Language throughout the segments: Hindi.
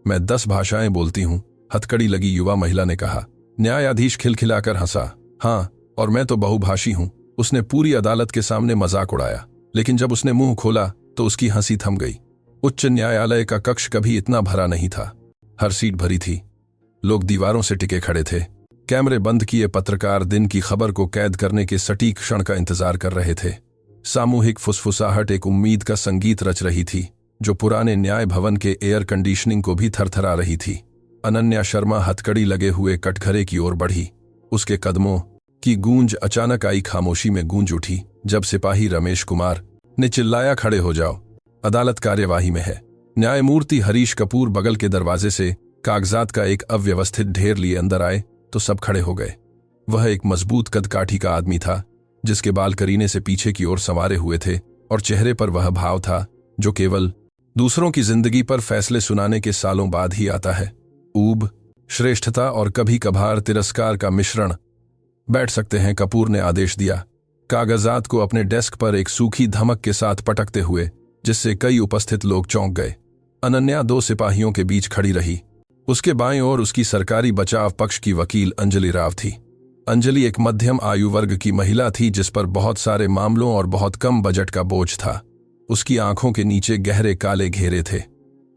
मैं 10 भाषाएं बोलती हूँ, हथकड़ी लगी युवा महिला ने कहा। न्यायाधीश खिलखिलाकर हंसा। हाँ, और मैं तो बहुभाषी हूँ। उसने पूरी अदालत के सामने मजाक उड़ाया, लेकिन जब उसने मुंह खोला तो उसकी हंसी थम गई। उच्च न्यायालय का कक्ष कभी इतना भरा नहीं था। हर सीट भरी थी। लोग दीवारों से टिके खड़े थे। कैमरे बंद किए पत्रकार दिन की खबर को कैद करने के सटीक क्षण का इंतजार कर रहे थे। सामूहिक फुसफुसाहट एक उम्मीद का संगीत रच रही थी, जो पुराने न्याय भवन के एयर कंडीशनिंग को भी थरथरा रही थी। अनन्या शर्मा हथकड़ी लगे हुए कटघरे की ओर बढ़ी। उसके कदमों की गूंज अचानक आई खामोशी में गूंज उठी जब सिपाही रमेश कुमार ने चिल्लाया, खड़े हो जाओ, अदालत कार्यवाही में है। न्यायमूर्ति हरीश कपूर बगल के दरवाजे से कागजात का एक अव्यवस्थित ढेर लिए अंदर आए तो सब खड़े हो गए। वह एक मजबूत कदकाठी का आदमी था, जिसके बाल करीने से पीछे की ओर संवारे हुए थे और चेहरे पर वह भाव था जो केवल दूसरों की जिंदगी पर फैसले सुनाने के सालों बाद ही आता है। ऊब, श्रेष्ठता और कभी कभार तिरस्कार का मिश्रण। बैठ सकते हैं, कपूर ने आदेश दिया, कागजात को अपने डेस्क पर एक सूखी धमक के साथ पटकते हुए, जिससे कई उपस्थित लोग चौंक गए। अनन्या 2 सिपाहियों के बीच खड़ी रही। उसके बाईं ओर उसकी सरकारी बचाव पक्ष की वकील अंजलि राव थी। अंजलि एक मध्यम आयु वर्ग की महिला थी, जिस पर बहुत सारे मामलों और बहुत कम बजट का बोझ था। उसकी आंखों के नीचे गहरे काले घेरे थे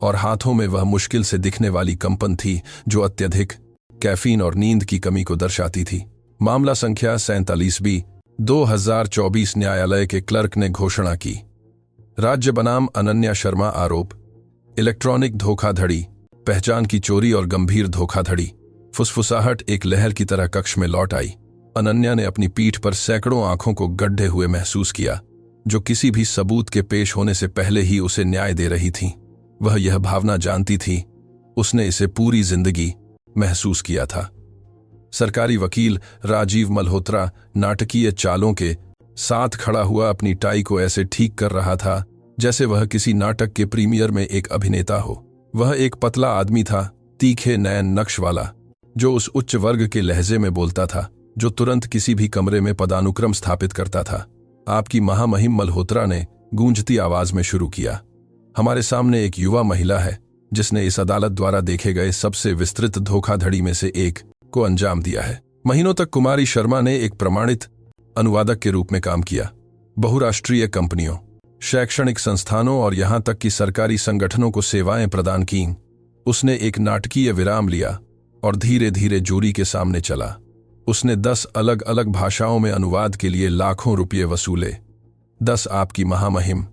और हाथों में वह मुश्किल से दिखने वाली कंपन थी, जो अत्यधिक कैफीन और नींद की कमी को दर्शाती थी। मामला संख्या 47B 2024 न्यायालय के क्लर्क ने घोषणा की। राज्य बनाम अनन्या शर्मा आरोप, इलेक्ट्रॉनिक धोखाधड़ी, पहचान की चोरी और गंभीर धोखाधड़ी। फुसफुसाहट एक लहर की तरह कक्ष में लौट आई। अनन्या ने अपनी पीठ पर सैकड़ों आंखों को गड्ढे हुए महसूस किया, जो किसी भी सबूत के पेश होने से पहले ही उसे न्याय दे रही थीं। वह यह भावना जानती थी, उसने इसे पूरी जिंदगी महसूस किया था। सरकारी वकील राजीव मल्होत्रा नाटकीय चालों के साथ खड़ा हुआ अपनी टाई को ऐसे ठीक कर रहा था जैसे वह किसी नाटक के प्रीमियर में एक अभिनेता हो। वह एक पतला आदमी था, तीखे नयन नक्श वाला, जो उस उच्च वर्ग के लहजे में बोलता था जो तुरंत किसी भी कमरे में पदानुक्रम स्थापित करता था। आपकी महामहिम मल्होत्रा ने गूंजती आवाज में शुरू किया। हमारे सामने एक युवा महिला है जिसने इस अदालत द्वारा देखे गए सबसे विस्तृत धोखाधड़ी में से एक को अंजाम दिया है। महीनों तक कुमारी शर्मा ने एक प्रमाणित अनुवादक के रूप में काम किया। बहुराष्ट्रीय कंपनियों, शैक्षणिक संस्थानों और यहां तक कि सरकारी संगठनों को सेवाएं प्रदान की। उसने एक नाटकीय विराम लिया और धीरे धीरे जूरी के सामने चला। उसने 10 अलग अलग भाषाओं में अनुवाद के लिए लाखों रुपये वसूले। 10 आपकी महामहिम।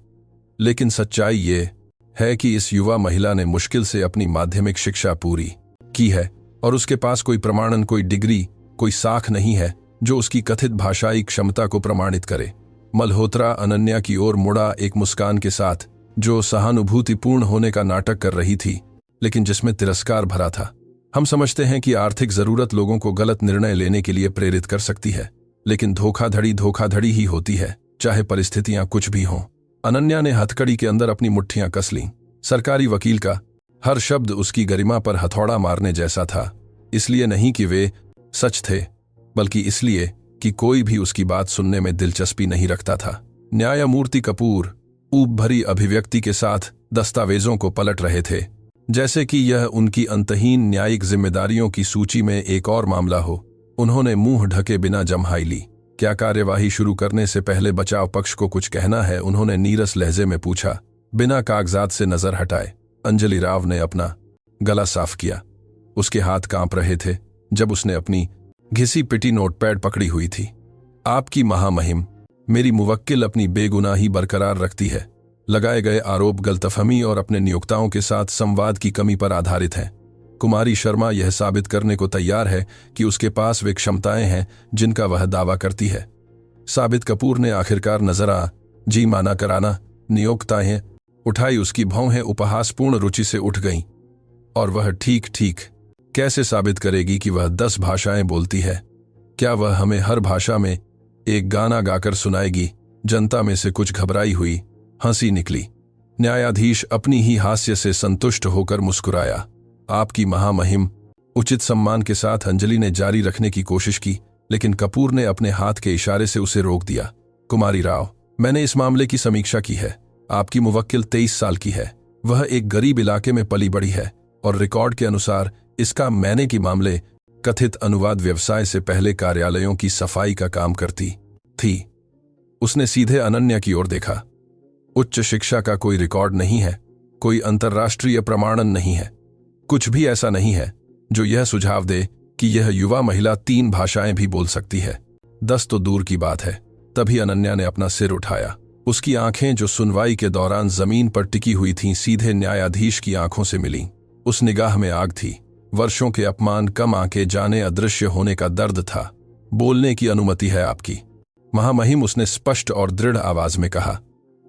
लेकिन सच्चाई ये है कि इस युवा महिला ने मुश्किल से अपनी माध्यमिक शिक्षा पूरी की है और उसके पास कोई प्रमाणन, कोई डिग्री, कोई साख नहीं है जो उसकी कथित भाषाई क्षमता को प्रमाणित करे। मल्होत्रा अनन्या की ओर मुड़ा एक मुस्कान के साथ, जो सहानुभूतिपूर्ण होने का नाटक कर रही थी, लेकिन जिसमें तिरस्कार भरा था। हम समझते हैं कि आर्थिक जरूरत लोगों को गलत निर्णय लेने के लिए प्रेरित कर सकती है, लेकिन धोखाधड़ी धोखाधड़ी ही होती है, चाहे परिस्थितियां कुछ भी हों। अनन्या ने हथकड़ी के अंदर अपनी मुट्ठियां कस लीं। सरकारी वकील का हर शब्द उसकी गरिमा पर हथौड़ा मारने जैसा था। इसलिए नहीं कि वे सच थे, बल्कि इसलिए कि कोई भी उसकी बात सुनने में दिलचस्पी नहीं रखता था। न्यायमूर्ति कपूर ऊब भरी अभिव्यक्ति के साथ दस्तावेजों को पलट रहे थे, जैसे कि यह उनकी अंतहीन न्यायिक जिम्मेदारियों की सूची में एक और मामला हो। उन्होंने मुंह ढके बिना जम्हाई ली। क्या कार्यवाही शुरू करने से पहले बचाव पक्ष को कुछ कहना है? उन्होंने नीरस लहजे में पूछा, बिना कागजात से नजर हटाए। अंजलि राव ने अपना गला साफ किया। उसके हाथ कांप रहे थे जब उसने अपनी घिसी पिटी नोटपैड पकड़ी हुई थी। आपकी महामहिम, मेरी मुवक्किल अपनी बेगुनाही बरकरार रखती है। लगाए गए आरोप गलतफहमी और अपने नियोक्ताओं के साथ संवाद की कमी पर आधारित हैं। कुमारी शर्मा यह साबित करने को तैयार है कि उसके पास वे क्षमताएं हैं जिनका वह दावा करती है। साबित कपूर ने आखिरकार नजर जी माना कराना नियोक्ताएं उठाई। उसकी भौहें उपहासपूर्ण रुचि से उठ गईं और वह ठीक कैसे साबित करेगी कि वह 10 भाषाएं बोलती है? क्या वह हमें हर भाषा में एक गाना गाकर सुनाएगी? जनता में से कुछ घबराई हुई हंसी निकली। न्यायाधीश अपनी ही हास्य से संतुष्ट होकर मुस्कुराया। आपकी महामहिम, उचित सम्मान के साथ अंजलि ने जारी रखने की कोशिश की, लेकिन कपूर ने अपने हाथ के इशारे से उसे रोक दिया। कुमारी राव, मैंने इस मामले की समीक्षा की है। आपकी मुवक्किल 23 साल की है। वह एक गरीब इलाके में पली बड़ी है, और रिकॉर्ड के अनुसार इसका मैंने की मामले कथित अनुवाद व्यवसाय से पहले कार्यालयों की सफाई का काम करती थी। उसने सीधे अनन्या की ओर देखा। उच्च शिक्षा का कोई रिकॉर्ड नहीं है, कोई अंतर्राष्ट्रीय प्रमाणन नहीं है, कुछ भी ऐसा नहीं है जो यह सुझाव दे कि यह युवा महिला 3 भाषाएं भी बोल सकती है। 10 तो दूर की बात है। तभी अनन्या ने अपना सिर उठाया। उसकी आंखें जो सुनवाई के दौरान जमीन पर टिकी हुई थीं, सीधे न्यायाधीश की आंखों से मिलीं। उस निगाह में आग थी। वर्षों के अपमान कम आंके जाने अदृश्य होने का दर्द था। बोलने की अनुमति है आपकी, महामहिम, उसने स्पष्ट और दृढ़ आवाज में कहा।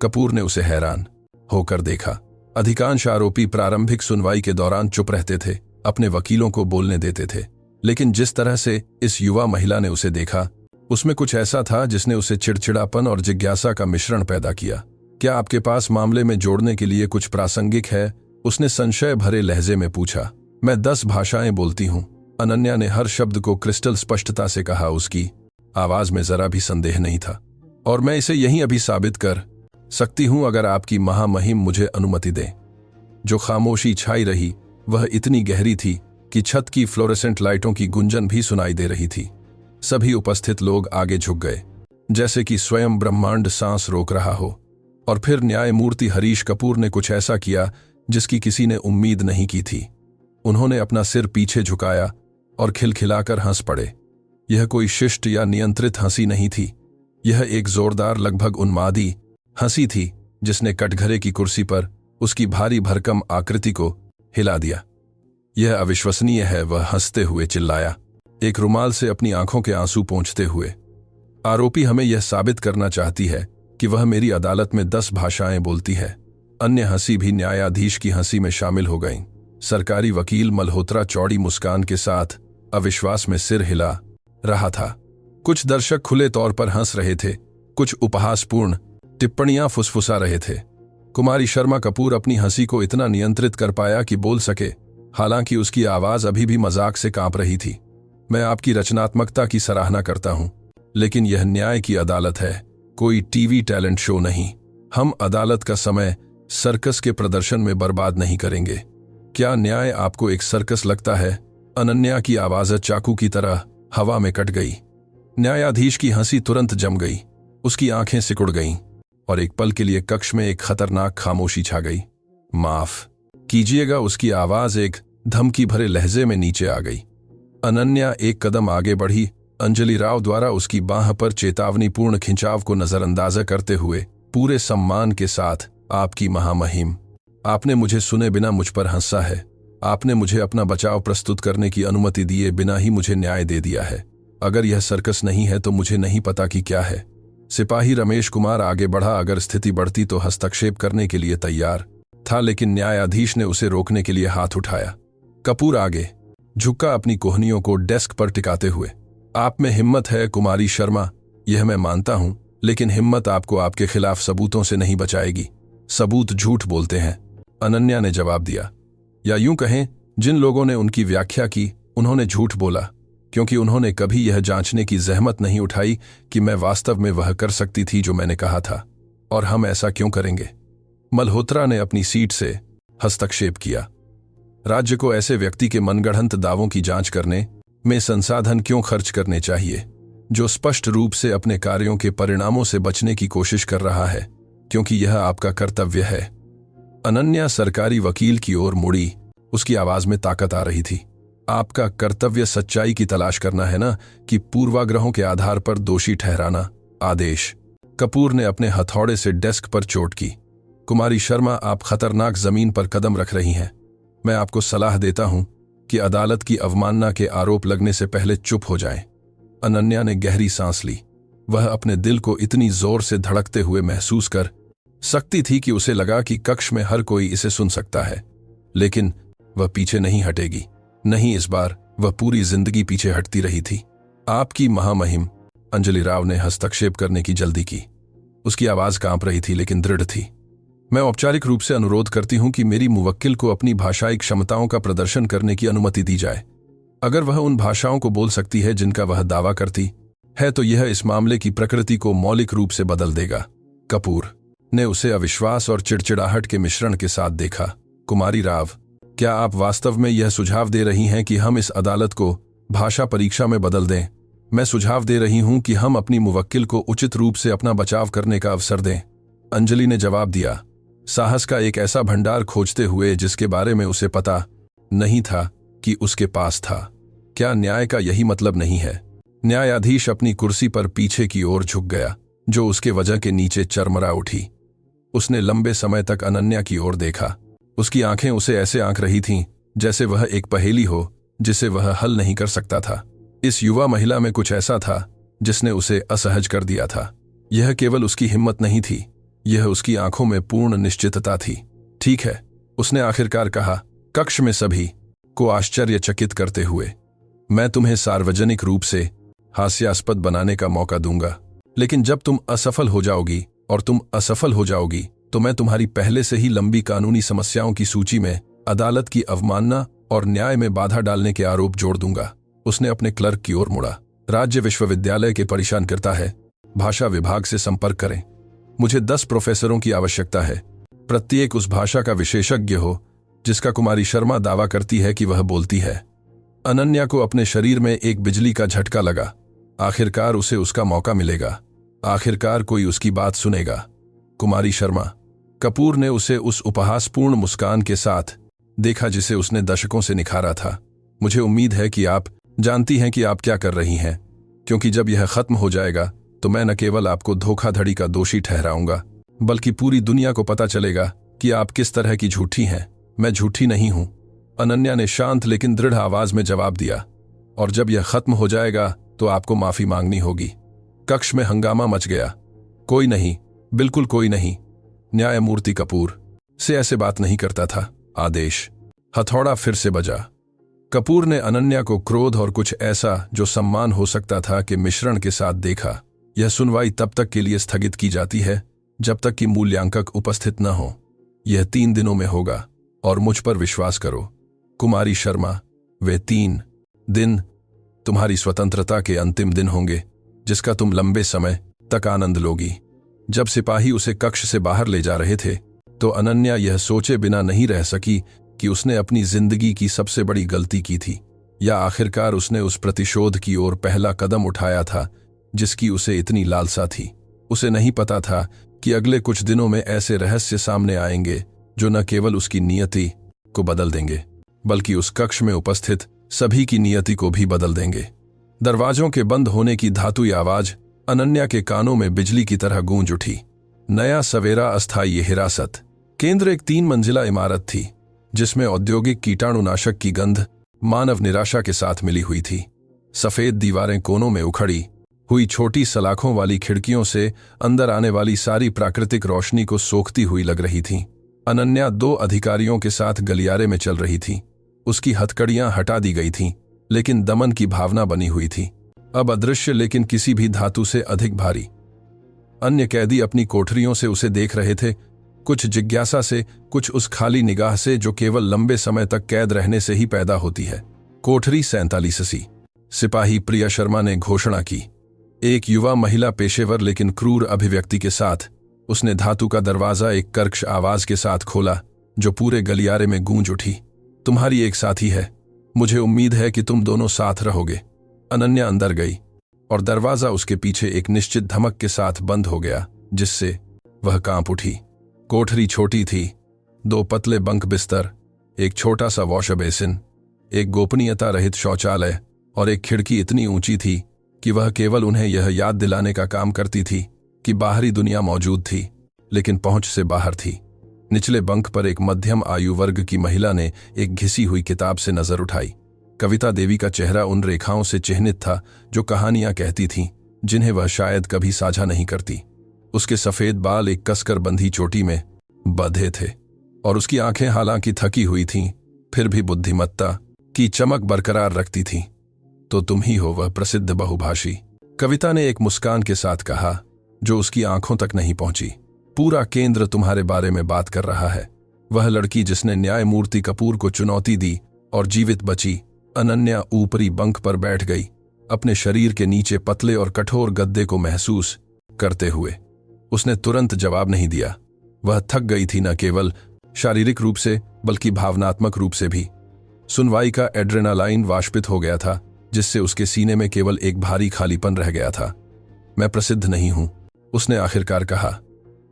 कपूर ने उसे हैरान होकर देखा। अधिकांश आरोपी प्रारंभिक सुनवाई के दौरान चुप रहते थे, अपने वकीलों को बोलने देते थे, लेकिन जिस तरह से इस युवा महिला ने उसे देखा, उसमें कुछ ऐसा था जिसने उसे चिड़चिड़ापन और जिज्ञासा का मिश्रण पैदा किया। क्या आपके पास मामले में जोड़ने के लिए कुछ प्रासंगिक है? उसने संशय भरे लहजे में पूछा। मैं 10 भाषाएं बोलती हूं, अनन्या ने हर शब्द को क्रिस्टल स्पष्टता से कहा। उसकी आवाज में जरा भी संदेह नहीं था। और मैं इसे यहीं अभी साबित कर सकती हूं अगर आपकी महामहिम मुझे अनुमति दे। जो खामोशी छाई रही वह इतनी गहरी थी कि छत की फ्लोरेसेंट लाइटों की गुंजन भी सुनाई दे रही थी। सभी उपस्थित लोग आगे झुक गए, जैसे कि स्वयं ब्रह्मांड सांस रोक रहा हो। और फिर न्यायमूर्ति हरीश कपूर ने कुछ ऐसा किया जिसकी किसी ने उम्मीद नहीं की थी। उन्होंने अपना सिर पीछे झुकाया और खिलखिलाकर हंस पड़े। यह कोई शिष्ट या नियंत्रित हंसी नहीं थी। यह एक जोरदार, लगभग उन्मादी हंसी थी जिसने कटघरे की कुर्सी पर उसकी भारी भरकम आकृति को हिला दिया। यह अविश्वसनीय है, वह हंसते हुए चिल्लाया, एक रुमाल से अपनी आंखों के आंसू पोंछते हुए। आरोपी हमें यह साबित करना चाहती है कि वह मेरी अदालत में 10 भाषाएं बोलती है। अन्य हंसी भी न्यायाधीश की हंसी में शामिल हो गईं। सरकारी वकील मल्होत्रा चौड़ी मुस्कान के साथ अविश्वास में सिर हिला रहा था। कुछ दर्शक खुले तौर पर हंस रहे थे, कुछ उपहासपूर्ण टिप्पणियां फुसफुसा रहे थे। कुमारी शर्मा कपूर अपनी हंसी को इतना नियंत्रित कर पाया कि बोल सके, हालांकि उसकी आवाज अभी भी मजाक से कांप रही थी। मैं आपकी रचनात्मकता की सराहना करता हूं, लेकिन यह न्याय की अदालत है, कोई टीवी टैलेंट शो नहीं। हम अदालत का समय सर्कस के प्रदर्शन में बर्बाद नहीं करेंगे। क्या न्याय आपको एक सर्कस लगता है? अनन्या की आवाज चाकू की तरह हवा में कट गई। न्यायाधीश की हंसी तुरंत जम गई। उसकी आंखें सिकुड़ गईं और एक पल के लिए कक्ष में एक खतरनाक खामोशी छा गई। माफ कीजिएगा, उसकी आवाज एक धमकी भरे लहजे में नीचे आ गई। अनन्या एक कदम आगे बढ़ी। अंजलि राव द्वारा उसकी बाह पर चेतावनीपूर्ण खिंचाव को नजरअंदाज करते हुए पूरे सम्मान के साथ, आपकी महामहिम, आपने मुझे सुने बिना मुझ पर हंसा है। आपने मुझे अपना बचाव प्रस्तुत करने की अनुमति दिए बिना ही मुझे न्याय दे दिया है। अगर यह सर्कस नहीं है तो मुझे नहीं पता कि क्या है। सिपाही रमेश कुमार आगे बढ़ा। अगर स्थिति बढ़ती तो हस्तक्षेप करने के लिए तैयार था, लेकिन न्यायाधीश ने उसे रोकने के लिए हाथ उठाया। कपूर आगे झुका, अपनी कोहनियों को डेस्क पर टिकाते हुए। आप में हिम्मत है कुमारी शर्मा, यह मैं मानता हूं, लेकिन हिम्मत आपको आपके खिलाफ सबूतों से नहीं बचाएगी। सबूत झूठ बोलते हैं, अनन्या ने जवाब दिया। या यूं कहें, जिन लोगों ने उनकी व्याख्या की उन्होंने झूठ बोला, क्योंकि उन्होंने कभी यह जांचने की जहमत नहीं उठाई कि मैं वास्तव में वह कर सकती थी जो मैंने कहा था। और हम ऐसा क्यों करेंगे? मल्होत्रा ने अपनी सीट से हस्तक्षेप किया। राज्य को ऐसे व्यक्ति के मनगढ़ंत दावों की जांच करने में संसाधन क्यों खर्च करने चाहिए जो स्पष्ट रूप से अपने कार्यों के परिणामों से बचने की कोशिश कर रहा है, क्योंकि यह आपका कर्तव्य है। अनन्या सरकारी वकील की ओर मुड़ी। उसकी आवाज में ताकत आ रही थी। आपका कर्तव्य सच्चाई की तलाश करना है ना, कि पूर्वाग्रहों के आधार पर दोषी ठहराना? आदेश। कपूर ने अपने हथौड़े से डेस्क पर चोट की। कुमारी शर्मा, आप खतरनाक जमीन पर कदम रख रही हैं। मैं आपको सलाह देता हूं कि अदालत की अवमानना के आरोप लगने से पहले चुप हो जाएं। अनन्या ने गहरी सांस ली। वह अपने दिल को इतनी जोर से धड़कते हुए महसूस कर सकती थी कि उसे लगा कि कक्ष में हर कोई इसे सुन सकता है, लेकिन वह पीछे नहीं हटेगी। नहीं, इस बार वह पूरी जिंदगी पीछे हटती रही थी। आपकी महामहिम, अंजलि राव ने हस्तक्षेप करने की जल्दी की। उसकी आवाज कांप रही थी लेकिन दृढ़ थी। मैं औपचारिक रूप से अनुरोध करती हूं कि मेरी मुवक्किल को अपनी भाषाई क्षमताओं का प्रदर्शन करने की अनुमति दी जाए। अगर वह उन भाषाओं को बोल सकती है जिनका वह दावा करती है तो यह इस मामले की प्रकृति को मौलिक रूप से बदल देगा। कपूर ने उसे अविश्वास और चिड़चिड़ाहट के मिश्रण के साथ देखा। कुमारी राव, क्या आप वास्तव में यह सुझाव दे रही हैं कि हम इस अदालत को भाषा परीक्षा में बदल दें? मैं सुझाव दे रही हूं कि हम अपनी मुवक्किल को उचित रूप से अपना बचाव करने का अवसर दें। अंजलि ने जवाब दिया, साहस का एक ऐसा भंडार खोजते हुए जिसके बारे में उसे पता नहीं था कि उसके पास था। क्या न्याय का यही मतलब नहीं है? न्यायाधीश अपनी कुर्सी पर पीछे की ओर झुक गया, जो उसके वजह के नीचे चरमरा उठी। उसने लंबे समय तक अनन्या की ओर देखा। उसकी आंखें उसे ऐसे आंक रही थीं जैसे वह एक पहेली हो जिसे वह हल नहीं कर सकता था। इस युवा महिला में कुछ ऐसा था जिसने उसे असहज कर दिया था। यह केवल उसकी हिम्मत नहीं थी, यह उसकी आंखों में पूर्ण निश्चितता थी। ठीक है, उसने आखिरकार कहा, कक्ष में सभी को आश्चर्यचकित करते हुए, मैं तुम्हें सार्वजनिक रूप से हास्यास्पद बनाने का मौका दूंगा, लेकिन जब तुम असफल हो जाओगी और तुम असफल हो जाओगी तो मैं तुम्हारी पहले से ही लंबी कानूनी समस्याओं की सूची में अदालत की अवमानना और न्याय में बाधा डालने के आरोप जोड़ दूंगा। उसने अपने क्लर्क की ओर मुड़ा। राज्य विश्वविद्यालय के परेशान करता है, भाषा विभाग से संपर्क करें। मुझे 10 प्रोफेसरों की आवश्यकता है, प्रत्येक उस भाषा का विशेषज्ञ हो जिसका कुमारी शर्मा दावा करती है कि वह बोलती है। अनन्या को अपने शरीर में एक बिजली का झटका लगा। आखिरकार उसे उसका मौका मिलेगा, आखिरकार कोई उसकी बात सुनेगा। कुमारी शर्मा। कपूर ने उसे उस उपहासपूर्ण मुस्कान के साथ देखा जिसे उसने दशकों से निखारा था। मुझे उम्मीद है कि आप जानती हैं कि आप क्या कर रही हैं, क्योंकि जब यह खत्म हो जाएगा तो मैं न केवल आपको धोखाधड़ी का दोषी ठहराऊंगा, बल्कि पूरी दुनिया को पता चलेगा कि आप किस तरह की झूठी हैं। मैं झूठी नहीं हूं, अनन्या ने शांत लेकिन दृढ़ आवाज में जवाब दिया, और जब यह खत्म हो जाएगा तो आपको माफी मांगनी होगी। कक्ष में हंगामा मच गया। कोई नहीं, बिल्कुल कोई नहीं, न्यायमूर्ति कपूर से ऐसे बात नहीं करता था। आदेश। हथौड़ा फिर से बजा। कपूर ने अनन्या को क्रोध और कुछ ऐसा जो सम्मान हो सकता था के मिश्रण के साथ देखा। यह सुनवाई तब तक के लिए स्थगित की जाती है जब तक कि मूल्यांकक उपस्थित न हो। यह 3 दिनों में होगा, और मुझ पर विश्वास करो कुमारी शर्मा, वे 3 दिन तुम्हारी स्वतंत्रता के अंतिम दिन होंगे जिसका तुम लंबे समय तक आनंद लोगी। जब सिपाही उसे कक्ष से बाहर ले जा रहे थे तो अनन्या यह सोचे बिना नहीं रह सकी कि उसने अपनी जिंदगी की सबसे बड़ी गलती की थी, या आखिरकार उसने उस प्रतिशोध की ओर पहला कदम उठाया था जिसकी उसे इतनी लालसा थी। उसे नहीं पता था कि अगले कुछ दिनों में ऐसे रहस्य सामने आएंगे जो न केवल उसकी नियति को बदल देंगे, बल्कि उस कक्ष में उपस्थित सभी की नियति को भी बदल देंगे। दरवाजों के बंद होने की धातुई आवाज अनन्या के कानों में बिजली की तरह गूंज उठी। नया सवेरा अस्थायी हिरासत केंद्र एक 3 मंजिला इमारत थी जिसमें औद्योगिक कीटाणुनाशक की गंध मानव निराशा के साथ मिली हुई थी। सफेद दीवारें कोनों में उखड़ी हुई छोटी सलाखों वाली खिड़कियों से अंदर आने वाली सारी प्राकृतिक रोशनी को सोखती हुई लग रही थी। अनन्या 2 अधिकारियों के साथ गलियारे में चल रही थी। उसकी हथकड़ियां हटा दी गई थीं, लेकिन दमन की भावना बनी हुई थी, अब अदृश्य लेकिन किसी भी धातु से अधिक भारी। अन्य कैदी अपनी कोठरियों से उसे देख रहे थे, कुछ जिज्ञासा से, कुछ उस खाली निगाह से जो केवल लंबे समय तक कैद रहने से ही पैदा होती है। कोठरी 47। सिपाही प्रिया शर्मा ने घोषणा की। एक युवा महिला पेशेवर लेकिन क्रूर अभिव्यक्ति के साथ उसने धातु का दरवाजा एक कर्कश आवाज के साथ खोला जो पूरे गलियारे में गूंज उठी। तुम्हारी एक साथी है, मुझे उम्मीद है कि तुम दोनों साथ रहोगे। अनन्या अंदर गई और दरवाजा उसके पीछे एक निश्चित धमक के साथ बंद हो गया जिससे वह कांप उठी। कोठरी छोटी थी, 2 पतले बंक बिस्तर, एक छोटा सा वॉश बेसिन, एक गोपनीयता रहित शौचालय और एक खिड़की इतनी ऊंची थी कि वह केवल उन्हें यह याद दिलाने का काम करती थी कि बाहरी दुनिया मौजूद थी लेकिन पहुंच से बाहर थी। निचले बंक पर एक मध्यम आयु वर्ग की महिला ने एक घिसी हुई किताब से नजर उठाई। कविता देवी का चेहरा उन रेखाओं से चिह्नित था जो कहानियां कहती थीं, जिन्हें वह शायद कभी साझा नहीं करती। उसके सफेद बाल एक कसकर बंधी चोटी में बंधे थे और उसकी आंखें हालांकि थकी हुई थीं, फिर भी बुद्धिमत्ता की चमक बरकरार रखती थीं। तो तुम ही हो वह प्रसिद्ध बहुभाषी, कविता ने एक मुस्कान के साथ कहा जो उसकी आंखों तक नहीं पहुंची। पूरा केंद्र तुम्हारे बारे में बात कर रहा है। वह लड़की जिसने न्यायमूर्ति कपूर को चुनौती दी और जीवित बची। अनन्या ऊपरी बंक पर बैठ गई, अपने शरीर के नीचे पतले और कठोर गद्दे को महसूस करते हुए। उसने तुरंत जवाब नहीं दिया। वह थक गई थी, न केवल शारीरिक रूप से बल्कि भावनात्मक रूप से भी। सुनवाई का एड्रेनालाइन वाष्पित हो गया था, जिससे उसके सीने में केवल एक भारी खालीपन रह गया था। मैं प्रसिद्ध नहीं हूं, उसने आखिरकार कहा।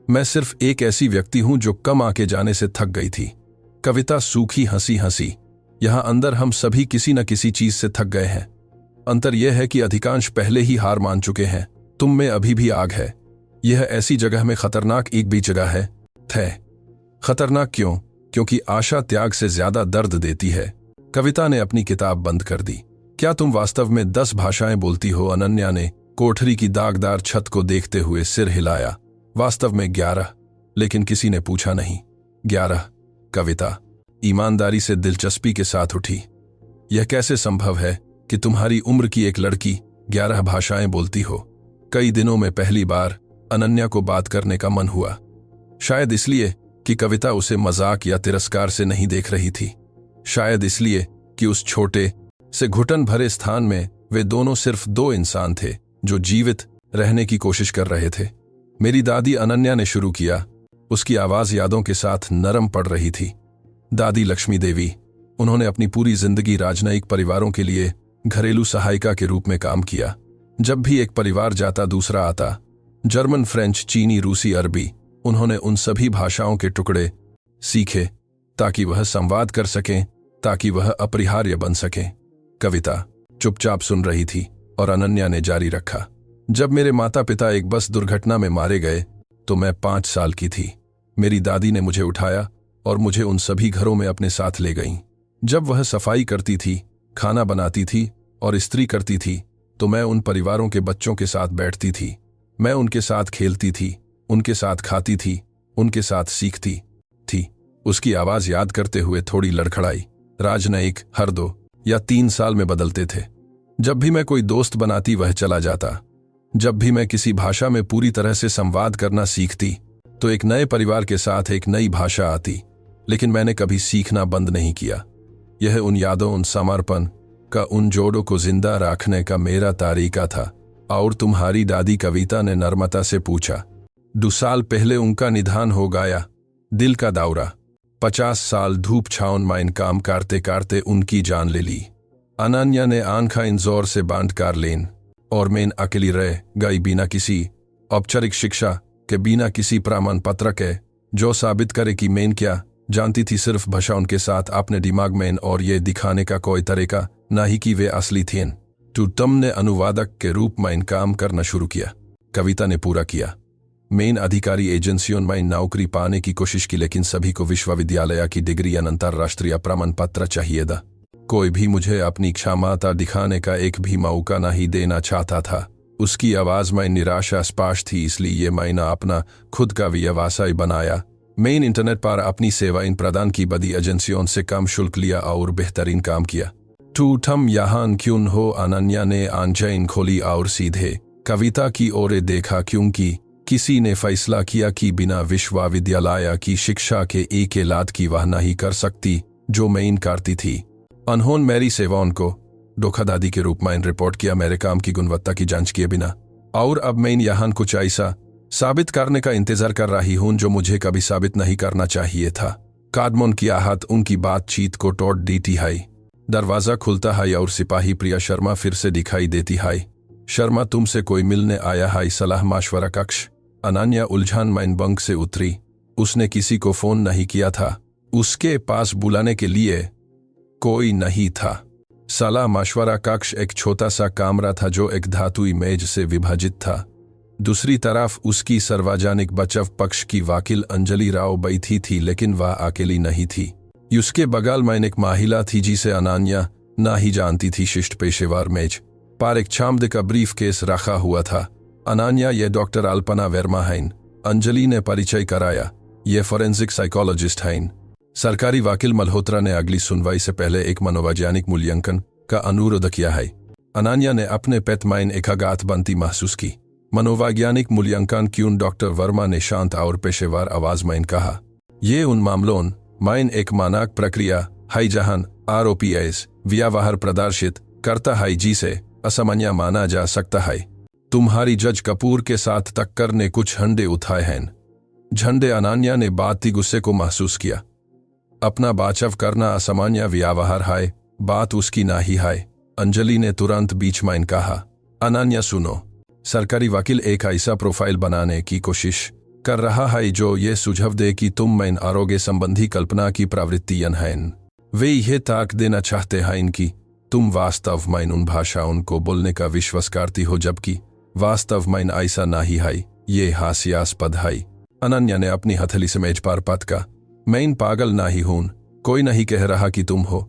मैं सिर्फ एक ऐसी व्यक्ति हूं जो कम आके जाने से थक गई थी। कविता सूखी हंसी हंसी। यहां अंदर हम सभी किसी न किसी चीज से थक गए हैं। अंतर यह है कि अधिकांश पहले ही हार मान चुके हैं। तुम में अभी भी आग है। यह ऐसी जगह में खतरनाक एक भी जगह है। थे खतरनाक क्यों? क्योंकि आशा त्याग से ज्यादा दर्द देती है। कविता ने अपनी किताब बंद कर दी। क्या तुम वास्तव में 10 भाषाएं बोलती हो? अनन्या ने कोठरी की दागदार छत को देखते हुए सिर हिलाया। वास्तव में 11, लेकिन किसी ने पूछा नहीं। 11? कविता ईमानदारी से दिलचस्पी के साथ उठी। यह कैसे संभव है कि तुम्हारी उम्र की एक लड़की 11 भाषाएं बोलती हो? कई दिनों में पहली बार अनन्या को बात करने का मन हुआ। शायद इसलिए कि कविता उसे मजाक या तिरस्कार से नहीं देख रही थी। शायद इसलिए कि उस छोटे से घुटन भरे स्थान में वे दोनों सिर्फ 2 इंसान थे जो जीवित रहने की कोशिश कर रहे थे। मेरी दादी, अनन्या ने शुरू किया। उसकी आवाज यादों के साथ नरम पड़ रही थी। दादी लक्ष्मी देवी। उन्होंने अपनी पूरी जिंदगी राजनयिक परिवारों के लिए घरेलू सहायिका के रूप में काम किया। जब भी एक परिवार जाता दूसरा आता। जर्मन, फ्रेंच, चीनी, रूसी, अरबी। उन्होंने उन सभी भाषाओं के टुकड़े सीखे ताकि वह संवाद कर सकें, ताकि वह अपरिहार्य बन सकें। कविता चुपचाप सुन रही थी और अनन्या ने जारी रखा। जब मेरे माता पिता एक बस दुर्घटना में मारे गए तो मैं 5 साल की थी। मेरी दादी ने मुझे उठाया और मुझे उन सभी घरों में अपने साथ ले गईं। जब वह सफाई करती थी, खाना बनाती थी और इस्त्री करती थी, तो मैं उन परिवारों के बच्चों के साथ बैठती थी। मैं उनके साथ खेलती थी, उनके साथ खाती थी, उनके साथ सीखती थी। उसकी आवाज याद करते हुए थोड़ी लड़खड़ाई। राजनयिक हर 2 या 3 साल में बदलते थे। जब भी मैं कोई दोस्त बनाती वह चला जाता। जब भी मैं किसी भाषा में पूरी तरह से संवाद करना सीखती तो एक नए परिवार के साथ एक नई भाषा आती। लेकिन मैंने कभी सीखना बंद नहीं किया। यह उन यादों, उन समर्पण का, उन जोड़ों को जिंदा रखने का मेरा तरीका था। और तुम्हारी दादी, कविता ने नम्रता से पूछा। 2 साल पहले उनका निधन हो गया। दिल का दौरा। 50 साल धूप छावन में काम करते करते उनकी जान ले ली। अनन्या ने आंखें जोर से बांध कर लेन और मैं अकेली रह गई, बिना किसी औपचारिक शिक्षा के, बिना किसी प्रमाण पत्र के जो साबित करे कि मैं क्या जानती थी। सिर्फ भाषा उनके साथ अपने दिमाग में, और ये दिखाने का कोई तरीका नहीं कि वे असली थे। तो तुमने अनुवादक के रूप में काम करना शुरू किया। कविता ने पूरा किया। मैं अधिकारी एजेंसियों में नौकरी पाने की कोशिश की, लेकिन सभी को विश्वविद्यालय की डिग्री या अंतर्राष्ट्रीय प्रमाण पत्र चाहिए था। कोई भी मुझे अपनी क्षमता दिखाने का एक भी मौका नहीं देना चाहता था। उसकी आवाज में निराशा स्पष्ट थी। इसलिए मैंने अपना खुद का व्यवसाय बनाया। मैंने इंटरनेट पर अपनी सेवाएं प्रदान की, बड़ी एजेंसियों से कम शुल्क लिया और बेहतरीन काम किया। तो तुम यहाँ क्यों हो? अनन्या ने आंखें खोली और सीधे कविता की ओर देखा। क्योंकि किसी ने फैसला किया कि बिना विश्वविद्यालय की शिक्षा के एक इलाज की वह नहीं कर सकती जो मैं करती थी। उन्होंने मेरी सेवाओं को धोखाधड़ी के रूप में रिपोर्ट किया, मेरे काम की गुणवत्ता की जांच किए बिना। और अब मैं यहाँ कुछ ऐसा साबित करने का इंतजार कर रही हूं जो मुझे कभी साबित नहीं करना चाहिए था। कादमोन की आहत उनकी बातचीत को तोड़ देती है। दरवाजा खुलता है और सिपाही प्रिया शर्मा फिर से दिखाई देती है। शर्मा, तुमसे कोई मिलने आया है। सलाह मशवरा कक्ष। अनन्या उलझन में बंक से उतरी। उसने किसी को फोन नहीं किया था। उसके पास बुलाने के लिए कोई नहीं था। सलाह मशवरा कक्ष एक छोटा सा कमरा था जो एक धातुई मेज से विभाजित था। दूसरी तरफ उसकी सार्वजनिक बचाव पक्ष की वकील अंजलि राव बैठी थी, लेकिन वह अकेली नहीं थी। उसके बगल में एक महिला थी जिसे अनन्या ना ही जानती थी। शिष्ट पेशेवर मेज पर एक चामड़े का ब्रीफ केस रखा हुआ था। अनन्या, ये डॉक्टर अल्पना वर्मा हैं। अंजलि ने परिचय कराया। ये फोरेंसिक साइकोलॉजिस्ट हैं। सरकारी वकील मल्होत्रा ने अगली सुनवाई से पहले एक मनोवैज्ञानिक मूल्यांकन का अनुरोध किया है। अनन्या ने अपने पेट में एक आघात बनती महसूस की। मनोवैज्ञानिक मूल्यांकन क्यों? डॉक्टर वर्मा ने शांत और पेशेवर आवाज में कहा। ये उन मामलों में एक मानक प्रक्रिया है जहां आरोपीएस व्यवहार प्रदर्शित करता है जिसे असामान्य माना जा सकता है। तुम्हारी जज कपूर के साथ टक्कर ने कुछ झंडे उठाए हैं। झंडे? अनन्या ने बात गुस्से को महसूस किया। अपना बाचव करना असामान्य व्यवहार है, बात उसकी ना ही है। अंजलि ने तुरंत बीच में कहा, अनन्या सुनो, सरकारी वकील एक ऐसा प्रोफाइल बनाने की कोशिश कर रहा है जो ये सुझाव दे कि तुम में आरोग्य संबंधी कल्पना की प्रवृत्तियां हैं। वे यह ताक देना चाहते हैं कि तुम वास्तव में उन भाषाओं को बोलने का विश्वास करती हो, जबकि वास्तव में ऐसा नहीं है। ये हास्यास्पद है। अनन्या ने अपनी हथेली से मेज पर पटका। मैं पागल नहीं हूं, कोई नहीं कह रहा कि तुम हो।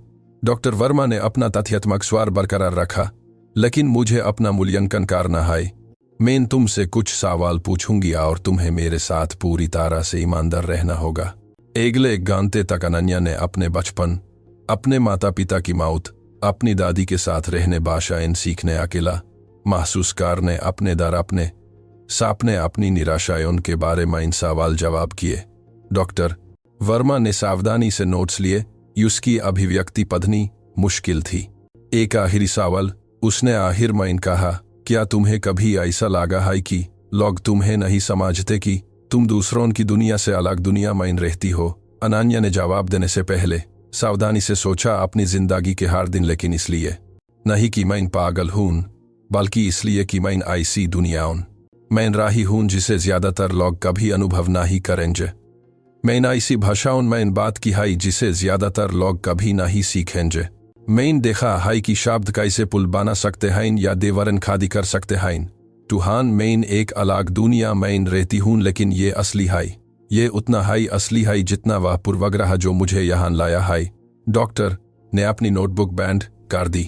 डॉक्टर वर्मा ने अपना तथ्यात्मक स्वर बरकरार रखा, लेकिन मुझे अपना मूल्यांकन करना है। मैं तुमसे कुछ सवाल पूछूंगी और तुम्हें मेरे साथ पूरी तरह से ईमानदार रहना होगा। अगले घंटे तक अनन्या ने अपने बचपन, अपने माता पिता की मौत, अपनी दादी के साथ रहने, भाषाएं सीखने, अकेला महसूस करने, अपने दर, अपने सपने, अपनी निराशाओं के बारे में इन सवाल जवाब किए। डॉक्टर वर्मा ने सावधानी से नोट्स लिए। उसकी अभिव्यक्ति पढ़नी मुश्किल थी। एक आखिरी सवाल उसने आखिर में कहा, क्या तुम्हें कभी ऐसा लगा है कि लोग तुम्हें नहीं समझते, कि तुम दूसरों की दुनिया से अलग दुनिया में रहती हो? अनन्या ने जवाब देने से पहले सावधानी से सोचा, अपनी जिंदगी के हर दिन, लेकिन इसलिए नहीं कि मैं पागल हूं, बल्कि इसलिए कि मैं ऐसी दुनियाओं मैं रही हूं जिसे ज्यादातर लोग कभी अनुभव नहीं करेंगे। मैं ऐसी भाषाओं में बात की है जिसे ज्यादातर लोग कभी नहीं सीखेंगे। मैं देखा है कि शब्द कैसे पुल बना सकते हैं या दीवारें खादी कर सकते हैं। तुहान मैं एक अलग दुनिया में रहती हूं, लेकिन ये असली है। ये उतना है असली है जितना वह पूर्वाग्रह जो मुझे यहाँ लाया है। डॉक्टर ने अपनी नोटबुक बैंड कर दी।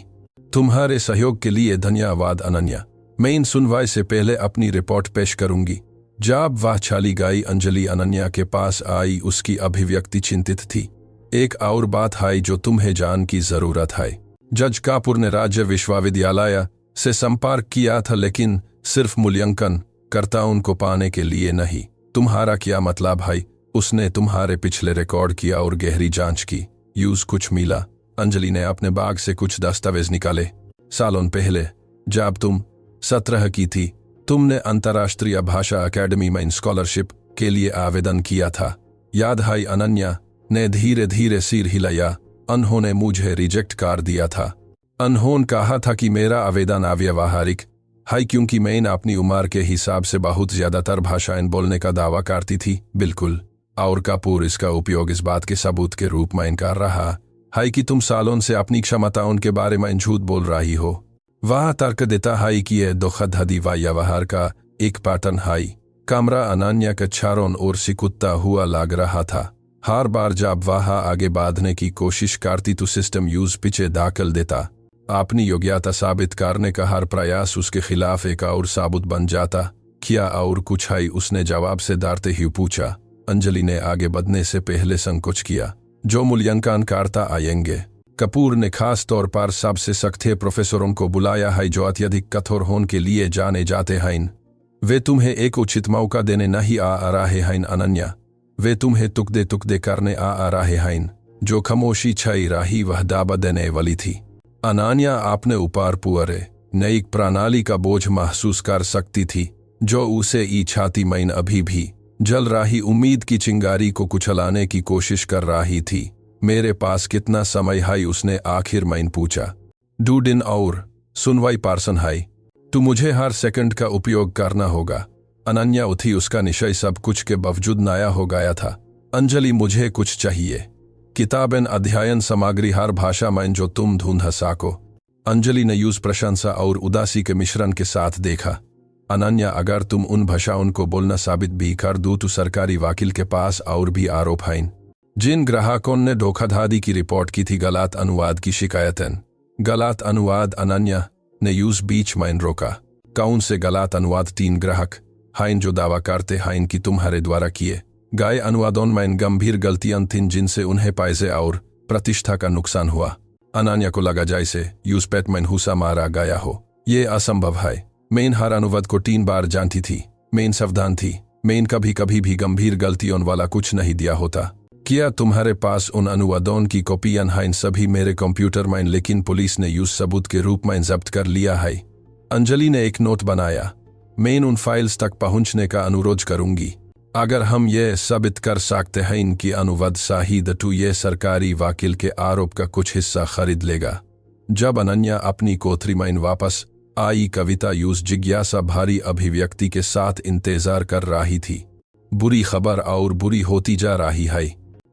तुम्हारे सहयोग के लिए धन्यवाद अनन्या। मैं सुनवाई से पहले अपनी रिपोर्ट पेश करूंगी। जब वह चली गई, अंजलि अनन्या के पास आई। उसकी अभिव्यक्ति चिंतित थी। एक और बात है जो तुम्हें जान की जरूरत है। जज कपूर ने राज्य विश्वविद्यालय से संपर्क किया था, लेकिन सिर्फ मूल्यांकन कर्ताओं को पाने के लिए नहीं। तुम्हारा क्या मतलब है? उसने तुम्हारे पिछले रिकॉर्ड किया और गहरी जांच की। यूज कुछ मिला? अंजलि ने अपने बैग से कुछ दस्तावेज निकाले। सालों पहले जब तुम 17 की थी, तुमने अंतर्राष्ट्रीय भाषा अकेडमी में स्कॉलरशिप के लिए आवेदन किया था, याद है? अनन्या ने धीरे धीरे सिर हिलाया। उन्होंने मुझे रिजेक्ट कर दिया था। उन्होंने कहा था कि मेरा आवेदन अव्यावहारिक है क्योंकि मैं अपनी उम्र के हिसाब से बहुत ज्यादातर भाषाएं बोलने का दावा करती थी। बिल्कुल। और कपूर इसका उपयोग इस बात के सबूत के रूप में कर रहा है कि तुम सालों से अपनी क्षमताओं के बारे में झूठ बोल रही हो। वह तर्क देता है कि यह धोखाधड़ी व व्यवहार का एक पैटर्न है। कमरा अनन्या के चारों ओर सिकुड़ता हुआ लग रहा था। हर बार जब वह आगे बढ़ने की कोशिश करती तो सिस्टम यूज पीछे दाखिल देता। अपनी योग्यता साबित करने का हर प्रयास उसके खिलाफ एक और साबुत बन जाता। क्या और कुछ है? उसने जवाब से डरते ही पूछा। अंजलि ने आगे बढ़ने से पहले संकोच किया। जो मूल्यांकन करता आएंगे। कपूर ने खास तौर पर सबसे सख्त प्रोफेसरों को बुलाया है जो अत्यधिक कठोर होने के लिए जाने जाते हैं। वे तुम्हें एक उचित मौका देने नहीं आ रहे हैं अनन्या। वे तुम्हें तुकदे करने आ रहे हैं। जो खामोशी छाई रही वह दावा देने वाली थी। अनन्या अपने ऊपर पूरे नई प्रणाली का बोझ महसूस कर सकती थी, जो उसे ई छाती में अभी भी जल रही उम्मीद की चिंगारी को कुचलाने की कोशिश कर रही थी। मेरे पास कितना समय है? उसने आखिर में पूछा। 2 दिन और सुनवाई पर्सन है, तो मुझे हर सेकंड का उपयोग करना होगा। अनन्या उठी। उसका निश्चय सब कुछ के बावजूद नया हो गया था। अंजलि, मुझे कुछ चाहिए। किताबें, अध्ययन सामग्री, हर भाषा में जो तुम ढूंढ सको। अंजलि ने यूज प्रशंसा और उदासी के मिश्रण के साथ देखा। अनन्या, अगर तुम उन भाषाओं को बोलना साबित भी कर दो तो सरकारी वकील के पास और भी आरोप हैं। जिन ग्राहकों ने धोखाधड़ी की रिपोर्ट की थी, गलत अनुवाद की शिकायतें। गलत अनुवाद? अनन्या ने यूज बीच में रोका। कौन से गलत अनुवाद? 3 ग्राहक हैं जो दावा करते हैं कि तुम्हारे द्वारा किए गए अनुवादों में गंभीर गलतियां थीं जिनसे उन्हें पैसे और प्रतिष्ठा का नुकसान हुआ। अनन्या को लगा जैसे यूसपेट में हुसा मारा गया हो। ये असंभव है। मैं हर अनुवाद को 3 बार जानती थी। मैं सावधान थी। मैं कभी कभी भी गंभीर गलतियों वाला कुछ नहीं दिया होता। क्या तुम्हारे पास उन अनुवादों की कॉपियां हैं? सभी मेरे कंप्यूटर में, लेकिन पुलिस ने यूज सबूत के रूप में जब्त कर लिया है। अंजलि ने एक नोट बनाया। मैं उन फाइल्स तक पहुंचने का अनुरोध करूंगी। अगर हम ये साबित कर सकते हैं इनकी अनुवाद सही तो ये सरकारी वकील के आरोप का कुछ हिस्सा खरीद लेगा। जब अनन्या अपनी कोठरी में वापस आई, कविता यूस जिज्ञासा भारी अभिव्यक्ति के साथ इंतजार कर रही थी। बुरी खबर और बुरी होती जा रही है।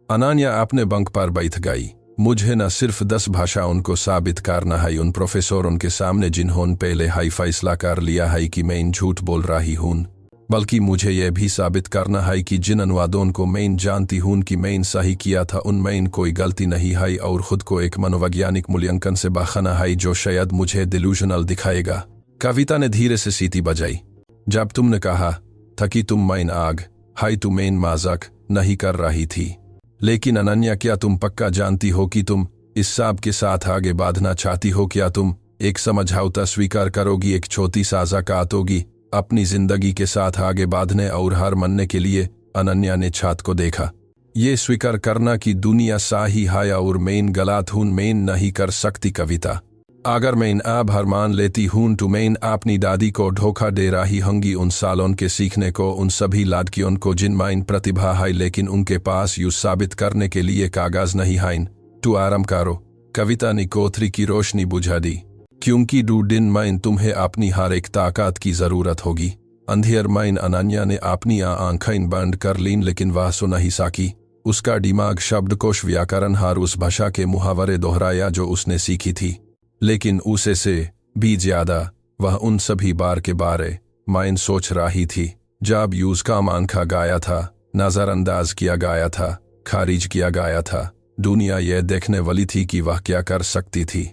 अनन्या अपने बंक पर बैठ गई। मुझे न सिर्फ 10 भाषा उनको साबित करना है उन प्रोफेसर उनके सामने जिन्होंने पहले हाई फैसला कर लिया है कि मैं इन झूठ बोल रही हूँ, बल्कि मुझे यह भी साबित करना है कि जिन अनुवादों को मैं जानती हूँ कि मैं सही किया था उनमें कोई गलती नहीं है और खुद को एक मनोवैज्ञानिक मूल्यांकन से बखाना है जो शायद मुझे डिल्यूजनल दिखाएगा। कविता ने धीरे से सीटी बजाई। जब तुमने कहा था कि तुम मैन आग हाई तो मैं मजाक नहीं कर रही थी। लेकिन अनन्या, क्या तुम पक्का जानती हो कि तुम इस सब के साथ आगे बढ़ना चाहती हो? क्या तुम एक समझौता स्वीकार करोगी, एक छोटी साझा काटोगी अपनी जिंदगी के साथ आगे बढ़ने और हार मानने के लिए? अनन्या ने छात को देखा। ये स्वीकार करना कि दुनिया सही है और मैं गलत हूं मैं नहीं कर सकती कविता। अगर मैं अब हार मान लेती हूं तो मैं अपनी दादी को धोखा दे रही होंगी, उन सालों के सीखने को, उन सभी लड़कियों को जिनमें प्रतिभा है लेकिन उनके पास यू साबित करने के लिए कागज नहीं है। तू आराम करो। कविता ने कोठरी की रोशनी बुझा दी। क्योंकि 2 दिन में तुम्हें अपनी हर एक ताकत की जरूरत होगी। अंधेर में अनन्या ने अपनी आंखें बंद कर लीं लेकिन वह सुन नहीं सकी। उसका दिमाग शब्दकोश, व्याकरण हर उस भाषा के मुहावरे दोहराया जो उसने सीखी थी, लेकिन उसे से भी ज्यादा वह उन सभी बार के बारे में सोच रही थी जब यूज का आंखा गाया था, नजरअंदाज किया गया था, खारिज किया गया था। दुनिया यह देखने वाली थी कि वह क्या कर सकती थी।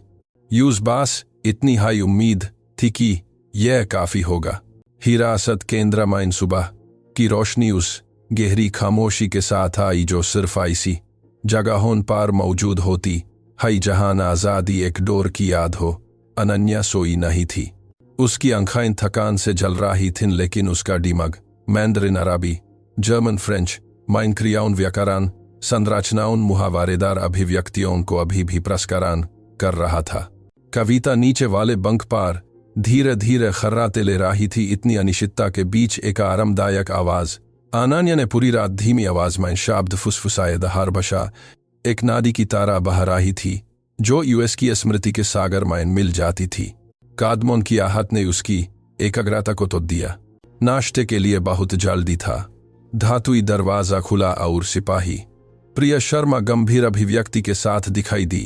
यूज बास इतनी हाई उम्मीद थी कि यह काफी होगा। हिरासत केंद्र में सुबह की रोशनी उस गहरी खामोशी के साथ आई जो सिर्फ ऐसी जगहों पर मौजूद होती है जहां आजादी एक डोर की याद हो। अनन्या सोई नहीं थी। उसकी आंखें थकान से जल रही थीं लेकिन उसका दिमाग मैंडरिन, अरबी, जर्मन, फ्रेंच, माइन क्रियाओं, व्याकरण, संरचनाओं, मुहावरेदार अभिव्यक्तियों को अभी भी प्रस्करण कर रहा था। कविता नीचे वाले बंक पर धीरे धीरे खर्राते ले रही थी। इतनी अनिश्चितता के बीच एक आरामदायक आवाज। अनन्या ने पूरी रात धीमी आवाज में शब्द फुसफुसाए। हर भाषा एक नादी की तरह बह रही थी जो यूएस की स्मृति के सागर में मिल जाती थी। कदमों की आहट ने उसकी एकाग्रता को तो दिया। नाश्ते के लिए बहुत जल्दी था। धातुई दरवाजा खुला और सिपाही प्रिया शर्मा गंभीर अभिव्यक्ति के साथ दिखाई दी।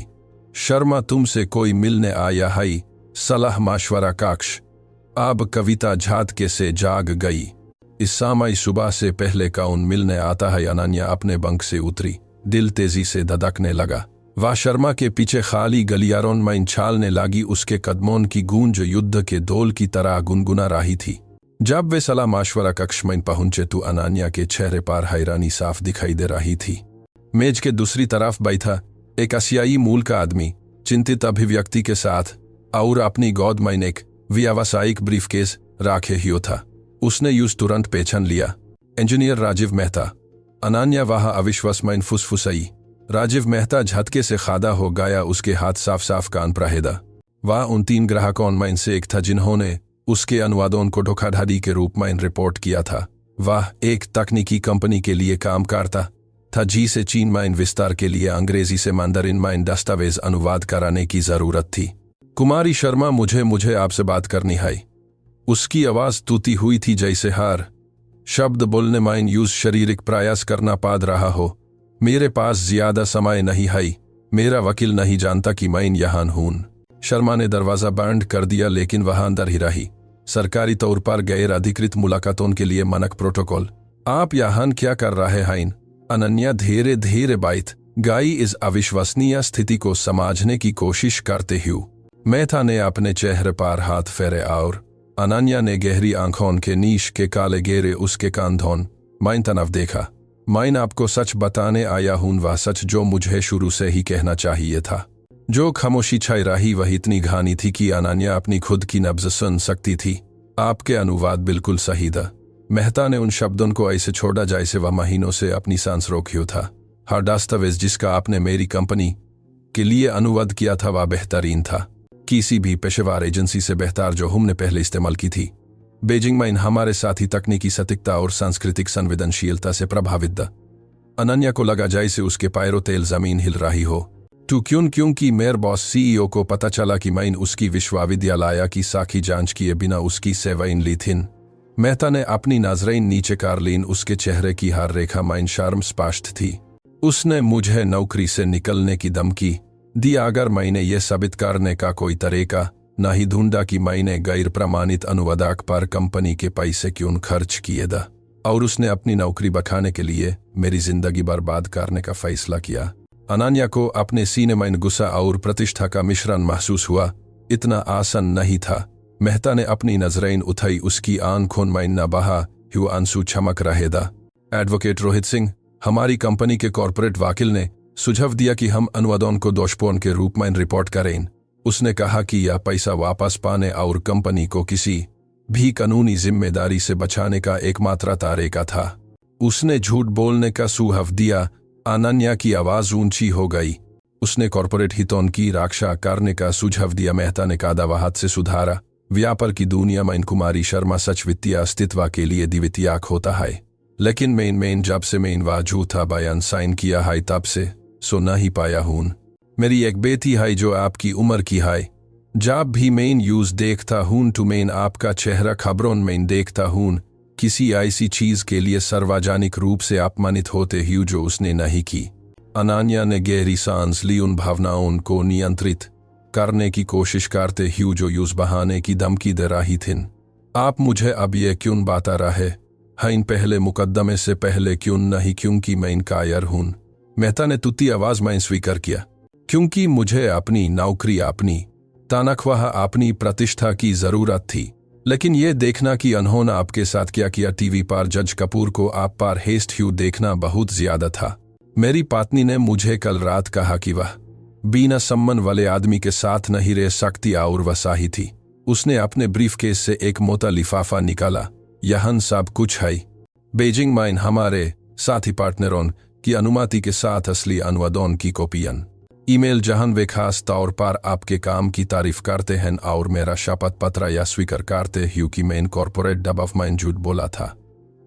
शर्मा, तुमसे कोई मिलने आया है। सलाह मशवरा कक्ष। अब कविता झटके से जाग गई। इस समय सुबह से पहले कौन मिलने आता है? अनन्या अपने बंक से उतरी। दिल तेजी से धड़कने लगा। वह शर्मा के पीछे खाली गलियारों में छालने लगी। उसके कदमों की गूंज युद्ध के दौल की तरह गुनगुना रही थी। जब वे सलाह मशवरा कक्ष में पहुंचे तो अनन्या के चेहरे पर हैरानी साफ दिखाई दे रही थी। मेज के दूसरी तरफ बैठा एक एशियाई मूल का आदमी चिंतित अभिव्यक्ति के साथ और अपनी गोद में एक व्यावसायिक ब्रीफकेस रखे हुए था। उसने यूं तुरंत पहचान लिया। इंजीनियर राजीव मेहता। अनन्या वहां अविश्वास में फुसफुसाई। राजीव मेहता झटके से खादा हो गया। उसके हाथ साफ साफ कान प्रहेदा। वह उन 3 ग्राहकों में से एक था जिन्होंने उसके अनुवादों को धोखाधड़ी के रूप में रिपोर्ट किया था। वह एक तकनीकी कंपनी के लिए काम करता था जिसे चीन में विस्तार के लिए अंग्रेजी से मंdarin में दस्तावेज अनुवाद कराने की जरूरत थी। कुमारी शर्मा, मुझे आपसे बात करनी है। उसकी आवाज टूटी हुई थी जैसे हर शब्द बोलने में यूज शारीरिक प्रयास करना पड़ रहा हो। मेरे पास ज्यादा समय नहीं है। मेरा वकील नहीं जानता कि मैं यहाँ हूं। शर्मा ने दरवाजा बंद कर दिया लेकिन वह अंदर ही रही। सरकारी तौर पर गैर अधिकृत मुलाकातों के लिए मानक प्रोटोकॉल। आप यहाँ क्या कर रहे हैं? अनन्या धीरे धीरे बैठ गई। इस अविश्वसनीय स्थिति को समझने की कोशिश करते हुए मेहता ने अपने चेहरे पर हाथ फेरे और अनन्या ने गहरी आंखों के नीच के काले घेरे उसके कंधों में तनव देखा। मैं आपको सच बताने आया हूं, वह सच जो मुझे शुरू से ही कहना चाहिए था। जो खामोशी छाई रही वह इतनी घनी थी कि अनन्या अपनी खुद की नब्ज सुन सकती थी। आपके अनुवाद बिल्कुल सही था। मेहता ने उन शब्दों को ऐसे छोड़ा जैसे वह महीनों से अपनी सांस रोके था। हर दस्तावेज जिसका आपने मेरी कंपनी के लिए अनुवाद किया था वह बेहतरीन था, किसी भी पेशेवर एजेंसी से बेहतर जो हमने पहले इस्तेमाल की थी। बेजिंग में हमारे साथी तकनीकी सटीकता और सांस्कृतिक संवेदनशीलता से प्रभावित था। अनन्या को लगा जैसे उसके पैरों तेल जमीन हिल रही हो। क्योंकि मेरे बॉस सीईओ को पता चला कि मैं उसकी विश्वविद्यालय की साखी जांच किए बिना उसकी सेवाएं ली थीं। मेहता ने अपनी नजरें नीचे कर लीं। उसके चेहरे की हर रेखा में शर्म स्पष्ट थी। उसने मुझे नौकरी से निकलने की धमकी दी अगर मैंने ये साबित करने का कोई तरीका नहीं ढूंढा कि मैंने गैर प्रमाणित अनुवादक पर कंपनी के पैसे क्यों खर्च किए था, और उसने अपनी नौकरी बचाने के लिए मेरी जिंदगी बर्बाद करने का फैसला किया। अनन्या को अपने सीने में गुस्सा और प्रतिष्ठा का मिश्रण महसूस हुआ। इतना आसान नहीं था। मेहता ने अपनी नजरें उठाई। उसकी आंखों में न बहा हुआ आंसू चमक रहे था। एडवोकेट रोहित सिंह, हमारी कंपनी के कॉर्पोरेट वकील ने सुझाव दिया कि हम अनुवादों को दोषपूर्ण के रूप में रिपोर्ट करें। उसने कहा कि यह पैसा वापस पाने और कंपनी को किसी भी कानूनी जिम्मेदारी से बचाने का एकमात्र तरीका था। उसने झूठ बोलने का सुझाव दिया। अनन्या की आवाज ऊंची हो गई। उसने कॉर्पोरेट हितों की रक्षा करने का सुझाव दिया। मेहता ने कहा हाथ से सुधारा। व्यापार की दुनिया में कुमारी शर्मा सच वित्तीय अस्तित्व के लिए द्वितीयक होता है, लेकिन मैं जब से मैं वह झूठा बयान साइन किया है तब से सो नहीं पाया हूं। मेरी एक बेटी है जो आपकी उम्र की है। जब भी मैं यूज देखता हूं तो मैं आपका चेहरा खबरों में देखता हूं। किसी ऐसी चीज के लिए सार्वजनिक रूप से अपमानित होते हुए जो उसने नहीं की। अनन्या ने गहरी सांस ली। उन भावनाओं को नियंत्रित करने की कोशिश करते हुए जो यूज बहाने की धमकी दे रही थीं। आप मुझे अब ये क्यों बता रहे हैं पहले मुकदमे से पहले क्यों नहीं? क्योंकि मैं कायर हूं। मेहता ने तुती आवाज में स्वीकार किया। क्योंकि मुझे अपनी नौकरी, अपनी तनख्वाह, अपनी प्रतिष्ठा की जरूरत थी। लेकिन ये देखना कि उन्होंने आपके साथ क्या किया टीवी पर जज कपूर को आप पर हेस्ट ह्यू देखना बहुत ज्यादा था। मेरी पत्नी ने मुझे कल रात कहा कि वह बिना सम्मान वाले आदमी के साथ नहीं रह सकती और वह सही थी। उसने अपने ब्रीफकेस से एक मोटा लिफाफा निकाला। यहाँ सब कुछ है। बेजिंग में हमारे साथी पार्टनरों की अनुमति के साथ असली अनुवादों की कॉपियां, ईमेल जहां वे खास तौर पर आपके काम की तारीफ करते हैं और मेरा शपथ पत्र या स्वीकार करते हुए कि मैं कॉर्पोरेट दबाव में झूठ बोला था।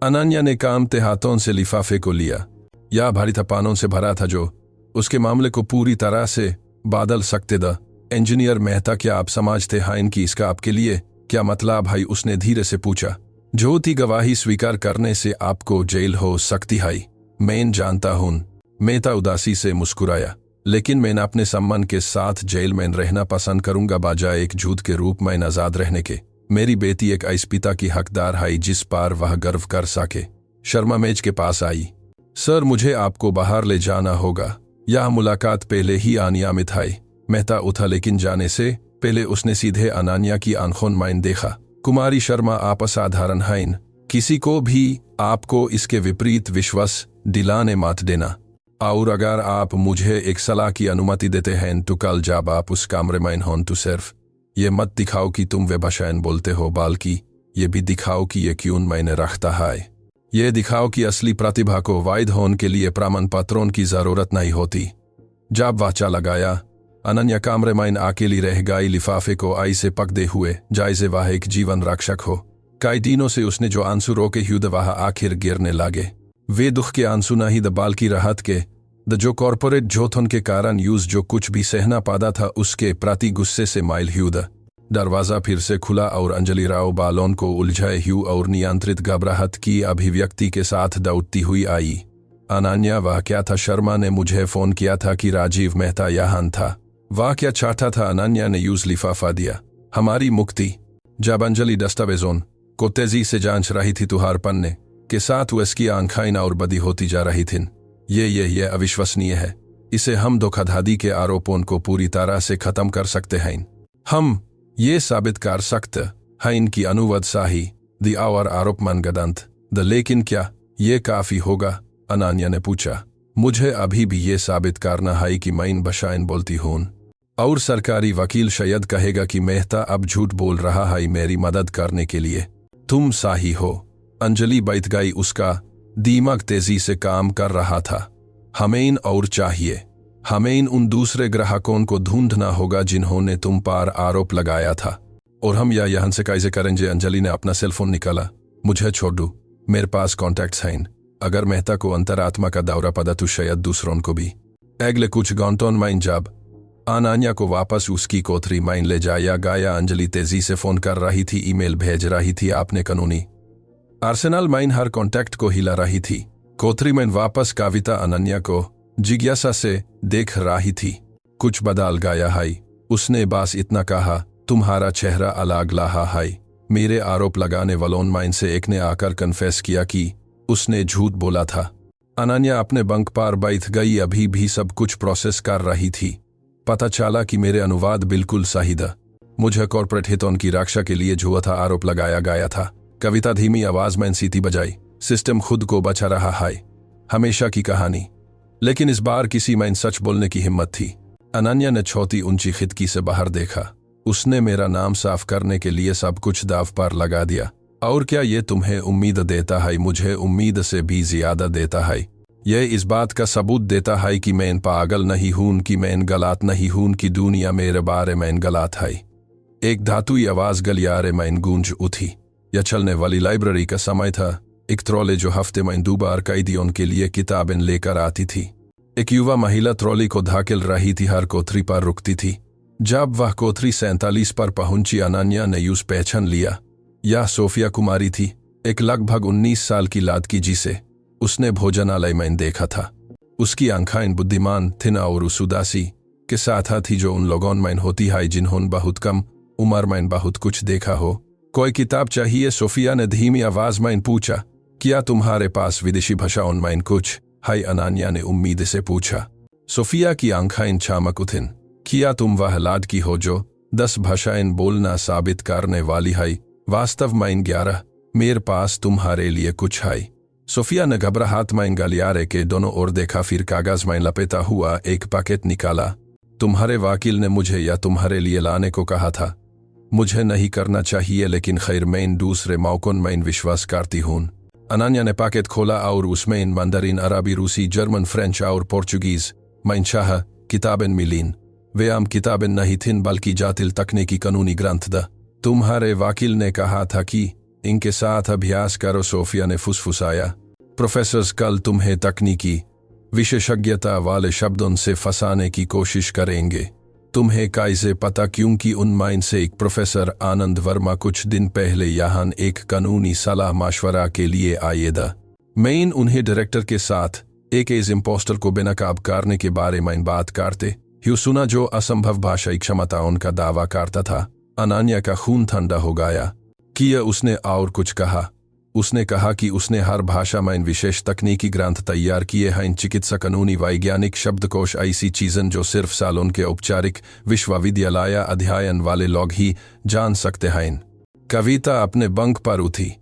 अनन्या ने कामते हाथों से लिफाफे को लिया। यह भारी था, पानों से भरा था, जो उसके मामले को पूरी तरह से बदल सकते थे। इंजीनियर मेहता, क्या आप समझते हैं कि इसका आपके लिए क्या मतलब है? उसने धीरे से पूछा। झूठी गवाही स्वीकार करने से आपको जेल हो सकती है। मैं जानता हूं। मेहता उदासी से मुस्कुराया। लेकिन मैं अपने सम्मान के साथ जेल में रहना पसंद करूंगा बजाय एक झूठ के रूप में आजाद रहने के। मेरी बेटी एक ऐसे पिता की हकदार है जिस पर वह गर्व कर सके। शर्मा मेज के पास आई। सर, मुझे आपको बाहर ले जाना होगा। यह मुलाकात पहले ही अनियमित है। मेहता उठा, लेकिन जाने से पहले उसने सीधे अनन्या की आंखों में देखा। कुमारी शर्मा, आप असाधारण हैं। किसी को भी आपको इसके विपरीत विश्वास दिलाने मत देना। और अगर आप मुझे एक सलाह की अनुमति देते हैं तो कल जब आप उस कमरे में हों तो सिर्फ ये मत दिखाओ कि तुम वे भाषाएं बोलते हो, बल्कि ये भी दिखाओ कि ये क्यों मैंने रखता है। ये दिखाओ कि असली प्रतिभा को वैध होने के लिए प्रमाण पत्रों की जरूरत नहीं होती। जब वह चला गया, अनन्या कमरे में अकेली रह गई, लिफाफे को ऐसे पकड़े हुए जैसे वह एक जीवन रक्षक हो। कई दिनों से उसने जो आंसू रोके हुए वह आखिर गिरने लगे। वे दुख के आंसू नहीं, बल्कि राहत के। जो कॉर्पोरेट जोथन के कारण यूज जो कुछ भी सहना पादा था उसके प्रति गुस्से से माइल हुआ। दरवाजा फिर से खुला और अंजलि राव बालों को उलझाए हुए और नियंत्रित घबराहट की अभिव्यक्ति के साथ दौड़ती हुई आई। अनन्या, वह क्या था? शर्मा ने मुझे फोन किया था कि राजीव मेहता यहाँ था। वह क्या चाहता था? अनन्या ने यूज लिफाफा दिया। हमारी मुक्ति। जब अंजलि दस्तावेजों को तेजी से जांच रही थी तो हर पन्ने के साथ उसकी आंखें और बदी होती जा रही थीं। ये अविश्वसनीय है। इसे हम धोखाधड़ी के आरोपों को पूरी तरह से खत्म कर सकते हैं। हम ये साबित कर सकते हैं कि अनुवाद सही दी और आरोप मनगढ़ंत द। लेकिन क्या ये काफी होगा? अनन्या ने पूछा। मुझे अभी भी ये साबित करना है कि मैं भाषाएं बोलती हूं, और सरकारी वकील शायद कहेगा कि मेहता अब झूठ बोल रहा है मेरी मदद करने के लिए। तुम सही हो। अंजलि बैठ गई। उसका दिमाग तेजी से काम कर रहा था। हमें और चाहिए। हमें उन दूसरे ग्राहकों को ढूंढना होगा जिन्होंने तुम पर आरोप लगाया था। और हम या यहां से कैसे करेंगे? अंजलि ने अपना सेलफोन निकाला। मुझे छोड़ दो, मेरे पास कॉन्टैक्ट्स हैं। अगर मेहता को अंतरात्मा का दौरा पड़ा तो शायद दूसरों को भी। अगले कुछ घंटों में जब अनन्या को वापस उसकी कोठरी में ले जाया गया, अंजलि तेजी से फोन कर रही थी, ईमेल भेज रही थी, आपने कानूनी आर्सेनल में हर कॉन्टैक्ट को हिला रही थी। कोठरी में वापस कविता अनन्या को जिज्ञासा से देख रही थी। कुछ बदल गया है, उसने बस इतना कहा। तुम्हारा चेहरा अलग लगा है। मेरे आरोप लगाने वालों में से एक ने आकर कन्फेस किया कि उसने झूठ बोला था। अनन्या अपने बंक पर बैठ गई, अभी भी सब कुछ प्रोसेस कर रही थी। पता चला कि मेरे अनुवाद बिल्कुल सही था। मुझे कॉर्पोरेट हितों की रक्षा के लिए झूठा आरोप लगाया गया था। कविता धीमी आवाज में सीटी बजाई। सिस्टम खुद को बचा रहा है, हमेशा की कहानी। लेकिन इस बार किसी में सच बोलने की हिम्मत थी। अनन्या ने छोटी ऊंची खिड़की से बाहर देखा। उसने मेरा नाम साफ करने के लिए सब कुछ दाव पर लगा दिया। और क्या ये तुम्हें उम्मीद देता है? मुझे उम्मीद से भी ज्यादा देता है। यह इस बात का सबूत देता है कि मैं पागल नहीं हूं, कि मैं गलत नहीं हूं, कि दुनिया मेरे बारे में गलत है। एक धातुई आवाज गलियारे में गूंज उठी। यह चलने वाली लाइब्रेरी का समय था। एक ट्रॉली जो हफ्ते में 2 बार कैदियों के लिए किताबें लेकर आती थी। एक युवा महिला ट्रॉली को धकेल रही थी, हर कोठरी पर रुकती थी। जब वह कोठरी 47 पर पहुंची, अनन्या ने यूं पहचान लिया। यह सोफिया कुमारी थी, एक लगभग 19 साल की लड़की जिसे उसने भोजनालय में देखा था। उसकी आंखें बुद्धिमान थीं और उस उदासी के साथ थी जो उन लोगों में होती है जिन्होंने बहुत कम उम्र में बहुत कुछ देखा हो। कोई किताब चाहिए? सोफिया ने धीमी आवाज में पूछा। क्या तुम्हारे पास विदेशी भाषाओं में कुछ है? अनन्या ने उम्मीद से पूछा। सोफिया की आंखें चमक उठीं। क्या तुम वह लड़की हो जो 10 भाषाएं बोलना साबित करने वाली है? वास्तव में 11। मेरे पास तुम्हारे लिए कुछ है। सोफिया ने घबराहट में गलियारे के दोनों ओर देखा, फिर कागज में लपेटा हुआ एक पैकेट निकाला। तुम्हारे वकील ने मुझे या तुम्हारे लिए लाने को कहा था। मुझे नहीं करना चाहिए, लेकिन खैर मैं दूसरे मौकों में विश्वास करती हूँ। अनन्या ने पैकेट खोला और उसमें मंdarin, अरबी, रूसी, जर्मन, फ्रेंच और पोर्चुगीज में शाह किताबें मिलीं। वे आम किताबें नहीं थीं बल्कि जटिल तकनीकी कानूनी ग्रंथ द। तुम्हारे वकील ने कहा था कि इनके साथ अभ्यास करो, सोफिया ने फुसफुसाया। प्रोफेसर्स कल तुम्हें तकनीकी विशेषज्ञता वाले शब्दों से फंसाने की कोशिश करेंगे। तुम्हें कैसे पता? क्योंकि उनमें से एक प्रोफेसर आनंद वर्मा कुछ दिन पहले यहाँ एक कानूनी सलाह मशवरा के लिए आए थे। मैं उन्हें डायरेक्टर के साथ एक एज इम्पोस्टर को बेनकाब करने के बारे में बात करते हुए सुना, जो असंभव भाषाई क्षमताओं का दावा करता था। अनन्या का खून ठंडा हो गया। किया उसने और कुछ कहा? उसने कहा कि उसने हर भाषा में विशेष तकनीकी ग्रंथ तैयार किए हैं, चिकित्सा, कानूनी, वैज्ञानिक, शब्दकोश, ऐसी चीजें जो सिर्फ सालों के औपचारिक विश्वविद्यालय अध्ययन वाले लोग ही जान सकते हैं। कविता अपने बंक पर उठी।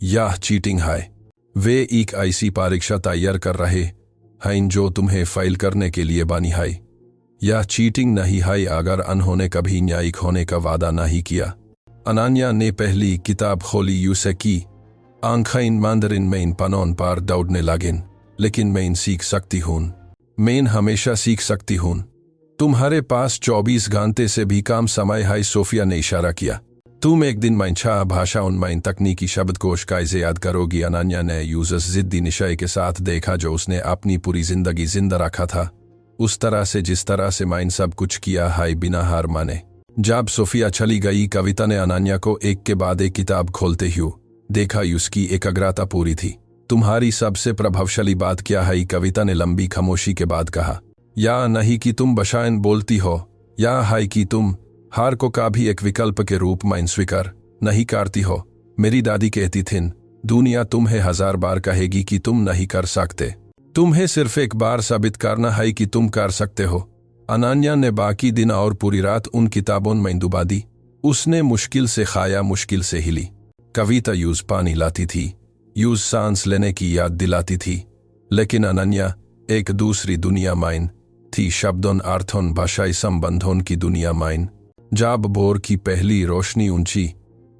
यह चीटिंग है। वे एक ऐसी परीक्षा तैयार कर रहे हैं जो तुम्हें फेल करने के लिए बनी है। यह चीटिंग नहीं है अगर उन्होंने कभी न्यायिक होने का वादा नहीं किया। अनन्या ने पहली किताब खोली, यूसे की आंखें मंdarin में पनों पर दौड़ने लगीं। लेकिन मैं सीख सकती हूँ। मैं हमेशा सीख सकती हूँ। तुम्हारे पास 24 घंटे से भी कम समय है, सोफिया ने इशारा किया। तुम एक दिन में 6 भाषाओं में तकनीकी शब्दकोश कैसे याद करोगी? अनन्या ने यूजस जिद्दी निश्चय के साथ देखा जो उसने अपनी पूरी जिंदगी जिंदा रखा था, उस तरह से जिस तरह से मैं सब कुछ किया है बिना हार माने। जब सोफिया चली गई, कविता ने अनन्या को एक के बाद एक किताब खोलते हुए देखा। उसकी एकाग्रता पूरी थी। तुम्हारी सबसे प्रभावशाली बात क्या है? कविता ने लंबी खामोशी के बाद कहा। या नहीं कि तुम भाषाएं बोलती हो, या है कि तुम हार को कभी एक विकल्प के रूप में स्वीकार नहीं करती हो। मेरी दादी कहती थीं, दुनिया तुम्हें 1000 बार कहेगी कि तुम नहीं कर सकते, तुम्हें सिर्फ एक बार साबित करना है कि तुम कर सकते हो। अनन्या ने बाकी दिन और पूरी रात उन किताबों में डुबा दी। उसने मुश्किल से खाया, मुश्किल से हिली। कविता यूज पानी लाती थी, यूज सांस लेने की याद दिलाती थी, लेकिन अनन्या एक दूसरी दुनिया में थी, शब्दों, अर्थों, भाषाई संबंधों की दुनिया में। जब भोर की पहली रोशनी ऊंची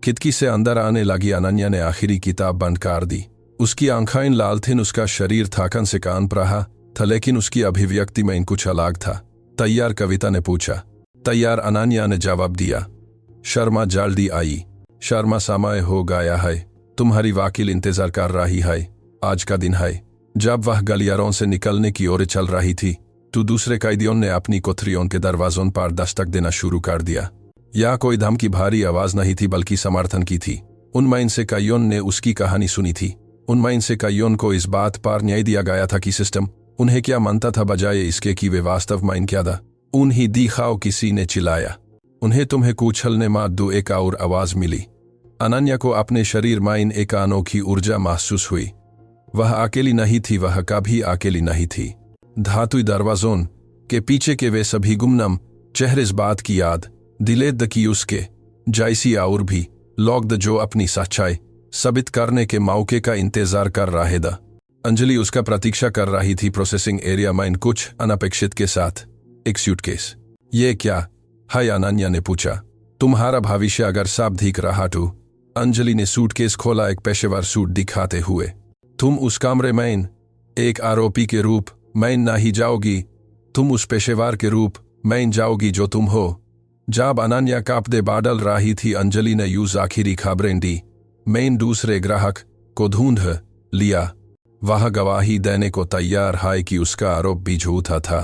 खिड़की से अंदर आने लगी, अनन्या ने आखिरी किताब बंद कर दी। उसकी आंखें लाल थीं, उसका शरीर थकान से कांप रहा था, लेकिन उसकी अभिव्यक्ति में कुछ अलग था। तैयार? कविता ने पूछा। तैयार, अनन्या ने जवाब दिया। शर्मा जल्दी आई। शर्मा समय हो गया है, तुम्हारी वकील इंतजार कर रही है। आज का दिन है। जब वह गलियारों से निकलने की ओर चल रही थी तो दूसरे कैदियों ने अपनी कोठरियों के दरवाजों पर दस्तक देना शुरू कर दिया। यह कोई धमकी भरी आवाज नहीं थी बल्कि समर्थन की थी। उनमें से कईयों ने उसकी कहानी सुनी थी। उनमें से कईयों को इस बात पर न्याय दिया गया था कि सिस्टम उन्हें क्या मानता था बजाय इसके कि वे वास्तव में क्या था। उन्हीं दिखाओ, किसी ने चिल्लाया। उन्हें तुम्हें कुचलने में दो एक और आवाज मिली। अनन्या को अपने शरीर में एक अनोखी ऊर्जा महसूस हुई। वह अकेली नहीं थी, वह कभी अकेली नहीं थी। धातुई दरवाजों के पीछे के वे सभी गुमनाम चेहरे इस बात की याद दिलेद की उसके जैसी और भी लोग जो अपनी सच्चाई साबित करने के मौके का इंतजार कर रहे थे। अंजलि उसका प्रतीक्षा कर रही थी प्रोसेसिंग एरिया में कुछ अनपेक्षित के साथ एक सूटकेस। ये क्या है? अनन्या ने पूछा। तुम्हारा भविष्य अगर साफ दिख रहा तो। अंजलि ने सूटकेस खोला, एक पेशेवर सूट दिखाते हुए। तुम उस कमरे में एक आरोपी के रूप में नहीं जाओगी, तुम उस पेशेवर के रूप में जाओगी जो तुम हो। जब अनन्या कांपते बादल रही थी, अंजलि ने यूज आखिरी खबरें दी। मैं दूसरे ग्राहक को ढूंढ लिया। वह गवाही देने को तैयार है कि उसका आरोप भी झूठा था।